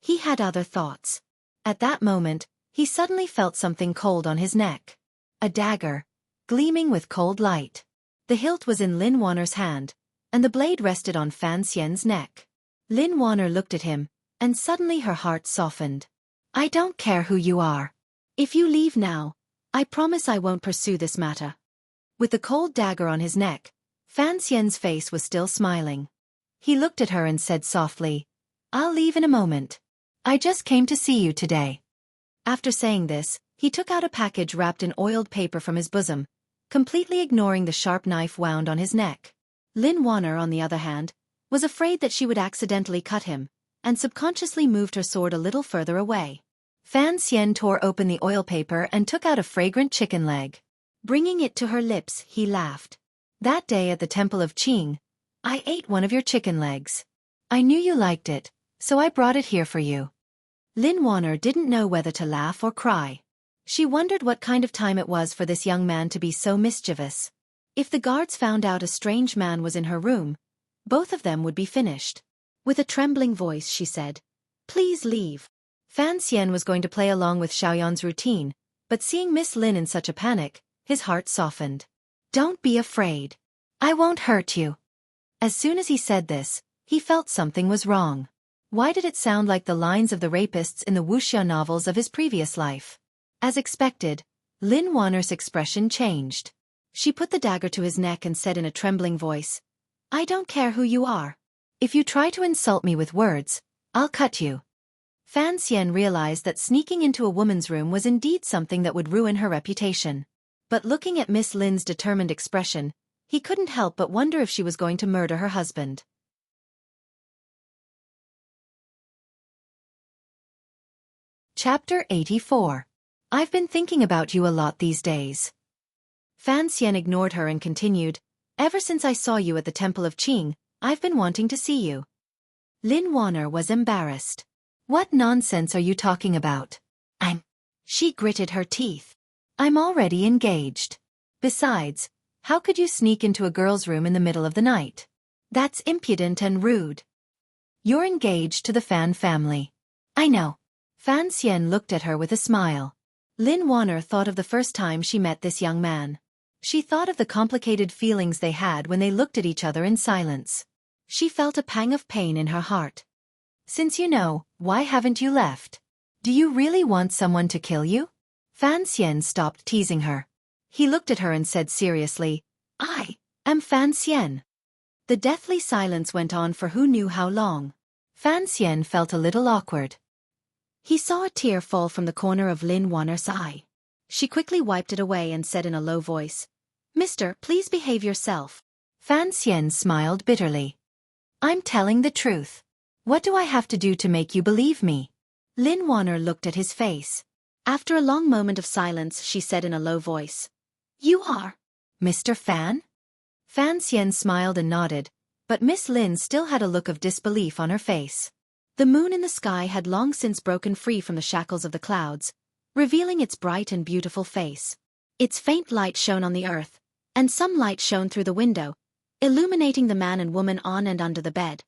he had other thoughts. At that moment, he suddenly felt something cold on his neck. A dagger, gleaming with cold light. The hilt was in Lin Warner's hand, and the blade rested on Fan Xian's neck. Lin Warner looked at him, and suddenly her heart softened. "I don't care who you are. If you leave now, I promise I won't pursue this matter." With the cold dagger on his neck, Fan Xian's face was still smiling. He looked at her and said softly, "I'll leave in a moment. I just came to see you today." After saying this, he took out a package wrapped in oiled paper from his bosom, completely ignoring the sharp knife wound on his neck. Lin Warner, on the other hand, was afraid that she would accidentally cut him, and subconsciously moved her sword a little further away. Fan Xian tore open the oil paper and took out a fragrant chicken leg. Bringing it to her lips, he laughed. "That day at the Temple of Qing, I ate one of your chicken legs. I knew you liked it, so I brought it here for you." Lin Warner didn't know whether to laugh or cry. She wondered what kind of time it was for this young man to be so mischievous. If the guards found out a strange man was in her room, both of them would be finished. With a trembling voice she said, "Please leave." Fan Xian was going to play along with Xiaoyan's routine, but seeing Miss Lin in such a panic, his heart softened. "Don't be afraid. I won't hurt you." As soon as he said this, he felt something was wrong. Why did it sound like the lines of the rapists in the wuxia novels of his previous life? As expected, Lin Wanner's expression changed. She put the dagger to his neck and said in a trembling voice, "I don't care who you are. If you try to insult me with words, I'll cut you." Fan Xian realized that sneaking into a woman's room was indeed something that would ruin her reputation. But looking at Miss Lin's determined expression, he couldn't help but wonder if she was going to murder her husband. Chapter 84. I've been thinking about you a lot these days. Fan Xian ignored her and continued, "Ever since I saw you at the Temple of Qing, I've been wanting to see you." Lin Wanner was embarrassed. "What nonsense are you talking about?" She gritted her teeth. "I'm already engaged. Besides, how could you sneak into a girl's room in the middle of the night? That's impudent and rude. You're engaged to the Fan family." "I know." Fan Xian looked at her with a smile. Lin Wanner thought of the first time she met this young man. She thought of the complicated feelings they had when they looked at each other in silence. She felt a pang of pain in her heart. "Since you know, why haven't you left? Do you really want someone to kill you?" Fan Xian stopped teasing her. He looked at her and said seriously, "I am Fan Xian." The deathly silence went on for who knew how long. Fan Xian felt a little awkward. He saw a tear fall from the corner of Lin Wanner's eye. She quickly wiped it away and said in a low voice, "Mister, please behave yourself." Fan Xian smiled bitterly. "I'm telling the truth. What do I have to do to make you believe me?" Lin Wanner looked at his face. After a long moment of silence, she said in a low voice, "You are Mr. Fan?" Fan Xian smiled and nodded, but Miss Lin still had a look of disbelief on her face. The moon in the sky had long since broken free from the shackles of the clouds, revealing its bright and beautiful face. Its faint light shone on the earth, and some light shone through the window, illuminating the man and woman on and under the bed.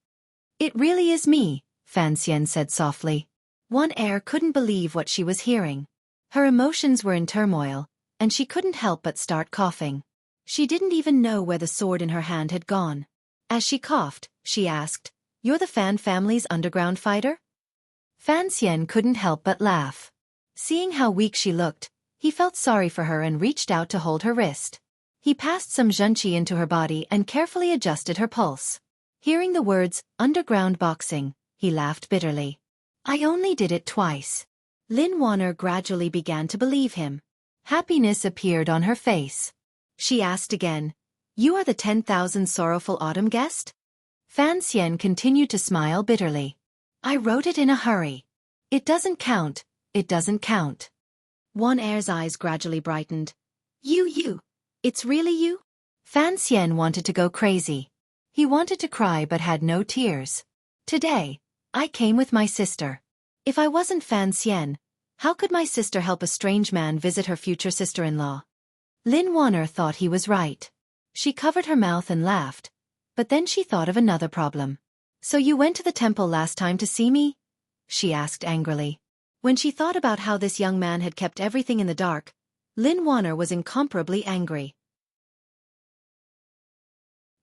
"It really is me," Fan Xian said softly. One Air couldn't believe what she was hearing. Her emotions were in turmoil, and she couldn't help but start coughing. She didn't even know where the sword in her hand had gone. As she coughed, she asked, "You're the Fan family's underground fighter?" Fan Xian couldn't help but laugh. Seeing how weak she looked, he felt sorry for her and reached out to hold her wrist. He passed some zhenqi into her body and carefully adjusted her pulse. Hearing the words, "underground boxing," he laughed bitterly. "I only did it twice." Lin Wanner gradually began to believe him. Happiness appeared on her face. She asked again, "You are the 10,000 sorrowful autumn guest?" Fan Xian continued to smile bitterly. "I wrote it in a hurry. It doesn't count, it doesn't count." Wan Air's eyes gradually brightened. You. It's really you?" Fan Xian wanted to go crazy. He wanted to cry but had no tears. "Today, I came with my sister. If I wasn't Fan Xian, how could my sister help a strange man visit her future sister-in-law?" Lin Wanner thought he was right. She covered her mouth and laughed, but then she thought of another problem. "So you went to the temple last time to see me?" she asked angrily. When she thought about how this young man had kept everything in the dark, Lin Wanner was incomparably angry.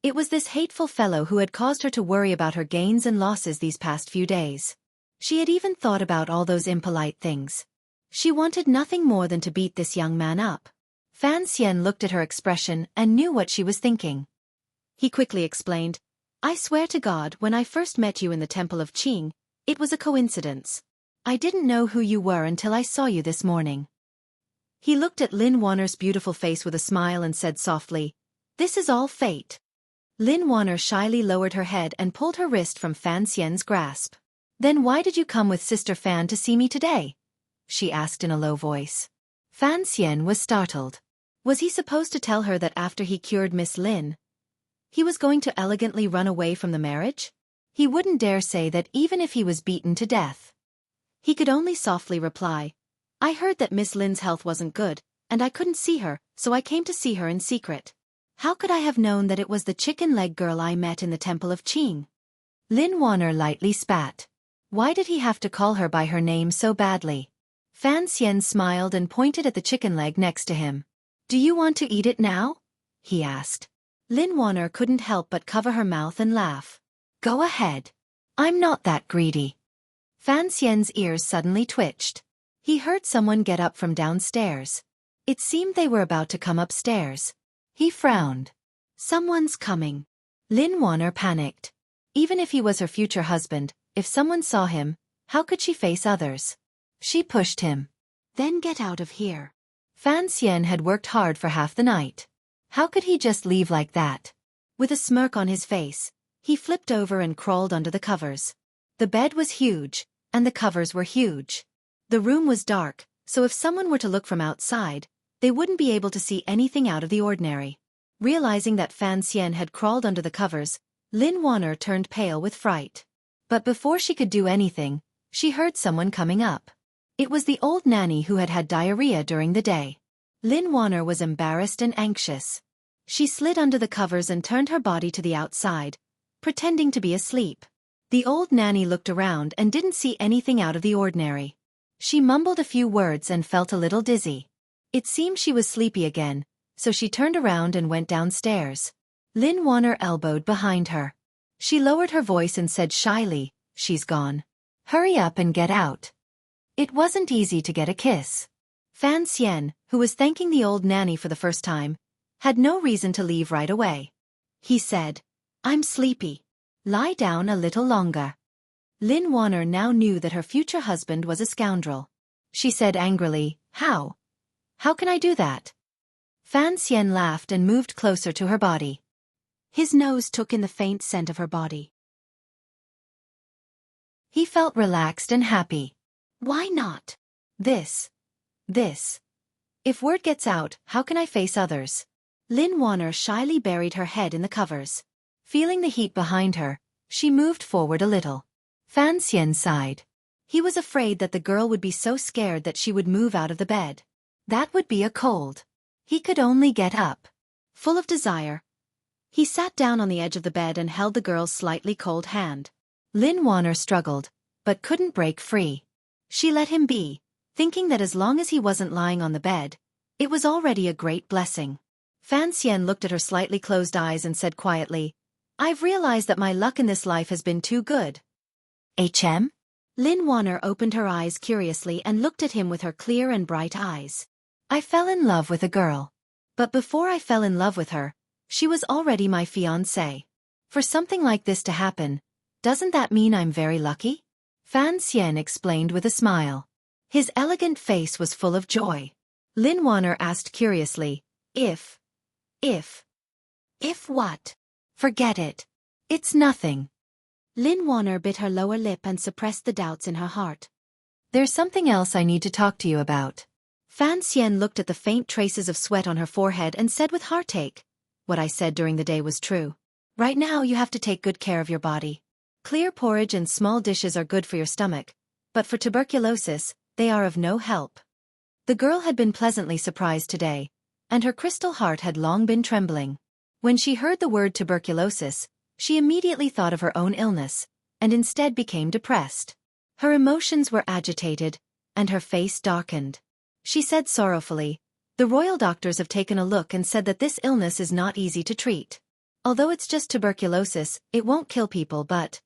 It was this hateful fellow who had caused her to worry about her gains and losses these past few days. She had even thought about all those impolite things. She wanted nothing more than to beat this young man up. Fan Xian looked at her expression and knew what she was thinking. He quickly explained, "I swear to God, when I first met you in the Temple of Qing, it was a coincidence. I didn't know who you were until I saw you this morning." He looked at Lin Wanner's beautiful face with a smile and said softly, "This is all fate." Lin Wanner shyly lowered her head and pulled her wrist from Fan Xian's grasp. "Then why did you come with Sister Fan to see me today?" she asked in a low voice. Fan Xian was startled. Was he supposed to tell her that after he cured Miss Lin, he was going to elegantly run away from the marriage? He wouldn't dare say that even if he was beaten to death. He could only softly reply, I heard that Miss Lin's health wasn't good, and I couldn't see her, so I came to see her in secret. How could I have known that it was the chicken leg girl I met in the Temple of Qing? Lin Wanner lightly spat. Why did he have to call her by her name so badly? Fan Xian smiled and pointed at the chicken leg next to him. Do you want to eat it now? He asked. Lin Wanner couldn't help but cover her mouth and laugh. Go ahead. I'm not that greedy. Fan Xian's ears suddenly twitched. He heard someone get up from downstairs. It seemed they were about to come upstairs. He frowned. Someone's coming. Lin Wanner panicked. Even if he was her future husband, if someone saw him, how could she face others? She pushed him. Then get out of here. Fan Xian had worked hard for half the night. How could he just leave like that? With a smirk on his face, he flipped over and crawled under the covers. The bed was huge, and the covers were huge. The room was dark, so if someone were to look from outside, they wouldn't be able to see anything out of the ordinary. Realizing that Fan Xian had crawled under the covers, Lin Wanner turned pale with fright. But before she could do anything, she heard someone coming up. It was the old nanny who had had diarrhea during the day. Lin Wanner was embarrassed and anxious. She slid under the covers and turned her body to the outside, pretending to be asleep. The old nanny looked around and didn't see anything out of the ordinary. She mumbled a few words and felt a little dizzy. It seemed she was sleepy again, so she turned around and went downstairs. Lin Wanner elbowed behind her. She lowered her voice and said shyly, "She's gone. Hurry up and get out." It wasn't easy to get a kiss. Fan Xian, who was thanking the old nanny for the first time, had no reason to leave right away. He said, "I'm sleepy. Lie down a little longer." Lin Wanner now knew that her future husband was a scoundrel. She said angrily, "How? How can I do that?" Fan Xian laughed and moved closer to her body. His nose took in the faint scent of her body. He felt relaxed and happy. Why not? This. If word gets out, how can I face others? Lin Wanner shyly buried her head in the covers. Feeling the heat behind her, she moved forward a little. Fan Xian sighed. He was afraid that the girl would be so scared that she would move out of the bed. That would be a cold. He could only get up. Full of desire, he sat down on the edge of the bed and held the girl's slightly cold hand. Lin Wanner struggled, but couldn't break free. She let him be, thinking that as long as he wasn't lying on the bed, it was already a great blessing. Fan Xian looked at her slightly closed eyes and said quietly, "I've realized that my luck in this life has been too good." "HM?" Lin Wanner opened her eyes curiously and looked at him with her clear and bright eyes. "I fell in love with a girl. But before I fell in love with her, she was already my fiancée. For something like this to happen, doesn't that mean I'm very lucky?" Fan Xian explained with a smile. His elegant face was full of joy. Lin Wanner asked curiously, If what? Forget it. It's nothing." Lin Wanner bit her lower lip and suppressed the doubts in her heart. "There's something else I need to talk to you about." Fan Xian looked at the faint traces of sweat on her forehead and said with heartache, "What I said during the day was true. Right now you have to take good care of your body. Clear porridge and small dishes are good for your stomach, but for tuberculosis, they are of no help." The girl had been pleasantly surprised today, and her crystal heart had long been trembling. When she heard the word tuberculosis, she immediately thought of her own illness, and instead became depressed. Her emotions were agitated, and her face darkened. She said sorrowfully, "The royal doctors have taken a look and said that this illness is not easy to treat. Although it's just tuberculosis, it won't kill people, but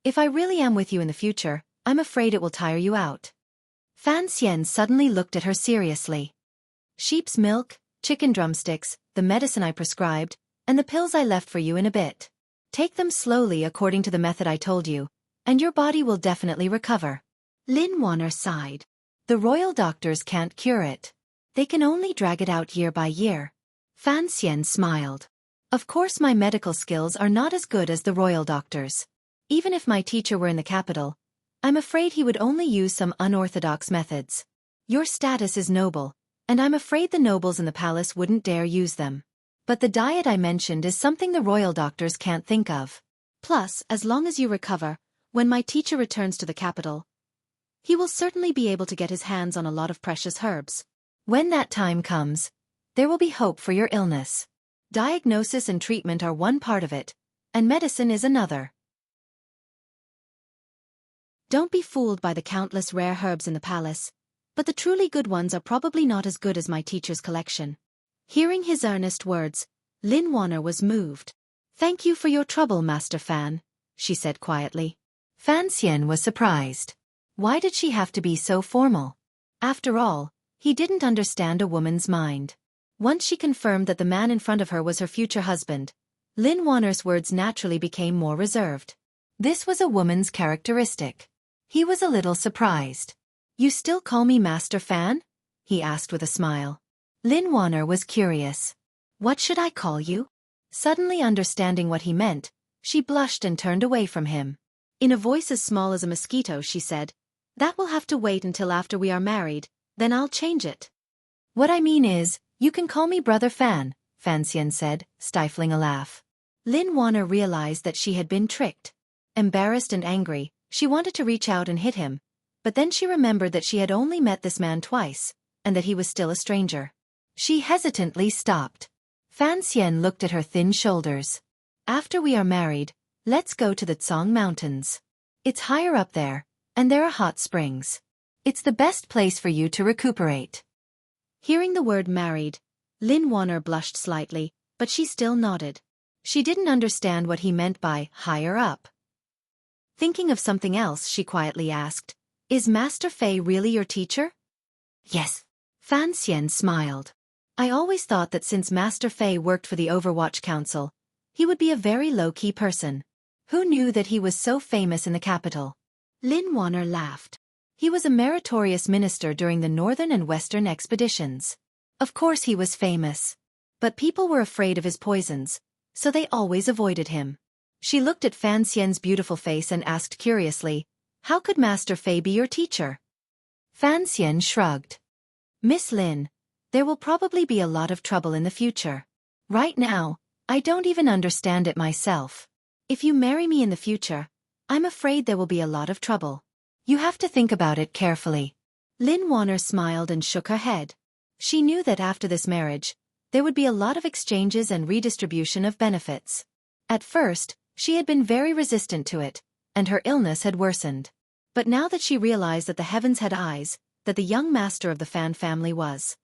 if I really am with you in the future, I'm afraid it will tire you out." Fan Xian suddenly looked at her seriously. "Sheep's milk, chicken drumsticks, the medicine I prescribed, and the pills I left for you in a bit. Take them slowly according to the method I told you, and your body will definitely recover." Lin Wanner sighed. The royal doctors can't cure it. They can only drag it out year by year. Fan Xian smiled. "Of course my medical skills are not as good as the royal doctors. Even if my teacher were in the capital, I'm afraid he would only use some unorthodox methods. Your status is noble, and I'm afraid the nobles in the palace wouldn't dare use them. But the diet I mentioned is something the royal doctors can't think of. Plus, as long as you recover, when my teacher returns to the capital, He will certainly be able to get his hands on a lot of precious herbs. When that time comes, there will be hope for your illness. Diagnosis and treatment are one part of it, and medicine is another. Don't be fooled by the countless rare herbs in the palace, but the truly good ones are probably not as good as my teacher's collection. Hearing his earnest words, Lin Wanner was moved. Thank you for your trouble, Master Fan, she said quietly. Fan Xian was surprised. Why did she have to be so formal? After all, he didn't understand a woman's mind. Once she confirmed that the man in front of her was her future husband, Lin Wanner's words naturally became more reserved. This was a woman's characteristic. He was a little surprised. You still call me Master Fan? He asked with a smile. Lin Wanner was curious. What should I call you? Suddenly understanding what he meant, she blushed and turned away from him. In a voice as small as a mosquito, she said, That will have to wait until after we are married, then I'll change it. What I mean is, you can call me Brother Fan, Fan Xian said, stifling a laugh. Lin Wanner realized that she had been tricked. Embarrassed and angry, she wanted to reach out and hit him, but then she remembered that she had only met this man twice, and that he was still a stranger. She hesitantly stopped. Fan Xian looked at her thin shoulders. After we are married, let's go to the Tsong Mountains. It's higher up there, and there are hot springs. It's the best place for you to recuperate. Hearing the word married, Lin Wanner blushed slightly, but she still nodded. She didn't understand what he meant by higher up. Thinking of something else, she quietly asked, Is Master Fei really your teacher? Yes. Fan Xian smiled. I always thought that since Master Fei worked for the Overwatch Council, he would be a very low-key person. Who knew that he was so famous in the capital? Lin Wanner laughed. He was a meritorious minister during the northern and western expeditions. Of course he was famous. But people were afraid of his poisons, so they always avoided him. She looked at Fan Xian's beautiful face and asked curiously, How could Master Fei be your teacher? Fan Xian shrugged. Miss Lin, there will probably be a lot of trouble in the future. Right now, I don't even understand it myself. If you marry me in the future, I'm afraid there will be a lot of trouble. You have to think about it carefully. Lin Wanner smiled and shook her head. She knew that after this marriage, there would be a lot of exchanges and redistribution of benefits. At first, she had been very resistant to it, and her illness had worsened. But now that she realized that the heavens had eyes, that the young master of the Fan family was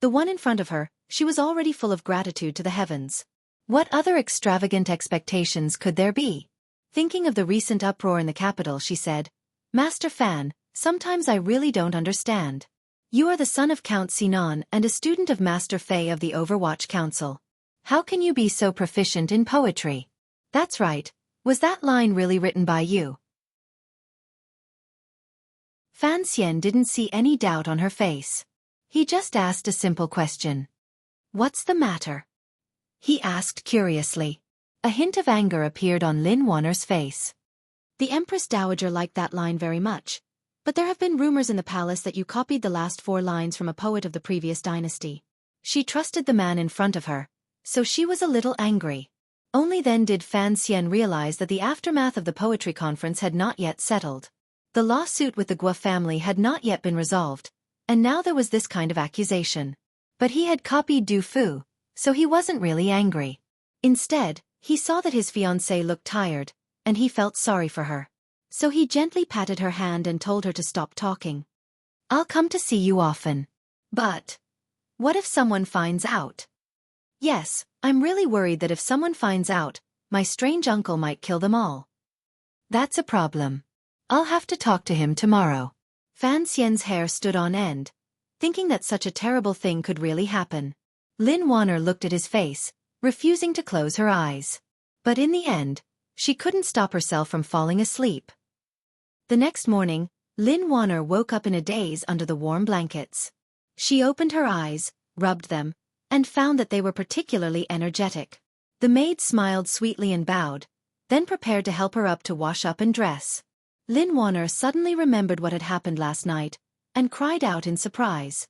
the one in front of her, she was already full of gratitude to the heavens. What other extravagant expectations could there be? Thinking of the recent uproar in the capital, she said, Master Fan, sometimes I really don't understand. You are the son of Count Sinan and a student of Master Fei of the Overwatch Council. How can you be so proficient in poetry? That's right. Was that line really written by you? Fan Xian didn't see any doubt on her face. He just asked a simple question. What's the matter? He asked curiously. A hint of anger appeared on Lin Wanner's face. The Empress Dowager liked that line very much, but there have been rumors in the palace that you copied the last 4 lines from a poet of the previous dynasty. She trusted the man in front of her, so she was a little angry. Only then did Fan Xian realize that the aftermath of the poetry conference had not yet settled. The lawsuit with the Guo family had not yet been resolved, and now there was this kind of accusation. But he had copied Du Fu, so he wasn't really angry. Instead, he saw that his fiancée looked tired, and he felt sorry for her. So he gently patted her hand and told her to stop talking. I'll come to see you often. But what if someone finds out? Yes, I'm really worried that if someone finds out, my strange uncle might kill them all. That's a problem. I'll have to talk to him tomorrow. Fan Xian's hair stood on end, thinking that such a terrible thing could really happen. Lin Wanner looked at his face, refusing to close her eyes. But in the end, she couldn't stop herself from falling asleep. The next morning, Lin Wanner woke up in a daze under the warm blankets. She opened her eyes, rubbed them, and found that they were particularly energetic. The maid smiled sweetly and bowed, then prepared to help her up to wash up and dress. Lin Wanner suddenly remembered what had happened last night, and cried out in surprise.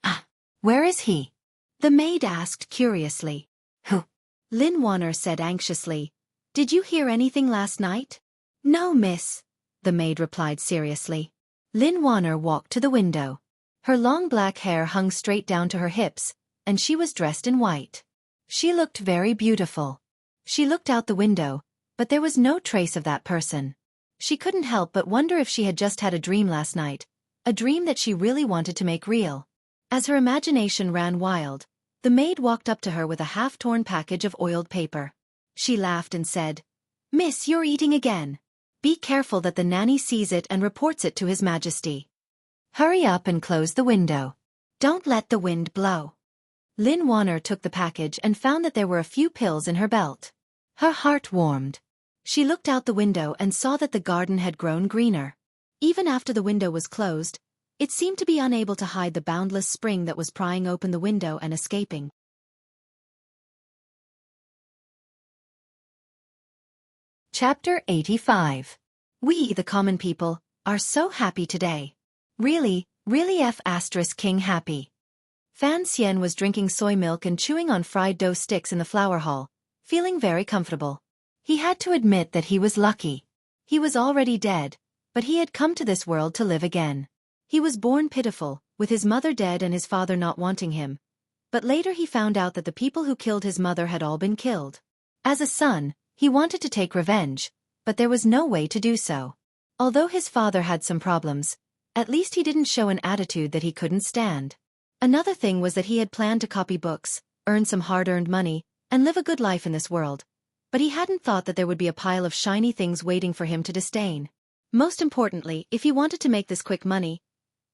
Ah, where is he? The maid asked curiously. Who? Lin Wanner said anxiously. Did you hear anything last night? No, miss, the maid replied seriously. Lin Wanner walked to the window. Her long black hair hung straight down to her hips, and she was dressed in white. She looked very beautiful. She looked out the window, but there was no trace of that person. She couldn't help but wonder if she had just had a dream last night, a dream that she really wanted to make real. As her imagination ran wild, the maid walked up to her with a half-torn package of oiled paper. She laughed and said, "Miss, you're eating again. Be careful that the nanny sees it and reports it to His Majesty. Hurry up and close the window. Don't let the wind blow." Lin Wanner took the package and found that there were a few pills in her belt. Her heart warmed. She looked out the window and saw that the garden had grown greener. Even after the window was closed, it seemed to be unable to hide the boundless spring that was prying open the window and escaping. Chapter 85. We, the common people, are so happy today. Really King happy. Fan Xian was drinking soy milk and chewing on fried dough sticks in the flower hall, feeling very comfortable. He had to admit that he was lucky. He was already dead, but he had come to this world to live again. He was born pitiful, with his mother dead and his father not wanting him. But later he found out that the people who killed his mother had all been killed. As a son, he wanted to take revenge, but there was no way to do so. Although his father had some problems, at least he didn't show an attitude that he couldn't stand. Another thing was that he had planned to copy books, earn some hard-earned money, and live a good life in this world. But he hadn't thought that there would be a pile of shiny things waiting for him to disdain. Most importantly, if he wanted to make this quick money,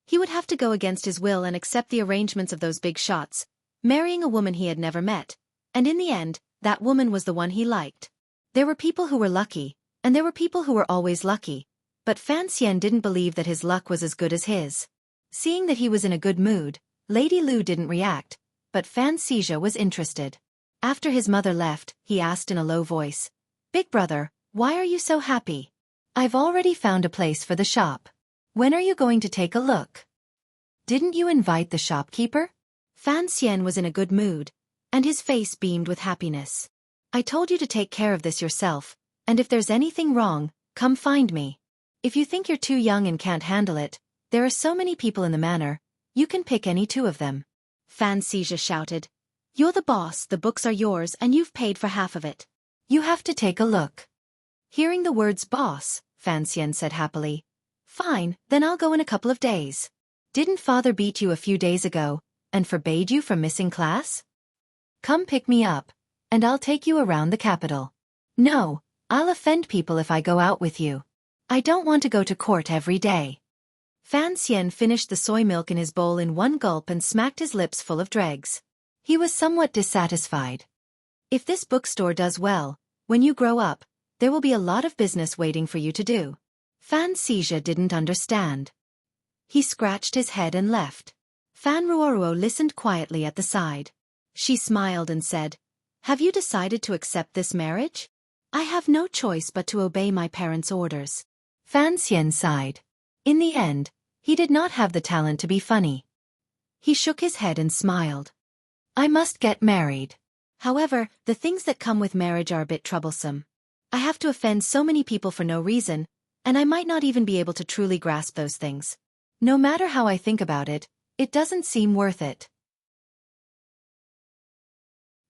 he would have to go against his will and accept the arrangements of those big shots, marrying a woman he had never met. And in the end, that woman was the one he liked. There were people who were lucky, and there were people who were always lucky. But Fan Xian didn't believe that his luck was as good as his. Seeing that he was in a good mood, Lady Lu didn't react, but Fan Xianjia was interested. After his mother left, he asked in a low voice, "Big brother, why are you so happy?" "I've already found a place for the shop. When are you going to take a look?" "Didn't you invite the shopkeeper?" Fan Xian was in a good mood, and his face beamed with happiness. "I told you to take care of this yourself, and if there's anything wrong, come find me. If you think you're too young and can't handle it, there are so many people in the manor, you can pick any two of them." Fan Xianjia shouted, "You're the boss, the books are yours and you've paid for half of it. You have to take a look." Hearing the words boss, Fan Xian said happily, "Fine, then I'll go in a couple of days. Didn't father beat you a few days ago, and forbade you from missing class? Come pick me up, and I'll take you around the capital. No, I'll offend people if I go out with you. I don't want to go to court every day." Fan Xian finished the soy milk in his bowl in one gulp and smacked his lips full of dregs. He was somewhat dissatisfied. "If this bookstore does well, when you grow up, there will be a lot of business waiting for you to do." Fan Xianjia didn't understand. He scratched his head and left. Fan Ruoruo listened quietly at the side. She smiled and said, "Have you decided to accept this marriage?" "I have no choice but to obey my parents' orders." Fan Xian sighed. In the end, he did not have the talent to be funny. He shook his head and smiled. "I must get married. However, the things that come with marriage are a bit troublesome. I have to offend so many people for no reason, and I might not even be able to truly grasp those things. No matter how I think about it, it doesn't seem worth it."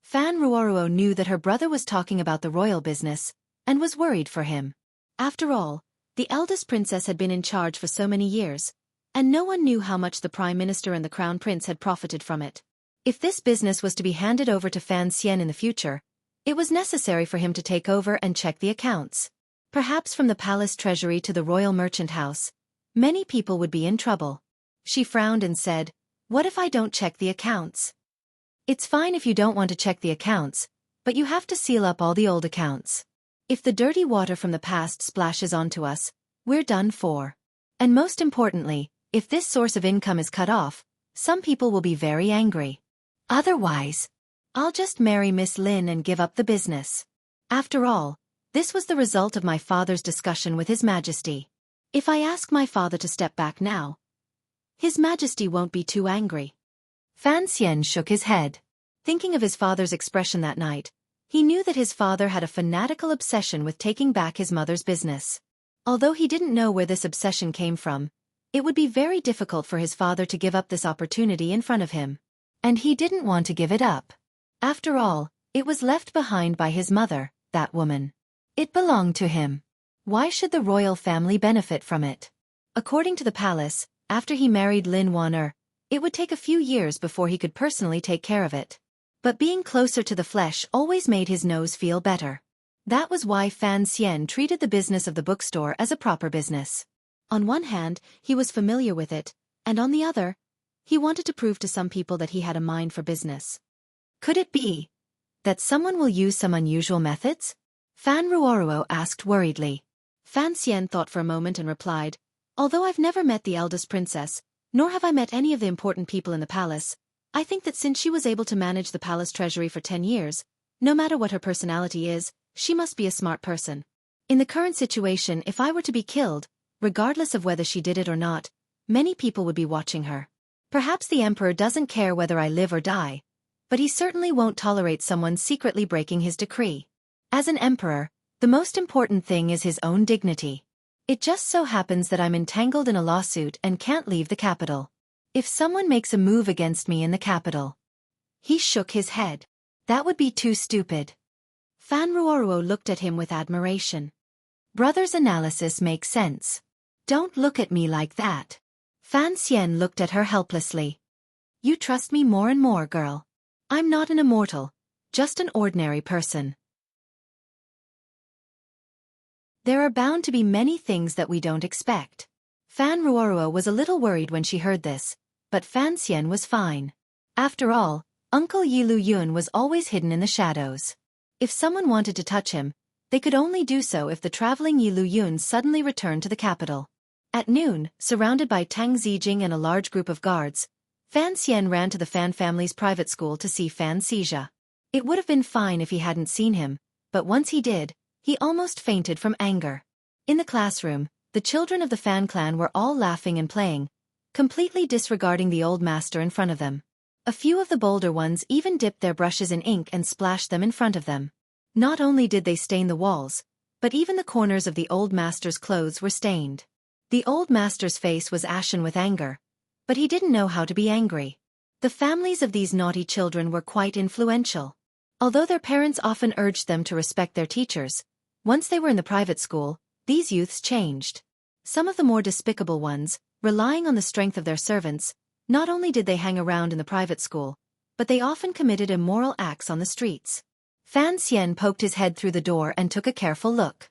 Fan Ruoruo knew that her brother was talking about the royal business, and was worried for him. After all, the eldest princess had been in charge for so many years, and no one knew how much the prime minister and the crown prince had profited from it. If this business was to be handed over to Fan Xian in the future, it was necessary for him to take over and check the accounts. Perhaps from the palace treasury to the royal merchant house, many people would be in trouble. She frowned and said, "What if I don't check the accounts?" "It's fine if you don't want to check the accounts, but you have to seal up all the old accounts. If the dirty water from the past splashes onto us, we're done for. And most importantly, if this source of income is cut off, some people will be very angry. Otherwise, I'll just marry Miss Lin and give up the business. After all, this was the result of my father's discussion with His Majesty. If I ask my father to step back now, His Majesty won't be too angry." Fan Xian shook his head. Thinking of his father's expression that night, he knew that his father had a fanatical obsession with taking back his mother's business. Although he didn't know where this obsession came from, It would be very difficult for his father to give up this opportunity in front of him. And he didn't want to give it up. After all, it was left behind by his mother, that woman. It belonged to him. Why should the royal family benefit from it? According to the palace, after he married Lin Wan, it would take a few years before he could personally take care of it. But being closer to the flesh always made his nose feel better. That was why Fan Xian treated the business of the bookstore as a proper business. On one hand, he was familiar with it, and on the other, he wanted to prove to some people that he had a mind for business. Could it be that someone will use some unusual methods? Fan Ruoruo asked worriedly. Fan Xian thought for a moment and replied, although I've never met the eldest princess, nor have I met any of the important people in the palace, I think that since she was able to manage the palace treasury for 10 years, no matter what her personality is, she must be a smart person. In the current situation, if I were to be killed, regardless of whether she did it or not, many people would be watching her. Perhaps the emperor doesn't care whether I live or die, but he certainly won't tolerate someone secretly breaking his decree. As an emperor, the most important thing is his own dignity. It just so happens that I'm entangled in a lawsuit and can't leave the capital. If someone makes a move against me in the capital. He shook his head. That would be too stupid. Fan Ruoruo looked at him with admiration. Brother's analysis makes sense. Don't look at me like that. Fan Xian looked at her helplessly. You trust me more and more, girl. I'm not an immortal, just an ordinary person. There are bound to be many things that we don't expect. Fan Ruoruo was a little worried when she heard this, but Fan Xian was fine. After all, Uncle Yi Lu Yun was always hidden in the shadows. If someone wanted to touch him, they could only do so if the traveling Yi Lu Yun suddenly returned to the capital. At noon, surrounded by Tang Zijing and a large group of guards, Fan Xian ran to the Fan family's private school to see Fan Xija. It would have been fine if he hadn't seen him, but once he did, he almost fainted from anger. In the classroom, the children of the Fan clan were all laughing and playing, completely disregarding the old master in front of them. A few of the bolder ones even dipped their brushes in ink and splashed them in front of them. Not only did they stain the walls, but even the corners of the old master's clothes were stained. The old master's face was ashen with anger, but he didn't know how to be angry. The families of these naughty children were quite influential. Although their parents often urged them to respect their teachers, once they were in the private school, these youths changed. Some of the more despicable ones, relying on the strength of their servants, not only did they hang around in the private school, but they often committed immoral acts on the streets. Fan Xian poked his head through the door and took a careful look.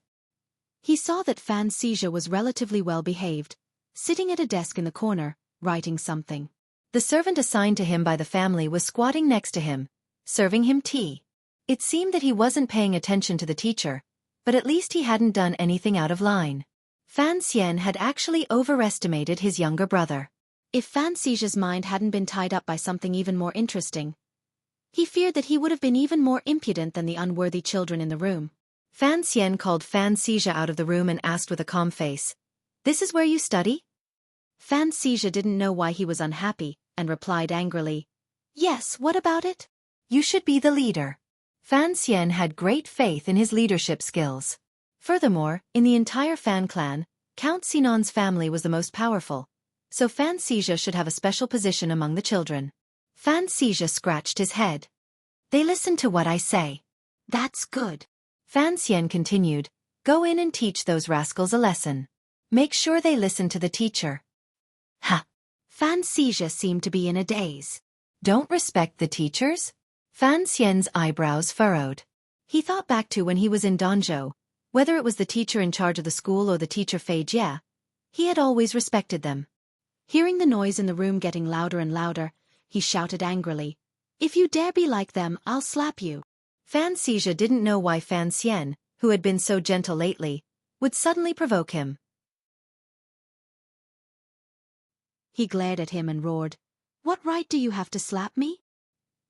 He saw that Fan Xija was relatively well behaved, sitting at a desk in the corner, writing something. The servant assigned to him by the family was squatting next to him, serving him tea. It seemed that he wasn't paying attention to the teacher, but at least he hadn't done anything out of line. Fan Xian had actually overestimated his younger brother. If Fan Xija's mind hadn't been tied up by something even more interesting, he feared that he would have been even more impudent than the unworthy children in the room. Fan Xian called Fan Xija out of the room and asked with a calm face, "This is where you study?" Fan Xija didn't know why he was unhappy, and replied angrily, "Yes, what about it? You should be the leader." Fan Xian had great faith in his leadership skills. Furthermore, in the entire Fan clan, Count Sinan's family was the most powerful, so Fan Xija should have a special position among the children. Fan Xija scratched his head. "They listen to what I say. That's good." Fan Xian continued, "Go in and teach those rascals a lesson. Make sure they listen to the teacher." Ha! Fan Xija seemed to be in a daze. Don't respect the teachers? Fan Xian's eyebrows furrowed. He thought back to when he was in Danzhou, whether it was the teacher in charge of the school or the teacher Fei Jie, he had always respected them. Hearing the noise in the room getting louder and louder, he shouted angrily, "If you dare be like them, I'll slap you." Fan Xija didn't know why Fan Xian, who had been so gentle lately, would suddenly provoke him. He glared at him and roared, "What right do you have to slap me?"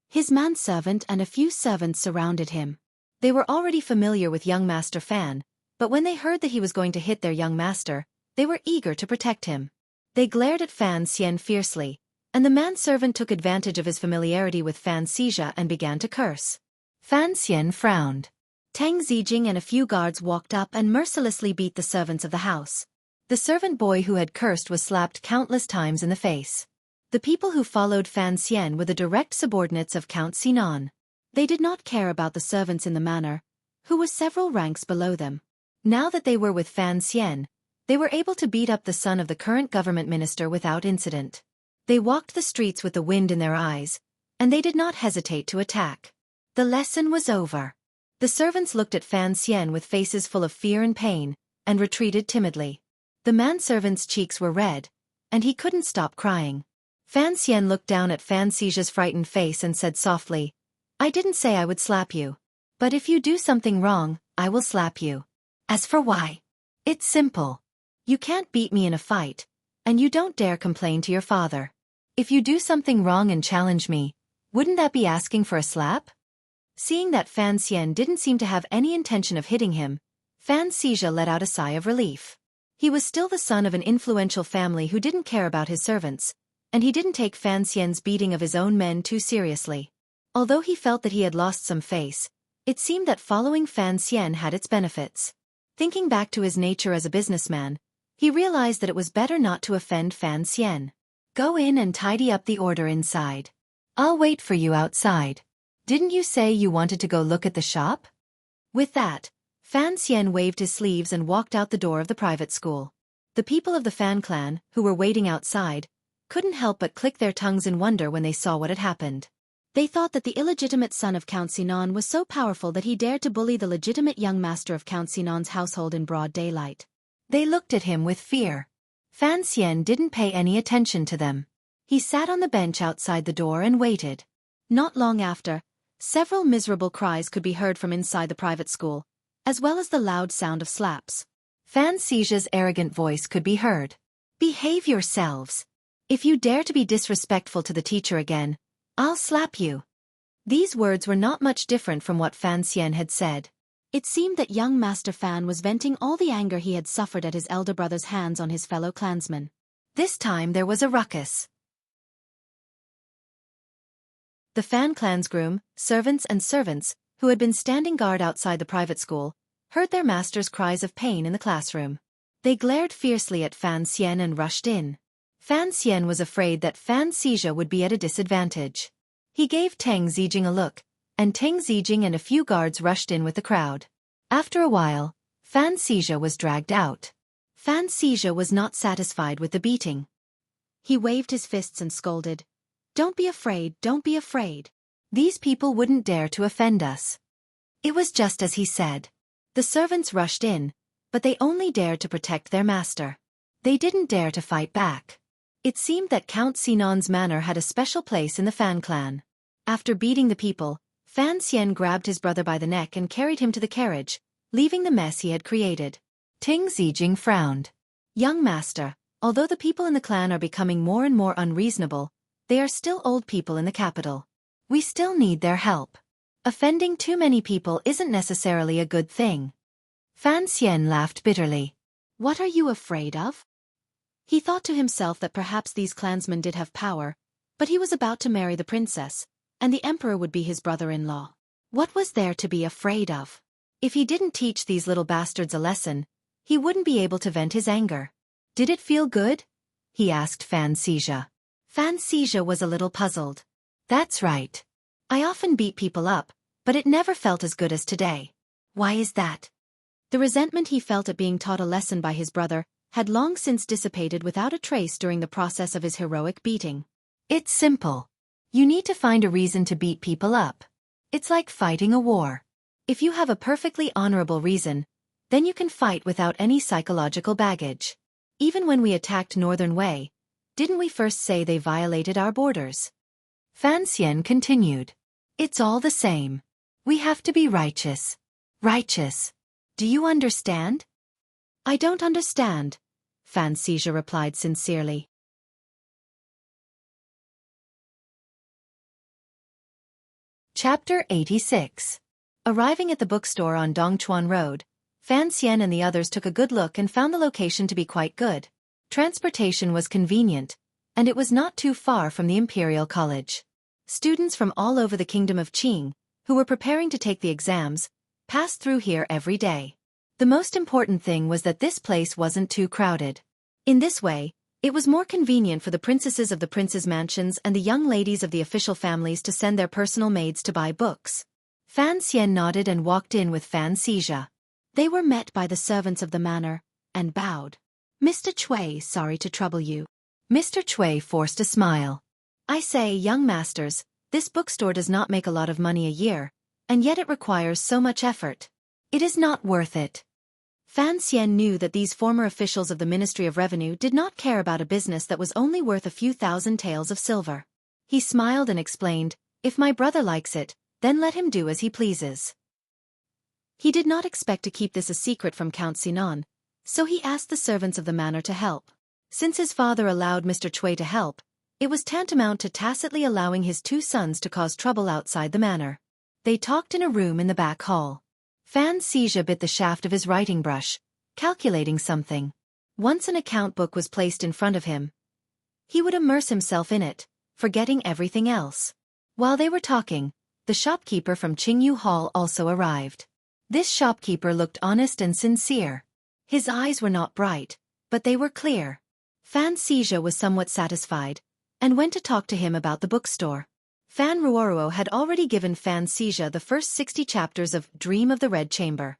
His manservant and a few servants surrounded him. They were already familiar with young Master Fan, but when they heard that he was going to hit their young master, they were eager to protect him. They glared at Fan Xian fiercely, and the manservant took advantage of his familiarity with Fan Xija and began to curse. Fan Xian frowned. Tang Zijing and a few guards walked up and mercilessly beat the servants of the house. The servant boy who had cursed was slapped countless times in the face. The people who followed Fan Xian were the direct subordinates of Count Sinan. They did not care about the servants in the manor, who was several ranks below them. Now that they were with Fan Xian, they were able to beat up the son of the current government minister without incident. They walked the streets with the wind in their eyes, and they did not hesitate to attack. The lesson was over. The servants looked at Fan Xian with faces full of fear and pain, and retreated timidly. The manservant's cheeks were red, and he couldn't stop crying. Fan Xian looked down at Fan Xija's frightened face and said softly, "I didn't say I would slap you. But if you do something wrong, I will slap you. As for why? It's simple. You can't beat me in a fight, and you don't dare complain to your father. If you do something wrong and challenge me, wouldn't that be asking for a slap?" Seeing that Fan Xian didn't seem to have any intention of hitting him, Fan Xija let out a sigh of relief. He was still the son of an influential family who didn't care about his servants, and he didn't take Fan Xian's beating of his own men too seriously. Although he felt that he had lost some face, it seemed that following Fan Xian had its benefits. Thinking back to his nature as a businessman, he realized that it was better not to offend Fan Xian. "Go in and tidy up the order inside. I'll wait for you outside. Didn't you say you wanted to go look at the shop?" With that, Fan Xian waved his sleeves and walked out the door of the private school. The people of the Fan clan, who were waiting outside, couldn't help but click their tongues in wonder when they saw what had happened. They thought that the illegitimate son of Count Sinan was so powerful that he dared to bully the legitimate young master of Count Sinan's household in broad daylight. They looked at him with fear. Fan Xian didn't pay any attention to them. He sat on the bench outside the door and waited. Not long after, several miserable cries could be heard from inside the private school, as well as the loud sound of slaps. Fan Xija's arrogant voice could be heard. "Behave yourselves. If you dare to be disrespectful to the teacher again, I'll slap you." These words were not much different from what Fan Xian had said. It seemed that young Master Fan was venting all the anger he had suffered at his elder brother's hands on his fellow clansmen. This time there was a ruckus. The Fan clan's groom, servants, who had been standing guard outside the private school, heard their master's cries of pain in the classroom. They glared fiercely at Fan Xian and rushed in. Fan Xian was afraid that Fan Xija would be at a disadvantage. He gave Teng Zijing a look, and Teng Zijing and a few guards rushed in with the crowd. After a while, Fan Xija was dragged out. Fan Xija was not satisfied with the beating. He waved his fists and scolded, "Don't be afraid, don't be afraid. These people wouldn't dare to offend us." It was just as he said. The servants rushed in, but they only dared to protect their master. They didn't dare to fight back. It seemed that Count Sinan's manor had a special place in the Fan clan. After beating the people, Fan Xian grabbed his brother by the neck and carried him to the carriage, leaving the mess he had created. Teng Zijing frowned. "Young master, although the people in the clan are becoming more and more unreasonable, they are still old people in the capital. We still need their help. Offending too many people isn't necessarily a good thing." Fan Xian laughed bitterly. "What are you afraid of?" He thought to himself that perhaps these clansmen did have power, but he was about to marry the princess, and the emperor would be his brother-in-law. What was there to be afraid of? If he didn't teach these little bastards a lesson, he wouldn't be able to vent his anger. "Did it feel good?" he asked Fan Xija. Fan Xija was a little puzzled. "That's right. I often beat people up, but it never felt as good as today." "Why is that?" The resentment he felt at being taught a lesson by his brother had long since dissipated without a trace during the process of his heroic beating. "It's simple. You need to find a reason to beat people up. It's like fighting a war. If you have a perfectly honorable reason, then you can fight without any psychological baggage. Even when we attacked Northern Wei, didn't we first say they violated our borders?" Fan Xian continued. "It's all the same. We have to be righteous. Righteous. Do you understand?" "I don't understand," Fan Xija replied sincerely. Chapter 86. Arriving at the bookstore on Dongchuan Road, Fan Xian and the others took a good look and found the location to be quite good. Transportation was convenient, and it was not too far from the Imperial College. Students from all over the Kingdom of Qing, who were preparing to take the exams, passed through here every day. The most important thing was that this place wasn't too crowded. In this way, it was more convenient for the princesses of the princes' mansions and the young ladies of the official families to send their personal maids to buy books. Fan Xian nodded and walked in with Fan Xija. They were met by the servants of the manor, and bowed. "Mr. Xueqi, sorry to trouble you." Mr. Xueqi forced a smile. "I say, young masters, this bookstore does not make a lot of money a year, and yet it requires so much effort. It is not worth it." Fan Xian knew that these former officials of the Ministry of Revenue did not care about a business that was only worth a few thousand taels of silver. He smiled and explained, "If my brother likes it, then let him do as he pleases." He did not expect to keep this a secret from Count Sinan, so he asked the servants of the manor to help. Since his father allowed Mr. Xueqi to help, it was tantamount to tacitly allowing his two sons to cause trouble outside the manor. They talked in a room in the back hall. Fan Xija bit the shaft of his writing brush, calculating something. Once an account book was placed in front of him, he would immerse himself in it, forgetting everything else. While they were talking, the shopkeeper from Qingyu Hall also arrived. This shopkeeper looked honest and sincere. His eyes were not bright, but they were clear. Fan Xija was somewhat satisfied, and went to talk to him about the bookstore. Fan Ruoruo had already given Fan Xija the first 60 chapters of Dream of the Red Chamber.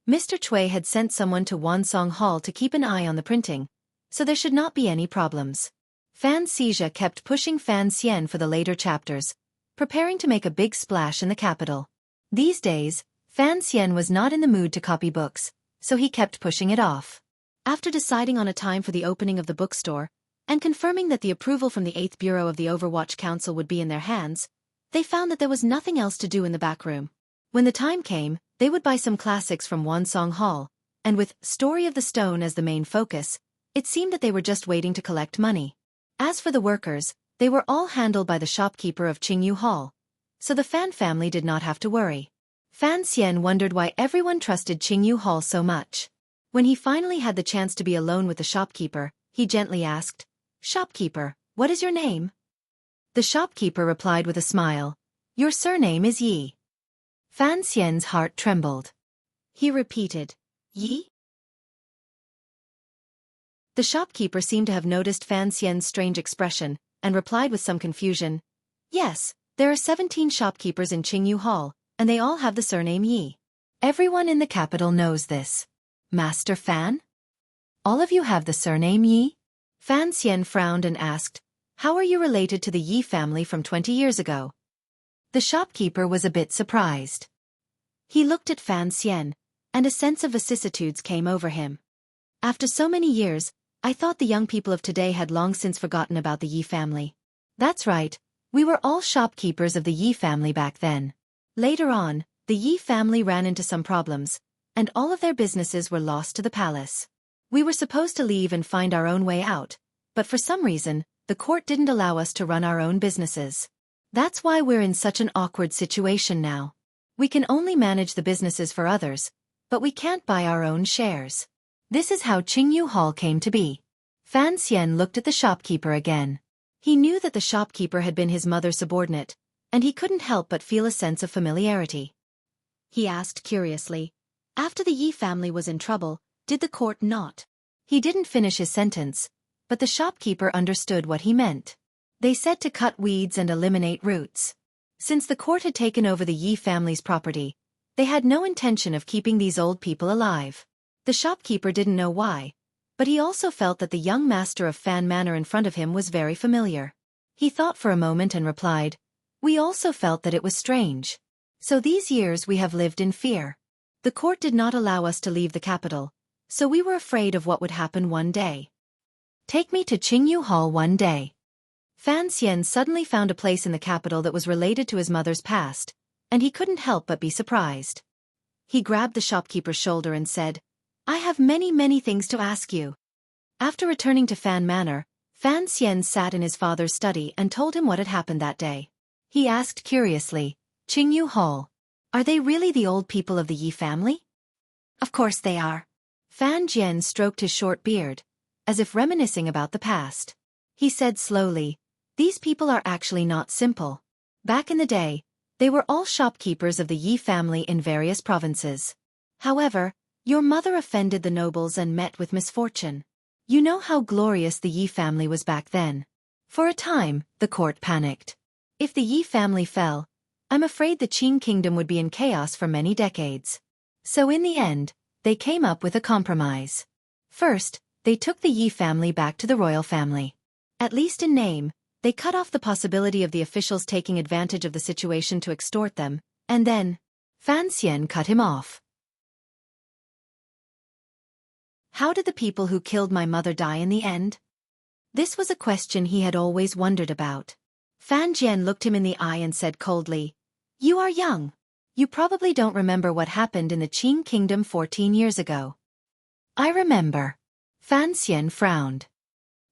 Mr. Xueqi had sent someone to Wansong Hall to keep an eye on the printing, so there should not be any problems. Fan Xija kept pushing Fan Xian for the later chapters, preparing to make a big splash in the capital. These days, Fan Xian was not in the mood to copy books, so he kept pushing it off. After deciding on a time for the opening of the bookstore, and confirming that the approval from the 8th Bureau of the Overwatch Council would be in their hands, they found that there was nothing else to do in the back room. When the time came, they would buy some classics from Wansong Hall, and with Story of the Stone as the main focus, it seemed that they were just waiting to collect money. As for the workers, they were all handled by the shopkeeper of Qingyu Hall, so the Fan family did not have to worry. Fan Xian wondered why everyone trusted Qingyu Hall so much. When he finally had the chance to be alone with the shopkeeper, he gently asked, "Shopkeeper, what is your name?" The shopkeeper replied with a smile, "Your surname is Yi." Fan Xian's heart trembled. He repeated, "Yi?" The shopkeeper seemed to have noticed Fan Xian's strange expression, and replied with some confusion, "Yes, there are 17 shopkeepers in Qingyu Hall, and they all have the surname Yi. Everyone in the capital knows this. Master Fan? All of you have the surname Yi?" Fan Xian frowned and asked, "How are you related to the Yi family from 20 years ago?" The shopkeeper was a bit surprised. He looked at Fan Xian, and a sense of vicissitudes came over him. "After so many years, I thought the young people of today had long since forgotten about the Yi family." "That's right, we were all shopkeepers of the Yi family back then. Later on, the Yi family ran into some problems, and all of their businesses were lost to the palace. We were supposed to leave and find our own way out, but for some reason, the court didn't allow us to run our own businesses. That's why we're in such an awkward situation now. We can only manage the businesses for others, but we can't buy our own shares. This is how Qingyu Hall came to be." Fan Xian looked at the shopkeeper again. He knew that the shopkeeper had been his mother's subordinate, and he couldn't help but feel a sense of familiarity. He asked curiously, "After the Yi family was in trouble, did the court not?" He didn't finish his sentence, but the shopkeeper understood what he meant. They said to cut weeds and eliminate roots. Since the court had taken over the Yi family's property, they had no intention of keeping these old people alive. The shopkeeper didn't know why, but he also felt that the young master of Fan Manor in front of him was very familiar. He thought for a moment and replied, "We also felt that it was strange. So these years we have lived in fear. The court did not allow us to leave the capital, so we were afraid of what would happen one day. Take me to Qingyu Hall one day." Fan Xian suddenly found a place in the capital that was related to his mother's past, and he couldn't help but be surprised. He grabbed the shopkeeper's shoulder and said, "I have many things to ask you." After returning to Fan Manor, Fan Xian sat in his father's study and told him what had happened that day. He asked curiously, "Qingyu Hall, are they really the old people of the Yi family?" "Of course they are." Fan Jian stroked his short beard, as if reminiscing about the past. He said slowly, "These people are actually not simple. Back in the day, they were all shopkeepers of the Yi family in various provinces. However, Your mother offended the nobles and met with misfortune. You know how glorious the Yi family was back then. For a time, the court panicked. If the Yi family fell, I'm afraid the Qing kingdom would be in chaos for many decades. So in the end, they came up with a compromise. First, they took the Yi family back to the royal family. At least in name, they cut off the possibility of the officials taking advantage of the situation to extort them, and then, Fan Xian cut him off. How did the people who killed my mother die in the end? This was a question he had always wondered about. Fan Jian looked him in the eye and said coldly, "You are young. You probably don't remember what happened in the Qing kingdom 14 years ago." "I remember." Fan Xian frowned.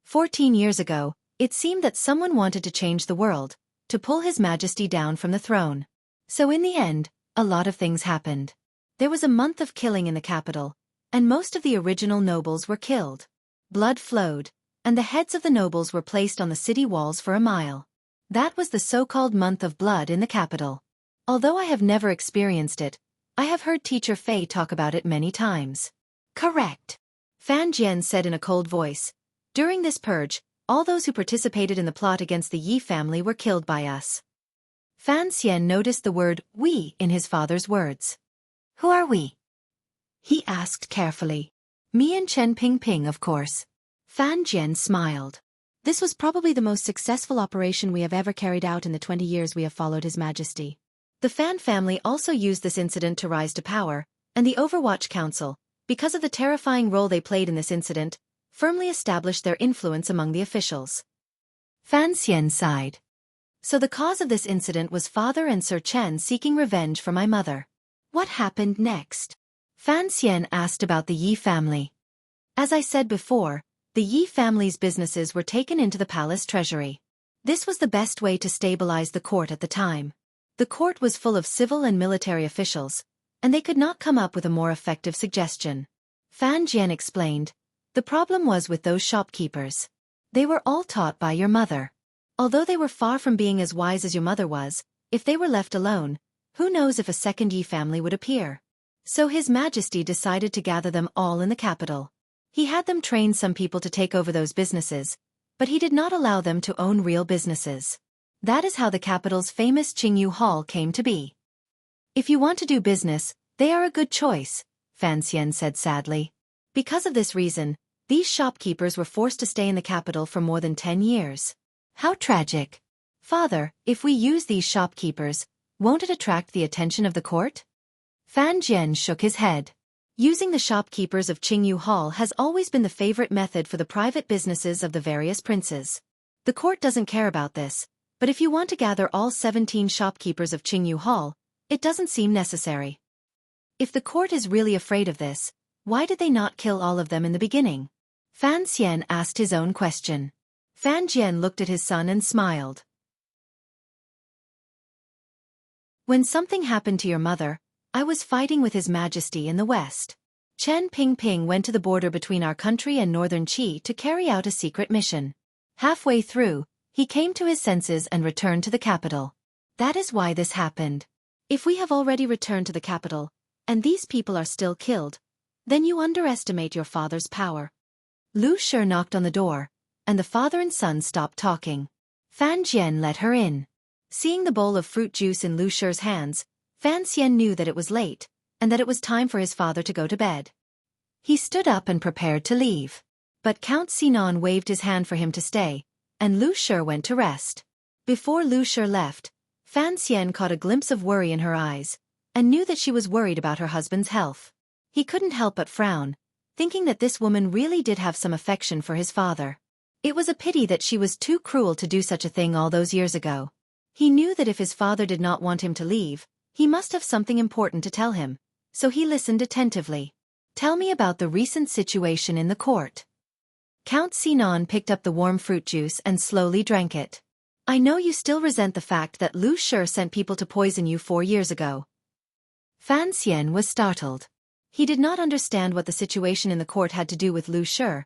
14 years ago, it seemed that someone wanted to change the world, to pull His Majesty down from the throne. So in the end, a lot of things happened. There was a month of killing in the capital, and most of the original nobles were killed. Blood flowed, and the heads of the nobles were placed on the city walls for a mile. That was the so-called month of blood in the capital. Although I have never experienced it, I have heard Teacher Fei talk about it many times. "Correct," Fan Jian said in a cold voice. "During this purge, all those who participated in the plot against the Yi family were killed by us." Fan Xian noticed the word "we" in his father's words. "Who are we?" he asked carefully. "Me and Chen Pingping, of course." Fan Jian smiled. "This was probably the most successful operation we have ever carried out in the 20 years we have followed His Majesty. The Fan family also used this incident to rise to power, and the Overwatch Council, because of the terrifying role they played in this incident, firmly established their influence among the officials." Fan Xian sighed. "So the cause of this incident was Father and Sir Chen seeking revenge for my mother. What happened next?" Fan Xian asked about the Yi family. "As I said before, the Yi family's businesses were taken into the palace treasury. This was the best way to stabilize the court at the time. The court was full of civil and military officials, and they could not come up with a more effective suggestion." Fan Jian explained, "The problem was with those shopkeepers. They were all taught by your mother. Although they were far from being as wise as your mother was, if they were left alone, who knows if a second Yi family would appear. So His Majesty decided to gather them all in the capital. He had them train some people to take over those businesses, but he did not allow them to own real businesses. That is how the capital's famous Qingyu Hall came to be." "If you want to do business, they are a good choice," Fan Xian said sadly. "Because of this reason, these shopkeepers were forced to stay in the capital for more than 10 years. How tragic. Father, if we use these shopkeepers, won't it attract the attention of the court?" Fan Jian shook his head. "Using the shopkeepers of Qingyu Hall has always been the favorite method for the private businesses of the various princes. The court doesn't care about this, but if you want to gather all 17 shopkeepers of Qingyu Hall, it doesn't seem necessary. If the court is really afraid of this, why did they not kill all of them in the beginning?" Fan Xian asked his own question. Fan Jian looked at his son and smiled. "When something happened to your mother, I was fighting with His Majesty in the west. Chen Pingping went to the border between our country and northern Qi to carry out a secret mission. Halfway through, he came to his senses and returned to the capital. That is why this happened. If we have already returned to the capital, and these people are still killed, then you underestimate your father's power." Lu Shi knocked on the door, and the father and son stopped talking. Fan Jian let her in. Seeing the bowl of fruit juice in Lu Shi's hands, Fan Xian knew that it was late, and that it was time for his father to go to bed. He stood up and prepared to leave. But Count Sinan waved his hand for him to stay, and Lu Shi went to rest. Before Lu Shi left, Fan Xian caught a glimpse of worry in her eyes, and knew that she was worried about her husband's health. He couldn't help but frown, thinking that this woman really did have some affection for his father. It was a pity that she was too cruel to do such a thing all those years ago. He knew that if his father did not want him to leave, he must have something important to tell him, so he listened attentively. "Tell me about the recent situation in the court." Count Sinan picked up the warm fruit juice and slowly drank it. "I know you still resent the fact that Lu Shi sent people to poison you 4 years ago." Fan Xian was startled. He did not understand what the situation in the court had to do with Lu Shi,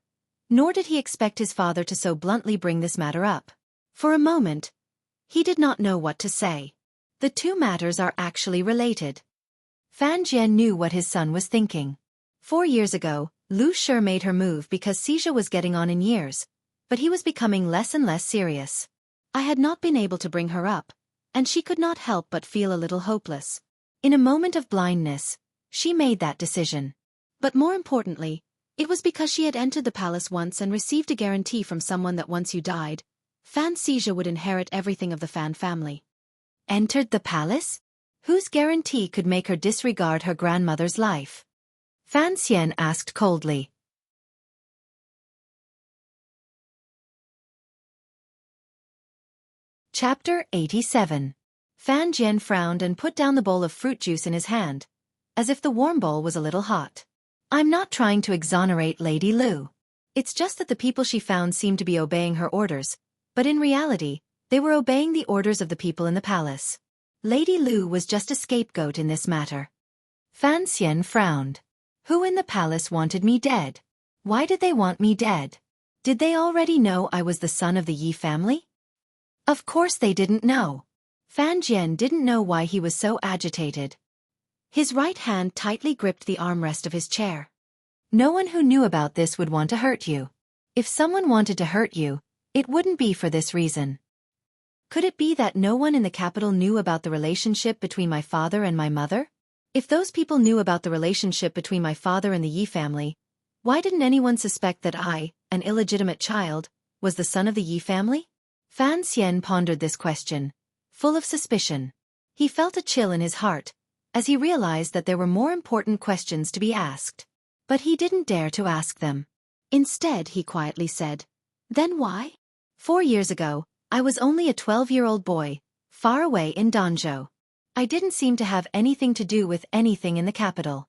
nor did he expect his father to so bluntly bring this matter up. For a moment, he did not know what to say. The two matters are actually related. Fan Jian knew what his son was thinking. 4 years ago, Lu sure made her move because Xia was getting on in years, but he was becoming less and less serious. I had not been able to bring her up, and she could not help but feel a little hopeless. In a moment of blindness, she made that decision. But more importantly, it was because she had entered the palace once and received a guarantee from someone that once you died, Fan Xia would inherit everything of the Fan family. Entered the palace? Whose guarantee could make her disregard her grandmother's life? Fan Xian asked coldly. Chapter 87. Fan Jian frowned and put down the bowl of fruit juice in his hand, as if the warm bowl was a little hot. I'm not trying to exonerate Lady Lu. It's just that the people she found seemed to be obeying her orders, but in reality, they were obeying the orders of the people in the palace. Lady Lu was just a scapegoat in this matter. Fan Xian frowned. Who in the palace wanted me dead? Why did they want me dead? Did they already know I was the son of the Yi family? Of course they didn't know. Fan Jian didn't know why he was so agitated. His right hand tightly gripped the armrest of his chair. No one who knew about this would want to hurt you. If someone wanted to hurt you, it wouldn't be for this reason. Could it be that no one in the capital knew about the relationship between my father and my mother? If those people knew about the relationship between my father and the Yi family, why didn't anyone suspect that I, an illegitimate child, was the son of the Yi family? Fan Xian pondered this question, full of suspicion. He felt a chill in his heart, as he realized that there were more important questions to be asked. But he didn't dare to ask them. Instead, he quietly said, "Then why? 4 years ago, I was only a 12-year-old boy, far away in Danzhou. I didn't seem to have anything to do with anything in the capital.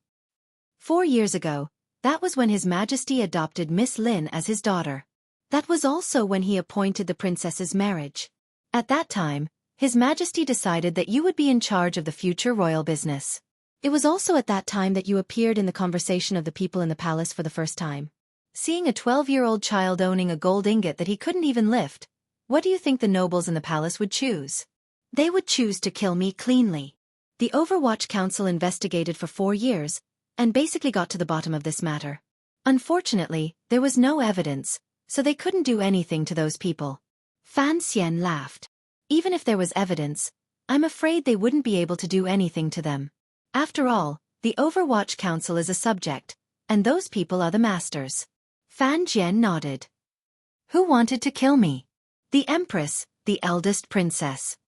4 years ago, that was when His Majesty adopted Miss Lin as his daughter. That was also when he appointed the princess's marriage. At that time, His Majesty decided that you would be in charge of the future royal business. It was also at that time that you appeared in the conversation of the people in the palace for the first time. Seeing a 12-year-old child owning a gold ingot that he couldn't even lift, what do you think the nobles in the palace would choose? They would choose to kill me cleanly. The Overwatch Council investigated for 4 years, and basically got to the bottom of this matter. Unfortunately, there was no evidence, so they couldn't do anything to those people." Fan Xian laughed. "Even if there was evidence, I'm afraid they wouldn't be able to do anything to them. After all, the Overwatch Council is a subject, and those people are the masters." Fan Jian nodded. "Who wanted to kill me?" "The Empress, the eldest princess."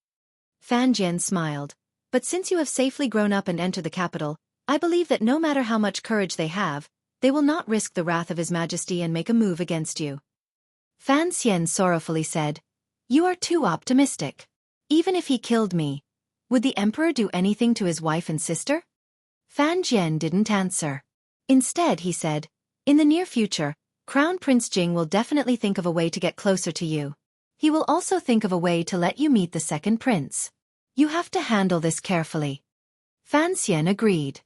Fan Jian smiled. "But since you have safely grown up and entered the capital, I believe that no matter how much courage they have, they will not risk the wrath of His Majesty and make a move against you." Fan Xian sorrowfully said, "You are too optimistic. Even if he killed me, would the emperor do anything to his wife and sister?" Fan Jian didn't answer. Instead, he said, "In the near future, Crown Prince Jing will definitely think of a way to get closer to you. He will also think of a way to let you meet the second prince. You have to handle this carefully." Fan Xian agreed.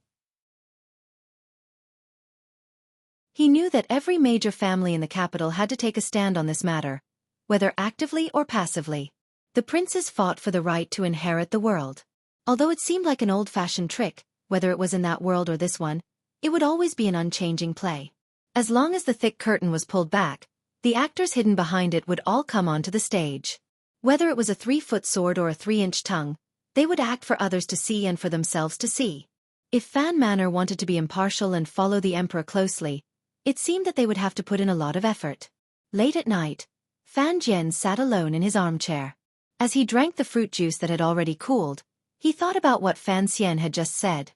He knew that every major family in the capital had to take a stand on this matter, whether actively or passively. The princes fought for the right to inherit the world. Although it seemed like an old-fashioned trick, whether it was in that world or this one, it would always be an unchanging play. As long as the thick curtain was pulled back, the actors hidden behind it would all come onto the stage. Whether it was a 3-foot sword or a 3-inch tongue, they would act for others to see and for themselves to see. If Fan Manor wanted to be impartial and follow the emperor closely, it seemed that they would have to put in a lot of effort. Late at night, Fan Jian sat alone in his armchair. As he drank the fruit juice that had already cooled, he thought about what Fan Xian had just said.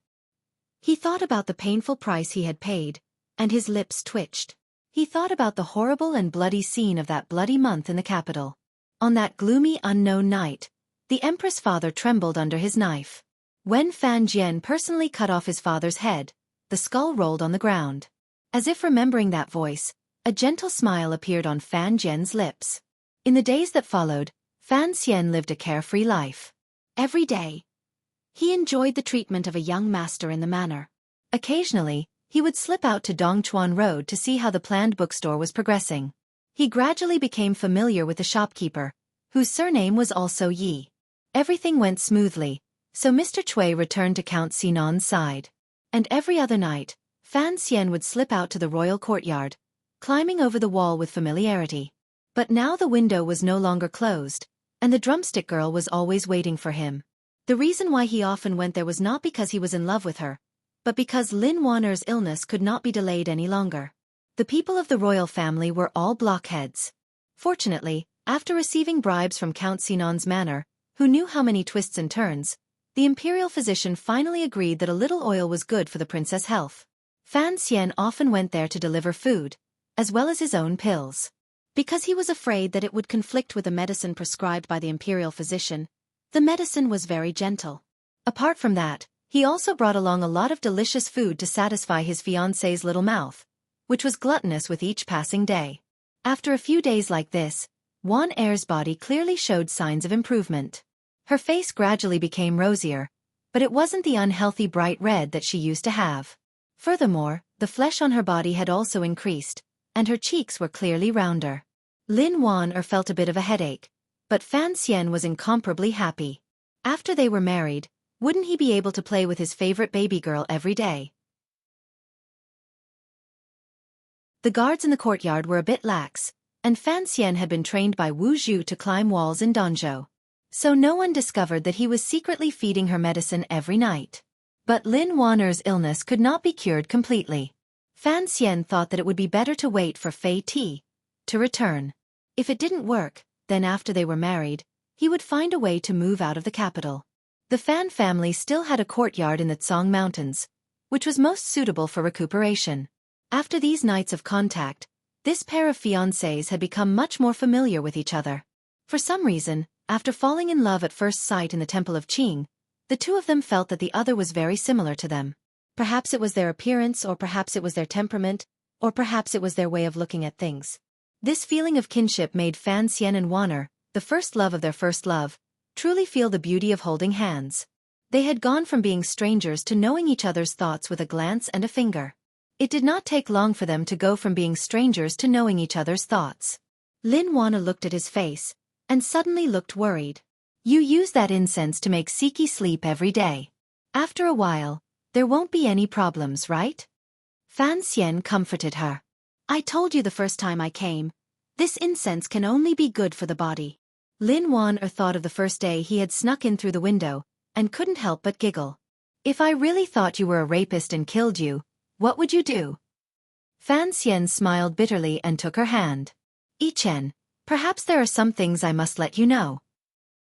He thought about the painful price he had paid, and his lips twitched. He thought about the horrible and bloody scene of that bloody month in the capital. On that gloomy unknown night, the Empress' father trembled under his knife. When Fan Jian personally cut off his father's head, the skull rolled on the ground. As if remembering that voice, a gentle smile appeared on Fan Jian's lips. In the days that followed, Fan Xian lived a carefree life. Every day, he enjoyed the treatment of a young master in the manor. Occasionally, he would slip out to Dongchuan Road to see how the planned bookstore was progressing. He gradually became familiar with the shopkeeper, whose surname was also Yi. Everything went smoothly, so Mr. Cui returned to Count Sinan's side. And every other night, Fan Xian would slip out to the royal courtyard, climbing over the wall with familiarity. But now the window was no longer closed, and the drumstick girl was always waiting for him. The reason why he often went there was not because he was in love with her, but because Lin Wan'er's illness could not be delayed any longer. The people of the royal family were all blockheads. Fortunately, after receiving bribes from Count Sinan's manor, who knew how many twists and turns, the imperial physician finally agreed that a little oil was good for the princess' health. Fan Xian often went there to deliver food, as well as his own pills. Because he was afraid that it would conflict with the medicine prescribed by the imperial physician, the medicine was very gentle. Apart from that, he also brought along a lot of delicious food to satisfy his fiancée's little mouth, which was gluttonous with each passing day. After a few days like this, Wan Er's body clearly showed signs of improvement. Her face gradually became rosier, but it wasn't the unhealthy bright red that she used to have. Furthermore, the flesh on her body had also increased, and her cheeks were clearly rounder. Lin Wan'er felt a bit of a headache, but Fan Xian was incomparably happy. After they were married, wouldn't he be able to play with his favorite baby girl every day? The guards in the courtyard were a bit lax, and Fan Xian had been trained by Wu Zhu to climb walls in Danzhou. So no one discovered that he was secretly feeding her medicine every night. But Lin Wan'er's illness could not be cured completely. Fan Xian thought that it would be better to wait for Fei Ti to return. If it didn't work, then after they were married, he would find a way to move out of the capital. The Fan family still had a courtyard in the Tsang Mountains, which was most suitable for recuperation. After these nights of contact, this pair of fiancés had become much more familiar with each other. For some reason, after falling in love at first sight in the Temple of Qing, the two of them felt that the other was very similar to them. Perhaps it was their appearance, or perhaps it was their temperament, or perhaps it was their way of looking at things. This feeling of kinship made Fan Xian and Wan'er, the first love of their first love, truly feel the beauty of holding hands. They had gone from being strangers to knowing each other's thoughts with a glance and a finger. It did not take long for them to go from being strangers to knowing each other's thoughts. Lin Wan'er looked at his face, and suddenly looked worried. You use that incense to make Xueqi sleep every day. After a while, there won't be any problems, right? Fan Xian comforted her. I told you the first time I came, this incense can only be good for the body. Lin Wan'er thought of the first day he had snuck in through the window, and couldn't help but giggle. If I really thought you were a rapist and killed you, what would you do? Fan Xian smiled bitterly and took her hand. Yichen, perhaps there are some things I must let you know.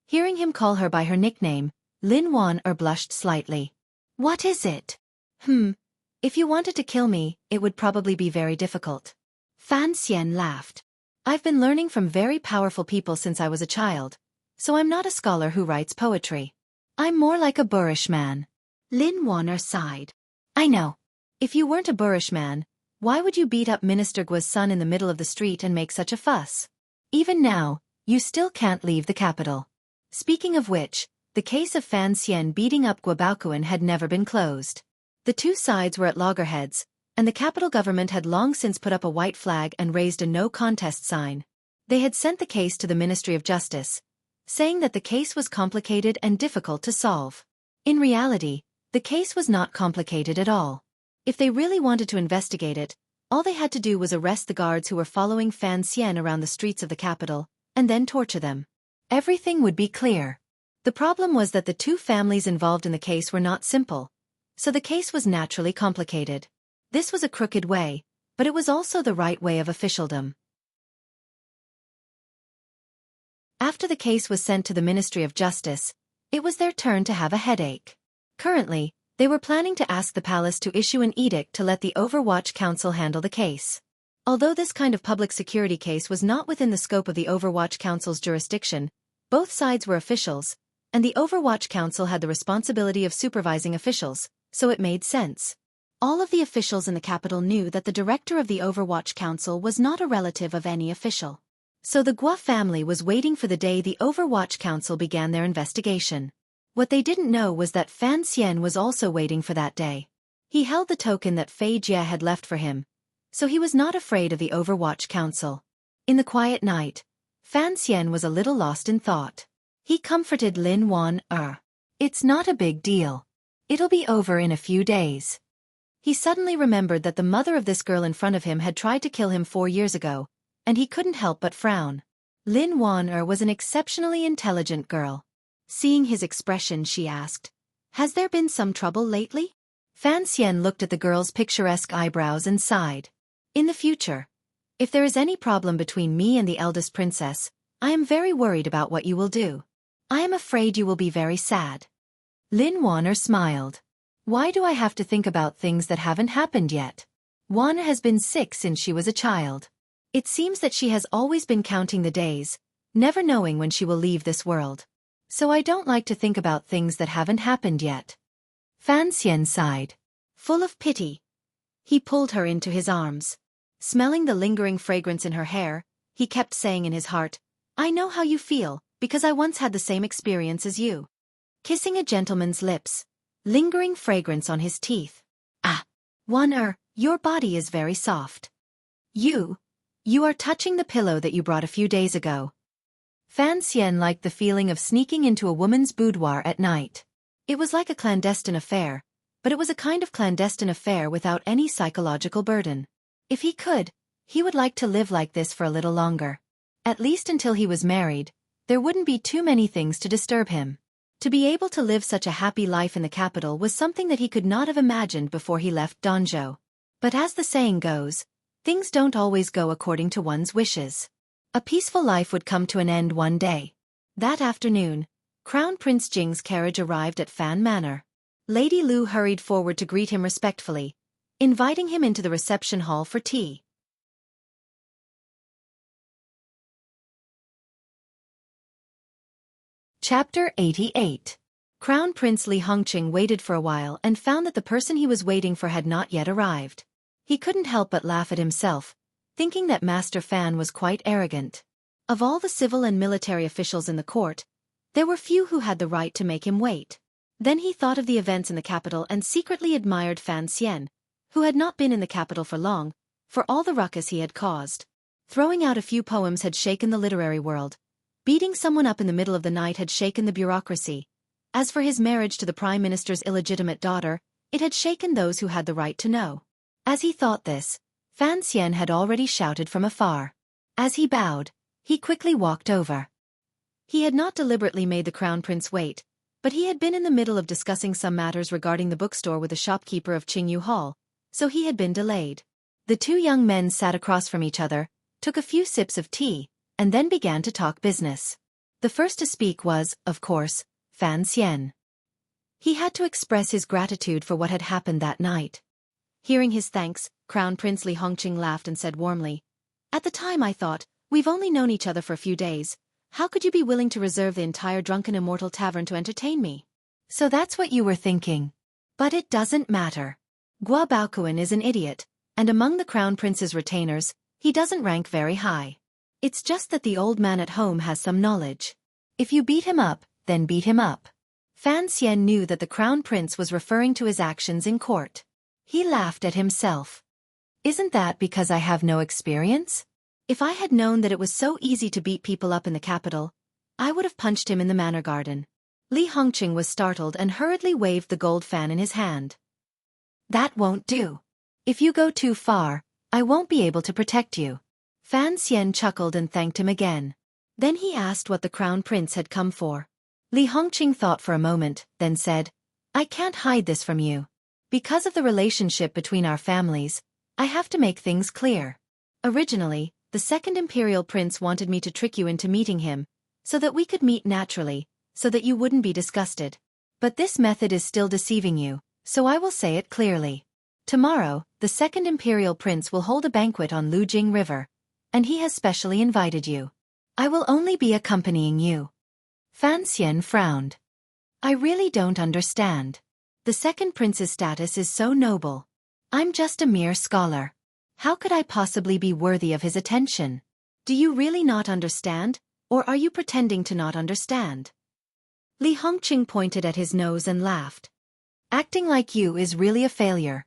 Hearing him call her by her nickname, Lin Wan'er blushed slightly. What is it? If you wanted to kill me, it would probably be very difficult. Fan Xian laughed. I've been learning from very powerful people since I was a child, so I'm not a scholar who writes poetry. I'm more like a boorish man. Lin Wan'er sighed. I know. If you weren't a boorish man, why would you beat up Minister Guo's son in the middle of the street and make such a fuss? Even now, you still can't leave the capital. Speaking of which, the case of Fan Xian beating up Guo Baoquan had never been closed. The two sides were at loggerheads, and the capital government had long since put up a white flag and raised a no-contest sign. They had sent the case to the Ministry of Justice, saying that the case was complicated and difficult to solve. In reality, the case was not complicated at all. If they really wanted to investigate it, all they had to do was arrest the guards who were following Fan Xian around the streets of the capital, and then torture them. Everything would be clear. The problem was that the two families involved in the case were not simple, so the case was naturally complicated. This was a crooked way, but it was also the right way of officialdom. After the case was sent to the Ministry of Justice, it was their turn to have a headache. Currently, they were planning to ask the palace to issue an edict to let the Overwatch Council handle the case. Although this kind of public security case was not within the scope of the Overwatch Council's jurisdiction, both sides were officials, and the Overwatch Council had the responsibility of supervising officials, so it made sense. All of the officials in the capital knew that the director of the Overwatch Council was not a relative of any official. So the Guo family was waiting for the day the Overwatch Council began their investigation. What they didn't know was that Fan Xian was also waiting for that day. He held the token that Fei Jie had left for him, so he was not afraid of the Overwatch Council. In the quiet night, Fan Xian was a little lost in thought. He comforted Lin Wan'er. It's not a big deal. It'll be over in a few days. He suddenly remembered that the mother of this girl in front of him had tried to kill him 4 years ago, and he couldn't help but frown. Lin Wan-er was an exceptionally intelligent girl. Seeing his expression, she asked, "Has there been some trouble lately?" Fan Xian looked at the girl's picturesque eyebrows and sighed. "In the future, if there is any problem between me and the eldest princess, I am very worried about what you will do. I am afraid you will be very sad." Lin Wan-er smiled. "Why do I have to think about things that haven't happened yet? Wan has been sick since she was a child. It seems that she has always been counting the days, never knowing when she will leave this world. So I don't like to think about things that haven't happened yet." Fan Xian sighed. Full of pity, he pulled her into his arms. Smelling the lingering fragrance in her hair, he kept saying in his heart, "I know how you feel, because I once had the same experience as you." Kissing a gentleman's lips, lingering fragrance on his teeth. "Ah, Wan-er, your body is very soft. You are touching the pillow that you brought a few days ago." Fan Xian liked the feeling of sneaking into a woman's boudoir at night. It was like a clandestine affair, but it was a kind of clandestine affair without any psychological burden. If he could, he would like to live like this for a little longer. At least until he was married, there wouldn't be too many things to disturb him. To be able to live such a happy life in the capital was something that he could not have imagined before he left Danzhou. But as the saying goes, things don't always go according to one's wishes. A peaceful life would come to an end one day. That afternoon, Crown Prince Jing's carriage arrived at Fan Manor. Lady Lu hurried forward to greet him respectfully, inviting him into the reception hall for tea. Chapter 88. Crown Prince Li Hongqing waited for a while and found that the person he was waiting for had not yet arrived. He couldn't help but laugh at himself, thinking that Master Fan was quite arrogant. Of all the civil and military officials in the court, there were few who had the right to make him wait. Then he thought of the events in the capital and secretly admired Fan Xian, who had not been in the capital for long, for all the ruckus he had caused. Throwing out a few poems had shaken the literary world. Beating someone up in the middle of the night had shaken the bureaucracy. As for his marriage to the Prime Minister's illegitimate daughter, it had shaken those who had the right to know. As he thought this, Fan Xian had already shouted from afar. As he bowed, he quickly walked over. He had not deliberately made the Crown Prince wait, but he had been in the middle of discussing some matters regarding the bookstore with the shopkeeper of Qingyu Hall, so he had been delayed. The two young men sat across from each other, took a few sips of tea, and then began to talk business. The first to speak was, of course, Fan Xian. He had to express his gratitude for what had happened that night. Hearing his thanks, Crown Prince Li Hongqing laughed and said warmly, "At the time I thought, we've only known each other for a few days. How could you be willing to reserve the entire Drunken Immortal Tavern to entertain me?" "So that's what you were thinking. But it doesn't matter. Guo Baokuan is an idiot, and among the Crown Prince's retainers, he doesn't rank very high. It's just that the old man at home has some knowledge. If you beat him up, then beat him up." Fan Xian knew that the Crown Prince was referring to his actions in court. He laughed at himself. "Isn't that because I have no experience? If I had known that it was so easy to beat people up in the capital, I would have punched him in the manor garden." Li Hongqing was startled and hurriedly waved the gold fan in his hand. "That won't do. If you go too far, I won't be able to protect you." Fan Xian chuckled and thanked him again. Then he asked what the Crown Prince had come for. Li Hongqing thought for a moment, then said, "I can't hide this from you. Because of the relationship between our families, I have to make things clear. Originally, the second Imperial Prince wanted me to trick you into meeting him, so that we could meet naturally, so that you wouldn't be disgusted. But this method is still deceiving you, so I will say it clearly. Tomorrow, the second Imperial Prince will hold a banquet on Lujing River, and he has specially invited you. I will only be accompanying you." Fan Xian frowned. "I really don't understand. The second prince's status is so noble. I'm just a mere scholar. How could I possibly be worthy of his attention? Do you really not understand, or are you pretending to not understand?" Li Hongqing pointed at his nose and laughed. "Acting like you is really a failure."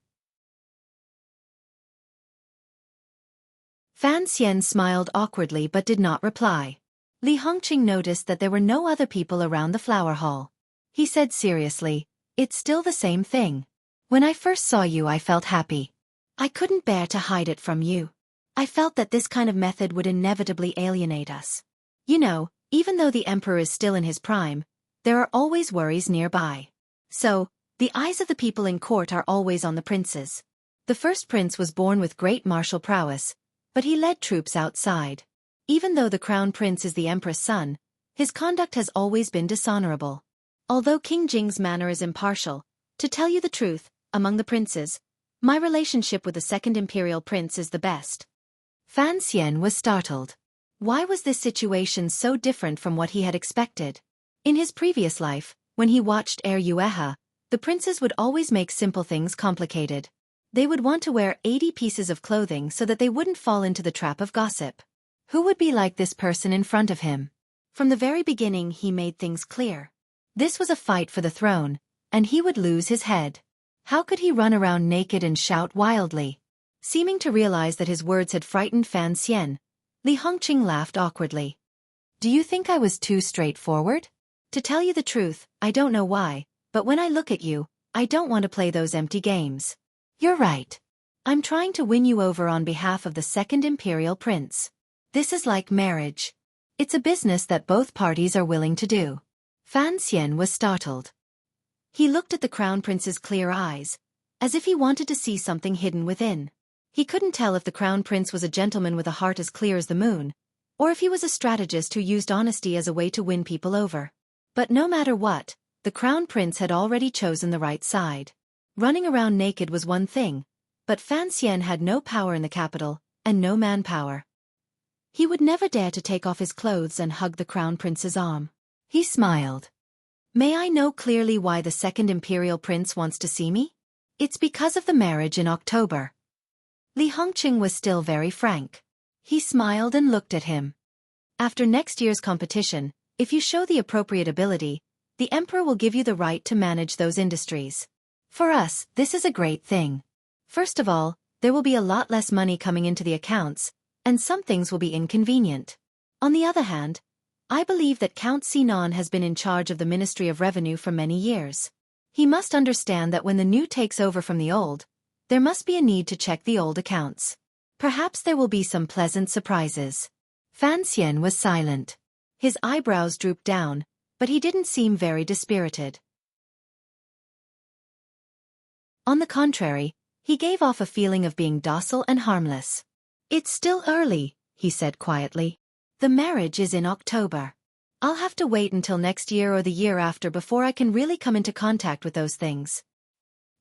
Fan Xian smiled awkwardly but did not reply. Li Hongqing noticed that there were no other people around the flower hall. He said seriously, "It's still the same thing. When I first saw you, I felt happy. I couldn't bear to hide it from you. I felt that this kind of method would inevitably alienate us. You know, even though the emperor is still in his prime, there are always worries nearby. So, the eyes of the people in court are always on the princes. The first prince was born with great martial prowess, but he led troops outside. Even though the crown prince is the empress' son, his conduct has always been dishonorable. Although King Jing's manner is impartial, to tell you the truth, among the princes, my relationship with the second imperial prince is the best. Fan Xian was startled. Why was this situation so different from what he had expected? In his previous life, when he watched Xueqi, the princes would always make simple things complicated. They would want to wear 80 pieces of clothing so that they wouldn't fall into the trap of gossip. Who would be like this person in front of him? From the very beginning he made things clear. This was a fight for the throne, and he would lose his head. How could he run around naked and shout wildly? Seeming to realize that his words had frightened Fan Xian, Li Hongqing laughed awkwardly. Do you think I was too straightforward? To tell you the truth, I don't know why, but when I look at you, I don't want to play those empty games. You're right. I'm trying to win you over on behalf of the second imperial prince. This is like marriage. It's a business that both parties are willing to do. Fan Xian was startled. He looked at the crown prince's clear eyes, as if he wanted to see something hidden within. He couldn't tell if the crown prince was a gentleman with a heart as clear as the moon, or if he was a strategist who used honesty as a way to win people over. But no matter what, the crown prince had already chosen the right side. Running around naked was one thing, but Fan Xian had no power in the capital, and no manpower. He would never dare to take off his clothes and hug the crown prince's arm. He smiled. May I know clearly why the second imperial prince wants to see me? It's because of the marriage in October. Li Hongqing was still very frank. He smiled and looked at him. After next year's competition, if you show the appropriate ability, the emperor will give you the right to manage those industries. For us, this is a great thing. First of all, there will be a lot less money coming into the accounts, and some things will be inconvenient. On the other hand, I believe that Count Sinan has been in charge of the Ministry of Revenue for many years. He must understand that when the new takes over from the old, there must be a need to check the old accounts. Perhaps there will be some pleasant surprises. Fan Xian was silent. His eyebrows drooped down, but he didn't seem very dispirited. On the contrary, he gave off a feeling of being docile and harmless. It's still early, he said quietly. The marriage is in October. I'll have to wait until next year or the year after before I can really come into contact with those things.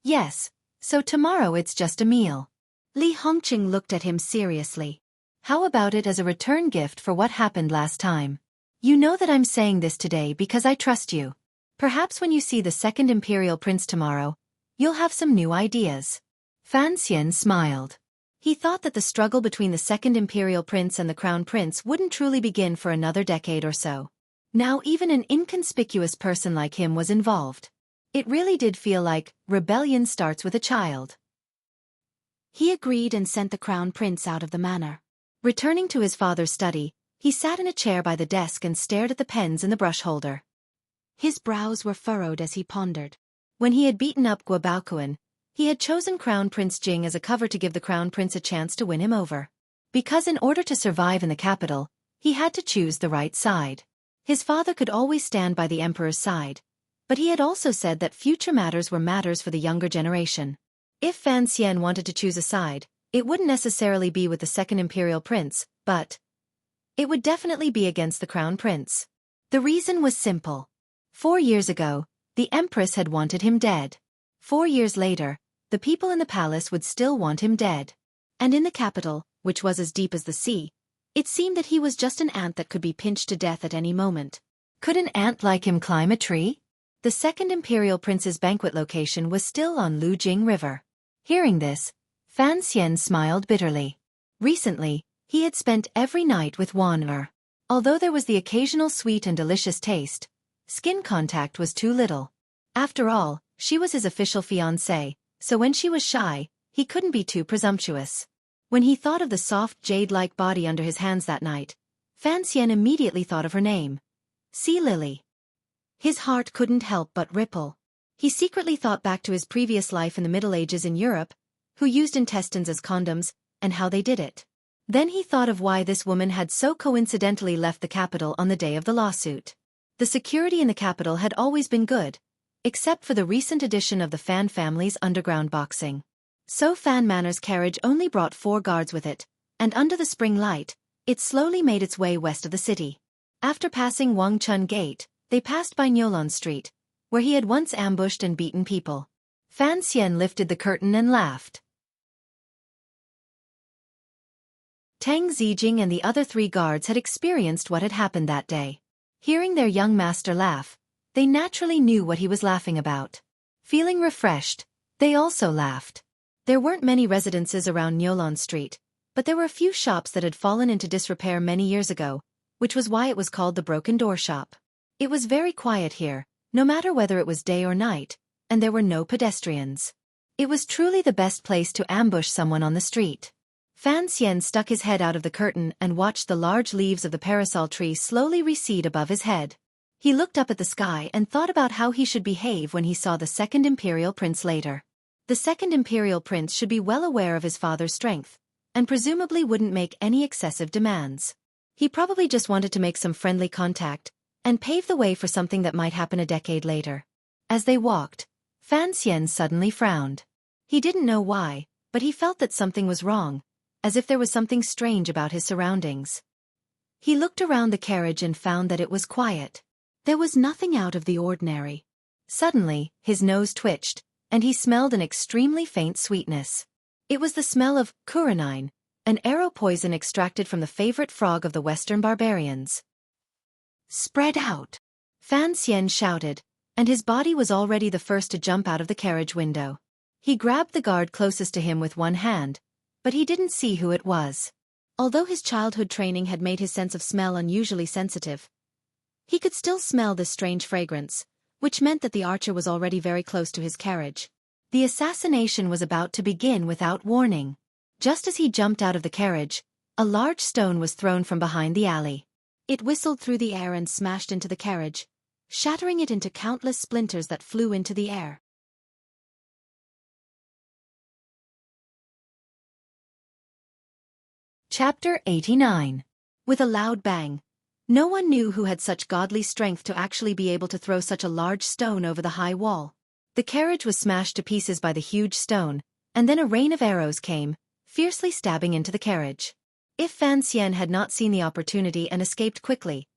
Yes, so tomorrow it's just a meal. Li Hongqing looked at him seriously. How about it as a return gift for what happened last time? You know that I'm saying this today because I trust you. Perhaps when you see the second imperial prince tomorrow, you'll have some new ideas. Fan Xian smiled. He thought that the struggle between the second imperial prince and the crown prince wouldn't truly begin for another decade or so. Now even an inconspicuous person like him was involved. It really did feel like rebellion starts with a child. He agreed and sent the crown prince out of the manor. Returning to his father's study, he sat in a chair by the desk and stared at the pens in the brush holder. His brows were furrowed as he pondered. When he had beaten up Guobaoquan, he had chosen Crown Prince Jing as a cover to give the Crown Prince a chance to win him over. Because in order to survive in the capital, he had to choose the right side. His father could always stand by the emperor's side, but he had also said that future matters were matters for the younger generation. If Fan Xian wanted to choose a side, it wouldn't necessarily be with the second imperial prince, but it would definitely be against the crown prince. The reason was simple. 4 years ago, the empress had wanted him dead. 4 years later, the people in the palace would still want him dead. And in the capital, which was as deep as the sea, it seemed that he was just an ant that could be pinched to death at any moment. Could an ant like him climb a tree? The second imperial prince's banquet location was still on Lujing River. Hearing this, Fan Xian smiled bitterly. Recently, he had spent every night with Wan Er. Although there was the occasional sweet and delicious taste, skin contact was too little. After all, she was his official fiancée, so when she was shy, he couldn't be too presumptuous. When he thought of the soft jade-like body under his hands that night, Fan Xian immediately thought of her name. Sea Lily. His heart couldn't help but ripple. He secretly thought back to his previous life in the Middle Ages in Europe, who used intestines as condoms, and how they did it. Then he thought of why this woman had so coincidentally left the capital on the day of the lawsuit. The security in the capital had always been good, except for the recent addition of the Fan family's underground boxing. So Fan Manor's carriage only brought 4 guards with it, and under the spring light, it slowly made its way west of the city. After passing Wangchun Gate, they passed by Nyolon Street, where he had once ambushed and beaten people. Fan Xian lifted the curtain and laughed. Tang Zijing and the other 3 guards had experienced what had happened that day. Hearing their young master laugh, they naturally knew what he was laughing about. Feeling refreshed, they also laughed. There weren't many residences around Nyolon Street, but there were a few shops that had fallen into disrepair many years ago, which was why it was called the Broken Door Shop. It was very quiet here, no matter whether it was day or night, and there were no pedestrians. It was truly the best place to ambush someone on the street. Fan Xian stuck his head out of the curtain and watched the large leaves of the parasol tree slowly recede above his head. He looked up at the sky and thought about how he should behave when he saw the second imperial prince later. The second imperial prince should be well aware of his father's strength, and presumably wouldn't make any excessive demands. He probably just wanted to make some friendly contact, and pave the way for something that might happen a decade later. As they walked, Fan Xian suddenly frowned. He didn't know why, but he felt that something was wrong, as if there was something strange about his surroundings. He looked around the carriage and found that it was quiet. There was nothing out of the ordinary. Suddenly, his nose twitched, and he smelled an extremely faint sweetness. It was the smell of kuranine, an arrow poison extracted from the favorite frog of the Western barbarians. "Spread out!" Fan Xian shouted, and his body was already the first to jump out of the carriage window. He grabbed the guard closest to him with one hand, but he didn't see who it was. Although his childhood training had made his sense of smell unusually sensitive, he could still smell this strange fragrance, which meant that the archer was already very close to his carriage. The assassination was about to begin without warning. Just as he jumped out of the carriage, a large stone was thrown from behind the alley. It whistled through the air and smashed into the carriage, shattering it into countless splinters that flew into the air. Chapter 89. With a loud bang. No one knew who had such godly strength to actually be able to throw such a large stone over the high wall. The carriage was smashed to pieces by the huge stone, and then a rain of arrows came, fiercely stabbing into the carriage. If Fan Xian had not seen the opportunity and escaped quickly,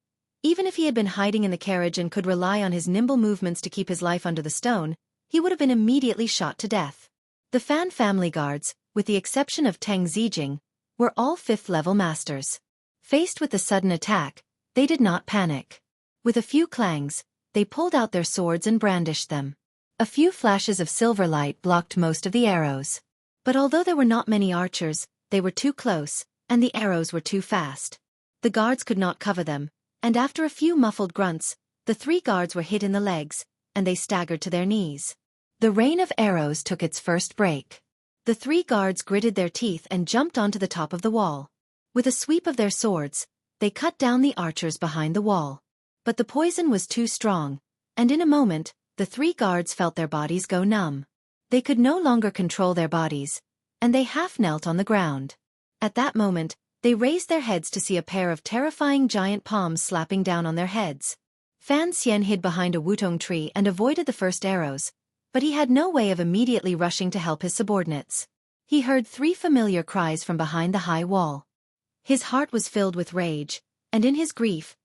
even if he had been hiding in the carriage and could rely on his nimble movements to keep his life under the stone, he would have been immediately shot to death. The Fan family guards, with the exception of Tang Zijing, were all 5th-level masters. Faced with the sudden attack, they did not panic. With a few clangs, they pulled out their swords and brandished them. A few flashes of silver light blocked most of the arrows. But although there were not many archers, they were too close, and the arrows were too fast. The guards could not cover them, and after a few muffled grunts, the 3 guards were hit in the legs, and they staggered to their knees. The rain of arrows took its first break. The 3 guards gritted their teeth and jumped onto the top of the wall. With a sweep of their swords, they cut down the archers behind the wall. But the poison was too strong, and in a moment, the 3 guards felt their bodies go numb. They could no longer control their bodies, and they half knelt on the ground. At that moment, they raised their heads to see a pair of terrifying giant palms slapping down on their heads. Fan Xian hid behind a wutong tree and avoided the first arrows, but he had no way of immediately rushing to help his subordinates. He heard 3 familiar cries from behind the high wall. His heart was filled with rage, and in his grief,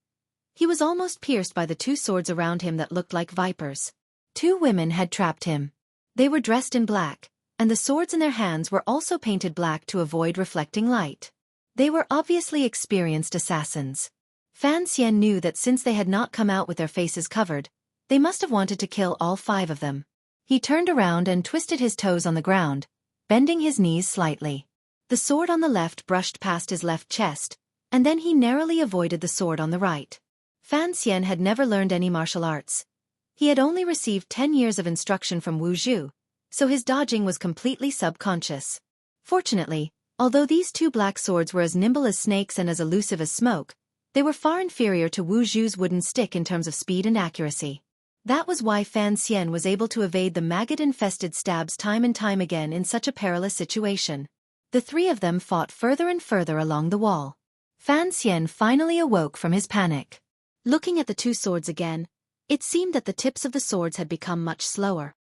he was almost pierced by the 2 swords around him that looked like vipers. 2 women had trapped him. They were dressed in black, and the swords in their hands were also painted black to avoid reflecting light. They were obviously experienced assassins. Fan Xian knew that since they had not come out with their faces covered, they must have wanted to kill all 5 of them. He turned around and twisted his toes on the ground, bending his knees slightly. The sword on the left brushed past his left chest, and then he narrowly avoided the sword on the right. Fan Xian had never learned any martial arts. He had only received 10 years of instruction from Wu Zhu, so his dodging was completely subconscious. Fortunately, although these 2 black swords were as nimble as snakes and as elusive as smoke, they were far inferior to Wu Zhu's wooden stick in terms of speed and accuracy. That was why Fan Xian was able to evade the maggot-infested stabs time and time again in such a perilous situation. The three of them fought further and further along the wall. Fan Xian finally awoke from his panic. Looking at the two swords again, it seemed that the tips of the swords had become much slower.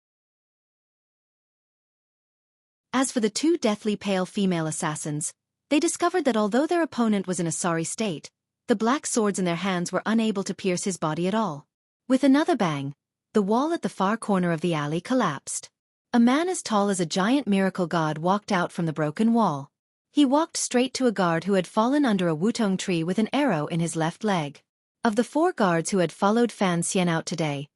As for the two deathly pale female assassins, they discovered that although their opponent was in a sorry state, the black swords in their hands were unable to pierce his body at all. With another bang, the wall at the far corner of the alley collapsed. A man as tall as a giant miracle god walked out from the broken wall. He walked straight to a guard who had fallen under a wutong tree with an arrow in his left leg. Of the 4 guards who had followed Fan Xian out today,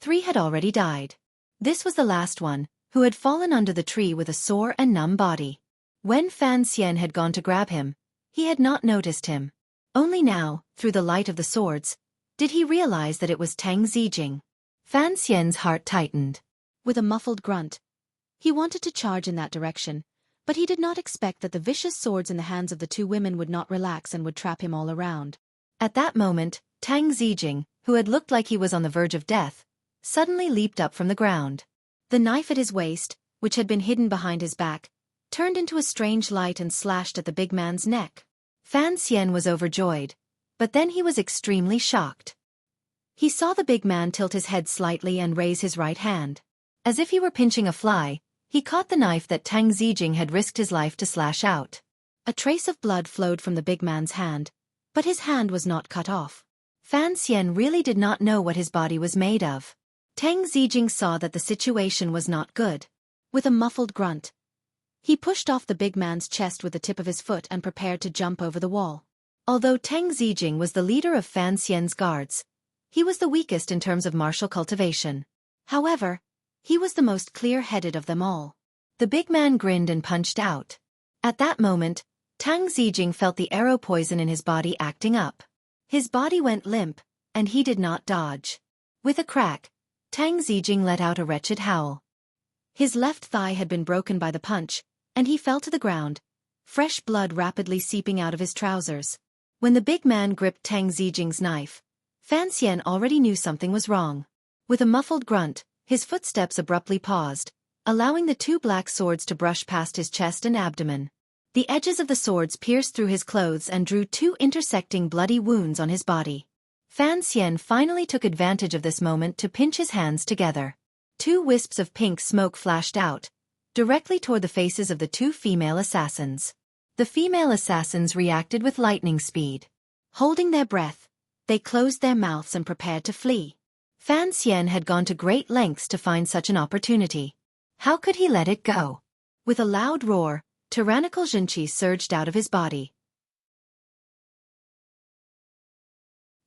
3 had already died. This was the last one, who had fallen under the tree with a sore and numb body. When Fan Xian had gone to grab him, he had not noticed him. Only now, through the light of the swords, did he realize that it was Tang Zijing. Fan Xian's heart tightened. With a muffled grunt, he wanted to charge in that direction, but he did not expect that the vicious swords in the hands of the 2 women would not relax and would trap him all around. At that moment, Tang Zijing, who had looked like he was on the verge of death, suddenly leaped up from the ground. The knife at his waist, which had been hidden behind his back, turned into a strange light and slashed at the big man's neck. Fan Xian was overjoyed, but then he was extremely shocked. He saw the big man tilt his head slightly and raise his right hand. As if he were pinching a fly, he caught the knife that Tang Zijing had risked his life to slash out. A trace of blood flowed from the big man's hand, but his hand was not cut off. Fan Xian really did not know what his body was made of. Tang Zijing saw that the situation was not good. With a muffled grunt, he pushed off the big man's chest with the tip of his foot and prepared to jump over the wall. Although Tang Zijing was the leader of Fan Xian's guards, he was the weakest in terms of martial cultivation. However, he was the most clear-headed of them all. The big man grinned and punched out. At that moment, Tang Zijing felt the arrow poison in his body acting up. His body went limp, and he did not dodge. With a crack, Tang Zijing let out a wretched howl. His left thigh had been broken by the punch, and he fell to the ground, fresh blood rapidly seeping out of his trousers. When the big man gripped Tang Zijing's knife, Fan Xian already knew something was wrong. With a muffled grunt, his footsteps abruptly paused, allowing the 2 black swords to brush past his chest and abdomen. The edges of the swords pierced through his clothes and drew 2 intersecting bloody wounds on his body. Fan Xian finally took advantage of this moment to pinch his hands together. 2 wisps of pink smoke flashed out, directly toward the faces of the 2 female assassins. The female assassins reacted with lightning speed. Holding their breath, they closed their mouths and prepared to flee. Fan Xian had gone to great lengths to find such an opportunity. How could he let it go? With a loud roar, tyrannical Xueqi surged out of his body.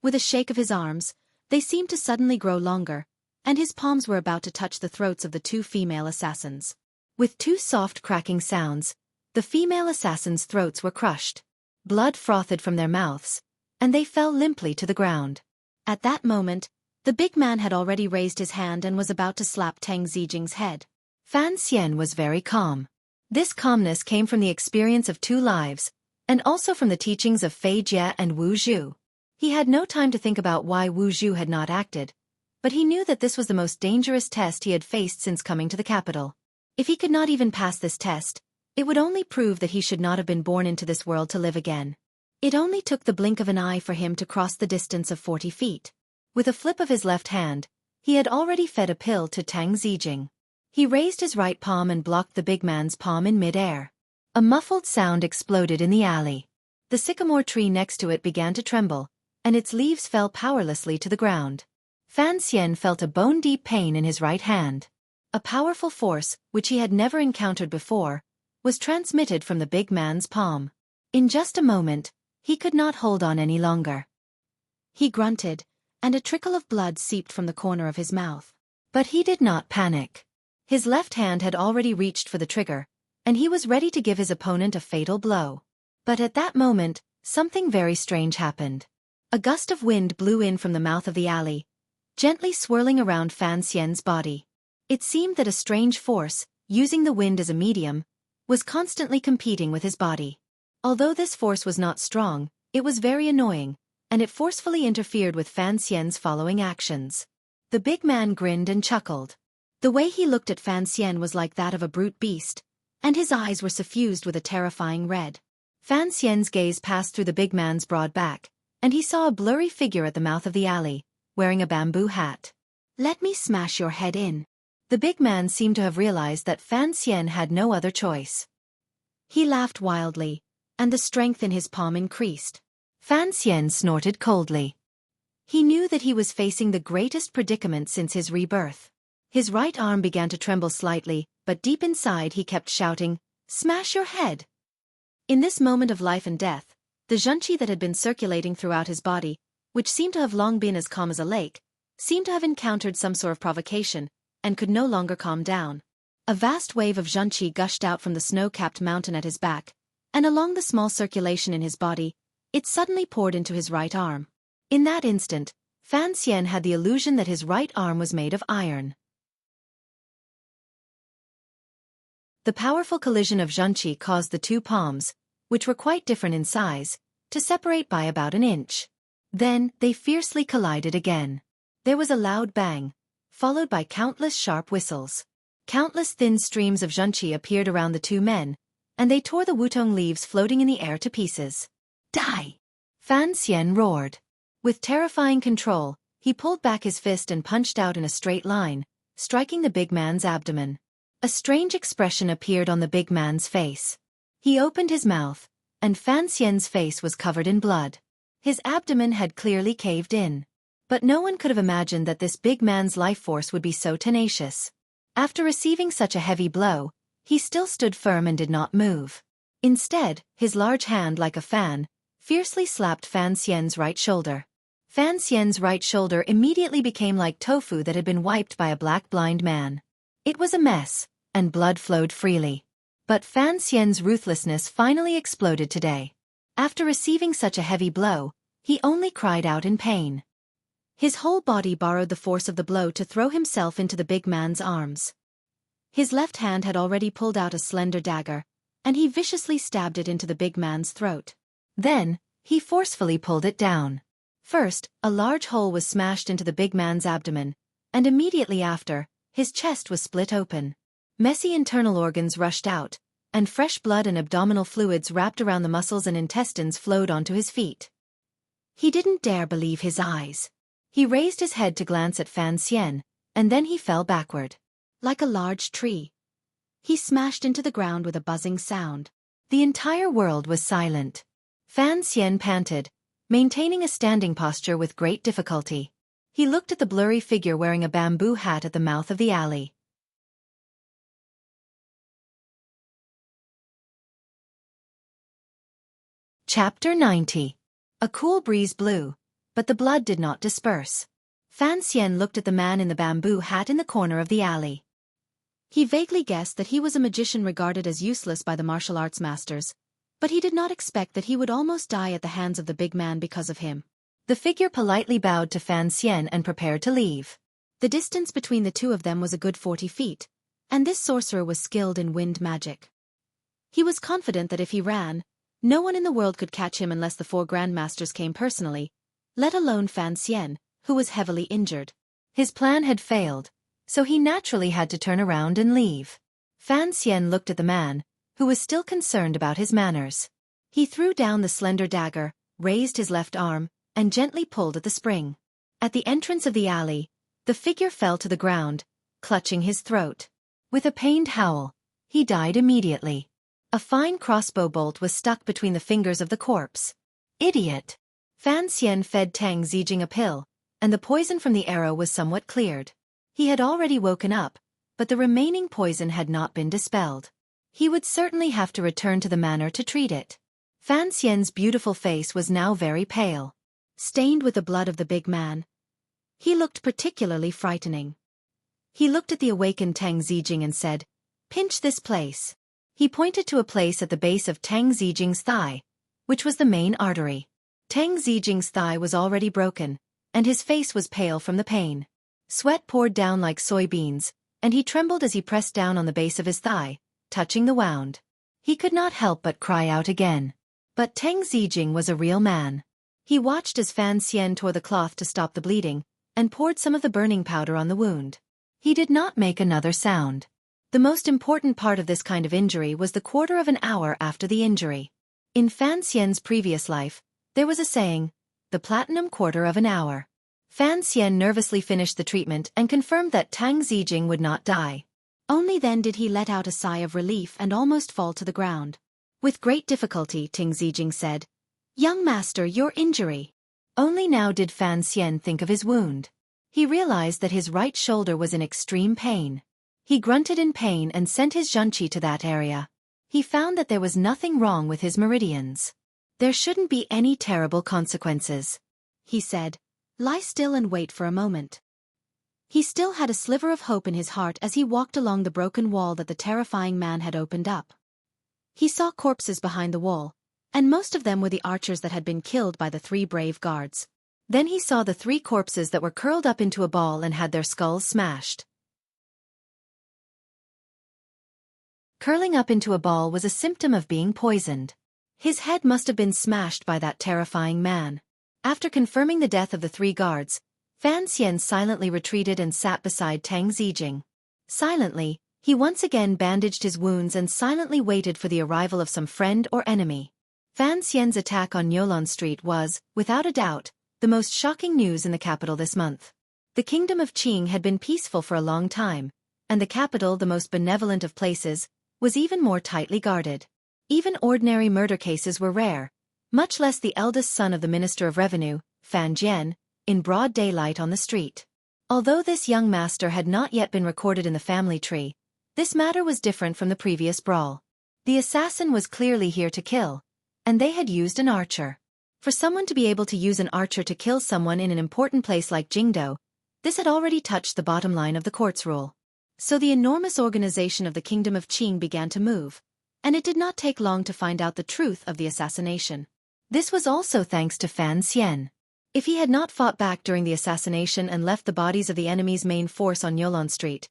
With a shake of his arms, they seemed to suddenly grow longer, and his palms were about to touch the throats of the 2 female assassins. With 2 soft cracking sounds, the female assassins' throats were crushed. Blood frothed from their mouths, and they fell limply to the ground. At that moment, the big man had already raised his hand and was about to slap Tang Zijing's head. Fan Xian was very calm. This calmness came from the experience of 2 lives, and also from the teachings of Fei Jie and Wu Zhu. He had no time to think about why Wu Zhu had not acted, but he knew that this was the most dangerous test he had faced since coming to the capital. If he could not even pass this test, it would only prove that he should not have been born into this world to live again. It only took the blink of an eye for him to cross the distance of 40 feet. With a flip of his left hand, he had already fed a pill to Tang Zijing. He raised his right palm and blocked the big man's palm in mid-air. A muffled sound exploded in the alley. The sycamore tree next to it began to tremble, and its leaves fell powerlessly to the ground. Fan Xian felt a bone-deep pain in his right hand. A powerful force, which he had never encountered before, was transmitted from the big man's palm. In just a moment, he could not hold on any longer. He grunted, and a trickle of blood seeped from the corner of his mouth. But he did not panic. His left hand had already reached for the trigger, and he was ready to give his opponent a fatal blow. But at that moment, something very strange happened. A gust of wind blew in from the mouth of the alley, gently swirling around Fan Xian's body. It seemed that a strange force, using the wind as a medium, was constantly competing with his body. Although this force was not strong, it was very annoying, and it forcefully interfered with Fan Xian's following actions. The big man grinned and chuckled. The way he looked at Fan Xian was like that of a brute beast, and his eyes were suffused with a terrifying red. Fan Xian's gaze passed through the big man's broad back, and he saw a blurry figure at the mouth of the alley, wearing a bamboo hat. "Let me smash your head in." The big man seemed to have realized that Fan Xian had no other choice. He laughed wildly, and the strength in his palm increased. Fan Xian snorted coldly. He knew that he was facing the greatest predicament since his rebirth. His right arm began to tremble slightly, but deep inside he kept shouting, "Smash your head!" In this moment of life and death, the Xueqi that had been circulating throughout his body, which seemed to have long been as calm as a lake, seemed to have encountered some sort of provocation, and could no longer calm down. A vast wave of Xueqi gushed out from the snow-capped mountain at his back, and along the small circulation in his body, it suddenly poured into his right arm. In that instant, Fan Xian had the illusion that his right arm was made of iron. The powerful collision of Xueqi caused the two palms, which were quite different in size, to separate by about an inch. Then, they fiercely collided again. There was a loud bang, followed by countless sharp whistles. Countless thin streams of Xueqi appeared around the two men, and they tore the wutong leaves floating in the air to pieces. "Die!" Fan Xian roared. With terrifying control, he pulled back his fist and punched out in a straight line, striking the big man's abdomen. A strange expression appeared on the big man's face. He opened his mouth, and Fan Xian's face was covered in blood. His abdomen had clearly caved in. But no one could have imagined that this big man's life force would be so tenacious. After receiving such a heavy blow, he still stood firm and did not move. Instead, his large hand like a fan, fiercely slapped Fan Xian's right shoulder. Fan Xian's right shoulder immediately became like tofu that had been wiped by a black blind man. It was a mess, and blood flowed freely. But Fan Xian's ruthlessness finally exploded today. After receiving such a heavy blow, he only cried out in pain. His whole body borrowed the force of the blow to throw himself into the big man's arms. His left hand had already pulled out a slender dagger, and he viciously stabbed it into the big man's throat. Then, he forcefully pulled it down. First, a large hole was smashed into the big man's abdomen, and immediately after, his chest was split open. Messy internal organs rushed out, and fresh blood and abdominal fluids wrapped around the muscles and intestines flowed onto his feet. He didn't dare believe his eyes. He raised his head to glance at Fan Xian, and then he fell backward. Like a large tree. He smashed into the ground with a buzzing sound. The entire world was silent. Fan Xian panted, maintaining a standing posture with great difficulty. He looked at the blurry figure wearing a bamboo hat at the mouth of the alley. Chapter 90. A cool breeze blew, but the blood did not disperse. Fan Xian looked at the man in the bamboo hat in the corner of the alley. He vaguely guessed that he was a magician regarded as useless by the martial arts masters, but he did not expect that he would almost die at the hands of the big man because of him. The figure politely bowed to Fan Xian and prepared to leave. The distance between the two of them was a good 40 feet, and this sorcerer was skilled in wind magic. He was confident that if he ran, no one in the world could catch him unless the 4 grandmasters came personally, let alone Fan Xian, who was heavily injured. His plan had failed, so he naturally had to turn around and leave. Fan Xian looked at the man, who was still concerned about his manners. He threw down the slender dagger, raised his left arm, and gently pulled at the spring. At the entrance of the alley, the figure fell to the ground, clutching his throat. With a pained howl, he died immediately. A fine crossbow bolt was stuck between the fingers of the corpse. Idiot! Fan Xian fed Tang Zijing a pill, and the poison from the arrow was somewhat cleared. He had already woken up, but the remaining poison had not been dispelled. He would certainly have to return to the manor to treat it. Fan Xian's beautiful face was now very pale, stained with the blood of the big man. He looked particularly frightening. He looked at the awakened Tang Zijing and said, "Pinch this place." He pointed to a place at the base of Tang Zijing's thigh, which was the main artery. Tang Zijing's thigh was already broken, and his face was pale from the pain. Sweat poured down like soybeans, and he trembled as he pressed down on the base of his thigh, touching the wound. He could not help but cry out again. But Tang Zijing was a real man. He watched as Fan Xian tore the cloth to stop the bleeding, and poured some of the burning powder on the wound. He did not make another sound. The most important part of this kind of injury was the quarter of an hour after the injury. In Fan Xian's previous life, there was a saying, the platinum quarter of an hour. Fan Xian nervously finished the treatment and confirmed that Tang Zijing would not die. Only then did he let out a sigh of relief and almost fall to the ground. With great difficulty, Tang Zijing said, "Young master, your injury." Only now did Fan Xian think of his wound. He realized that his right shoulder was in extreme pain. He grunted in pain and sent his Xueqi to that area. He found that there was nothing wrong with his meridians. There shouldn't be any terrible consequences, he said. Lie still and wait for a moment. He still had a sliver of hope in his heart as he walked along the broken wall that the terrifying man had opened up. He saw corpses behind the wall, and most of them were the archers that had been killed by the 3 brave guards. Then he saw the 3 corpses that were curled up into a ball and had their skulls smashed. Curling up into a ball was a symptom of being poisoned. His head must have been smashed by that terrifying man. After confirming the death of the 3 guards, Fan Xian silently retreated and sat beside Tang Zijing. Silently, he once again bandaged his wounds and silently waited for the arrival of some friend or enemy. Fan Xian's attack on Yolon Street was, without a doubt, the most shocking news in the capital this month. The kingdom of Qing had been peaceful for a long time, and the capital, the most benevolent of places, was even more tightly guarded. Even ordinary murder cases were rare, much less the eldest son of the Minister of Revenue, Fan Jian, in broad daylight on the street. Although this young master had not yet been recorded in the family tree, this matter was different from the previous brawl. The assassin was clearly here to kill, and they had used an archer. For someone to be able to use an archer to kill someone in an important place like Jingdo, this had already touched the bottom line of the court's rule. So the enormous organization of the kingdom of Qing began to move, and it did not take long to find out the truth of the assassination. This was also thanks to Fan Xian. If he had not fought back during the assassination and left the bodies of the enemy's main force on Yolon Street,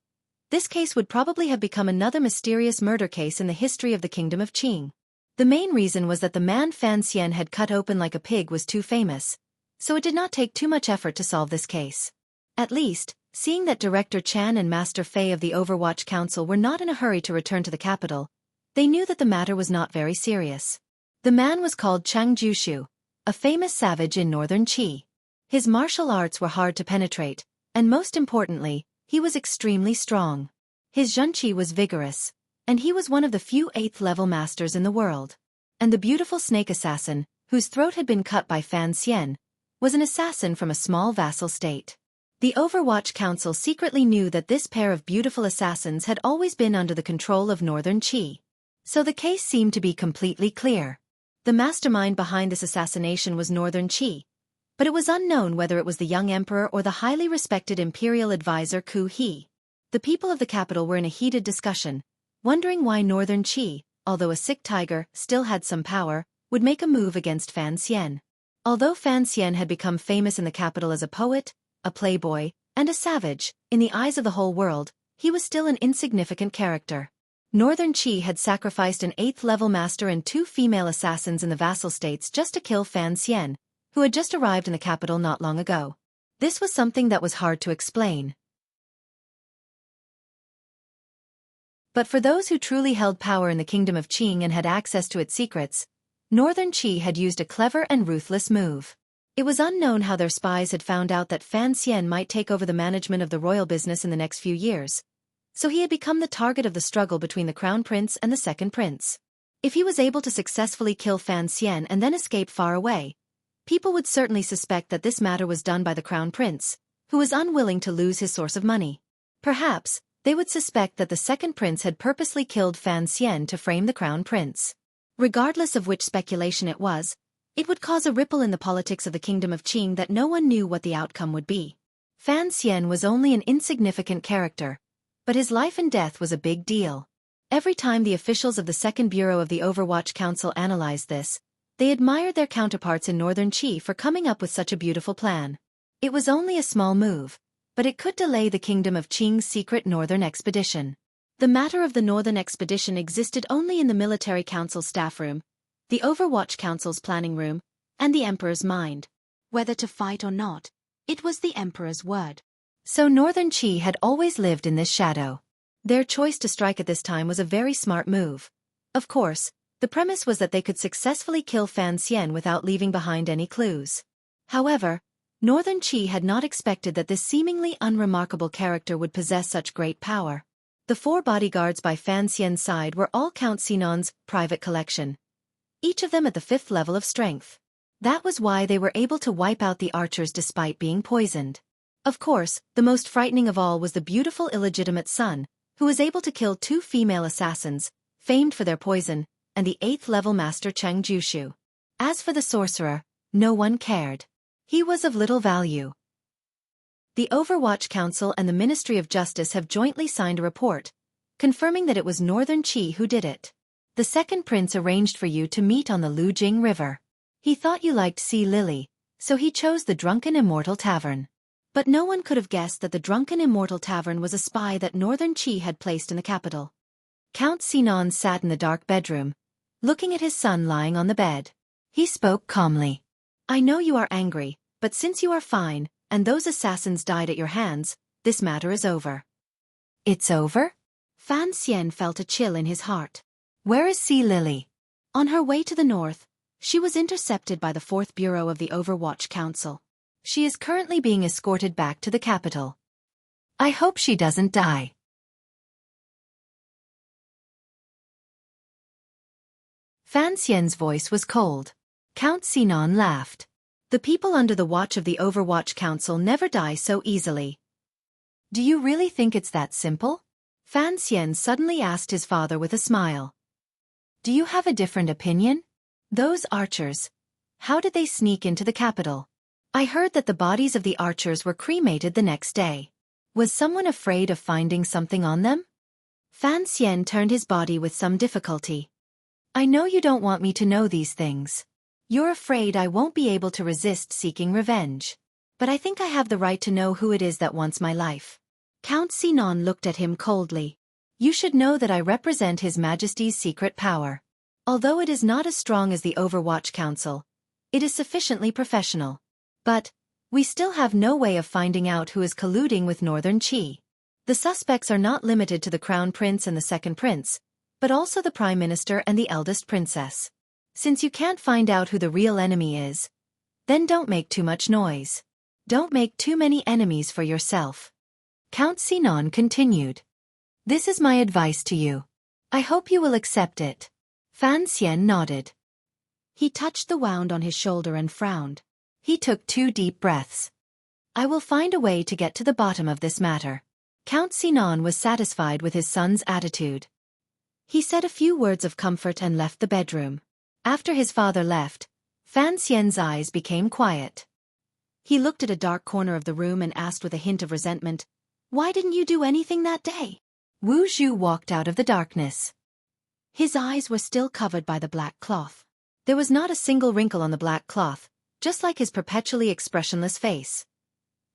this case would probably have become another mysterious murder case in the history of the kingdom of Qing. The main reason was that the man Fan Xian had cut open like a pig was too famous, so it did not take too much effort to solve this case. At least, seeing that Director Chan and Master Fei of the Overwatch Council were not in a hurry to return to the capital, they knew that the matter was not very serious. The man was called Chang Jushu, a famous savage in northern Qi. His martial arts were hard to penetrate, and most importantly, he was extremely strong. His Xueqi was vigorous, and he was one of the few 8th-level masters in the world. And the beautiful snake assassin, whose throat had been cut by Fan Xian, was an assassin from a small vassal state. The Overwatch Council secretly knew that this pair of beautiful assassins had always been under the control of northern Qi. So the case seemed to be completely clear. The mastermind behind this assassination was northern Qi, but it was unknown whether it was the young emperor or the highly respected imperial advisor Ku He. The people of the capital were in a heated discussion, wondering why northern Qi, although a sick tiger, still had some power, would make a move against Fan Xian. Although Fan Xian had become famous in the capital as a poet, a playboy, and a savage, in the eyes of the whole world, he was still an insignificant character. Northern Qi had sacrificed an 8th-level master and 2 female assassins in the vassal states just to kill Fan Xian, who had just arrived in the capital not long ago. This was something that was hard to explain. But for those who truly held power in the kingdom of Qing and had access to its secrets, Northern Qi had used a clever and ruthless move. It was unknown how their spies had found out that Fan Xian might take over the management of the royal business in the next few years, so he had become the target of the struggle between the crown prince and the second prince. If he was able to successfully kill Fan Xian and then escape far away, people would certainly suspect that this matter was done by the crown prince, who was unwilling to lose his source of money. Perhaps, they would suspect that the second prince had purposely killed Fan Xian to frame the crown prince. Regardless of which speculation it was, it would cause a ripple in the politics of the kingdom of Qing that no one knew what the outcome would be. Fan Xian was only an insignificant character, but his life and death was a big deal. Every time the officials of the Second Bureau of the Overwatch Council analyzed this, they admired their counterparts in northern Qi for coming up with such a beautiful plan. It was only a small move, but it could delay the kingdom of Qing's secret northern expedition. The matter of the northern expedition existed only in the military council staff room, the Overwatch Council's planning room, and the emperor's mind. Whether to fight or not, It was the Emperor's word. So Northern Qi had always lived in this shadow. Their choice to strike at this time was a very smart move. Of course, the premise was that they could successfully kill Fan Xian without leaving behind any clues. However, Northern Qi had not expected that this seemingly unremarkable character would possess such great power. The 4 bodyguards by Fan Xian's side were all Count Sinan's private collection, each of them at the 5th level of strength. That was why they were able to wipe out the archers despite being poisoned. Of course, the most frightening of all was the beautiful illegitimate son, who was able to kill 2 female assassins, famed for their poison, and the 8th level master Cheng Jushu. As for the sorcerer, no one cared. He was of little value. The Overwatch Council and the Ministry of Justice have jointly signed a report, confirming that it was Northern Qi who did it. The second prince arranged for you to meet on the Lujing River. He thought you liked Sea Lily, so he chose the Drunken Immortal Tavern. But no one could have guessed that the Drunken Immortal Tavern was a spy that Northern Qi had placed in the capital. Count Sinan sat in the dark bedroom, looking at his son lying on the bed. He spoke calmly. I know you are angry, but since you are fine, and those assassins died at your hands, this matter is over. It's over? Fan Xian felt a chill in his heart. Where is Sea Lily? On her way to the north, she was intercepted by the 4th Bureau of the Overwatch Council. She is currently being escorted back to the capital. I hope she doesn't die. Fan Xian's voice was cold. Count Sinan laughed. The people under the watch of the Overwatch Council never die so easily. Do you really think it's that simple? Fan Xian suddenly asked his father with a smile. Do you have a different opinion? Those archers. How did they sneak into the capital? I heard that the bodies of the archers were cremated the next day. Was someone afraid of finding something on them? Fan Xian turned his body with some difficulty. I know you don't want me to know these things. You're afraid I won't be able to resist seeking revenge. But I think I have the right to know who it is that wants my life. Count Sinan looked at him coldly. You should know that I represent His Majesty's secret power. Although it is not as strong as the Overwatch Council, it is sufficiently professional. But we still have no way of finding out who is colluding with Northern Qi. The suspects are not limited to the Crown Prince and the Second Prince, but also the Prime Minister and the eldest princess. Since you can't find out who the real enemy is, then don't make too much noise. Don't make too many enemies for yourself. Count Sinan continued. This is my advice to you. I hope you will accept it. Fan Xian nodded. He touched the wound on his shoulder and frowned. He took 2 deep breaths. I will find a way to get to the bottom of this matter. Count Sinan was satisfied with his son's attitude. He said a few words of comfort and left the bedroom. After his father left, Fan Xian's eyes became quiet. He looked at a dark corner of the room and asked with a hint of resentment, Why didn't you do anything that day? Wu Zhu walked out of the darkness. His eyes were still covered by the black cloth. There was not a single wrinkle on the black cloth, just like his perpetually expressionless face.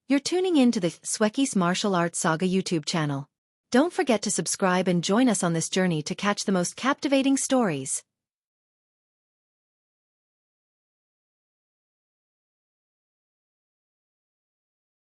You're tuning in to the Xueqi's Martial Arts Saga YouTube channel. Don't forget to subscribe and join us on this journey to catch the most captivating stories.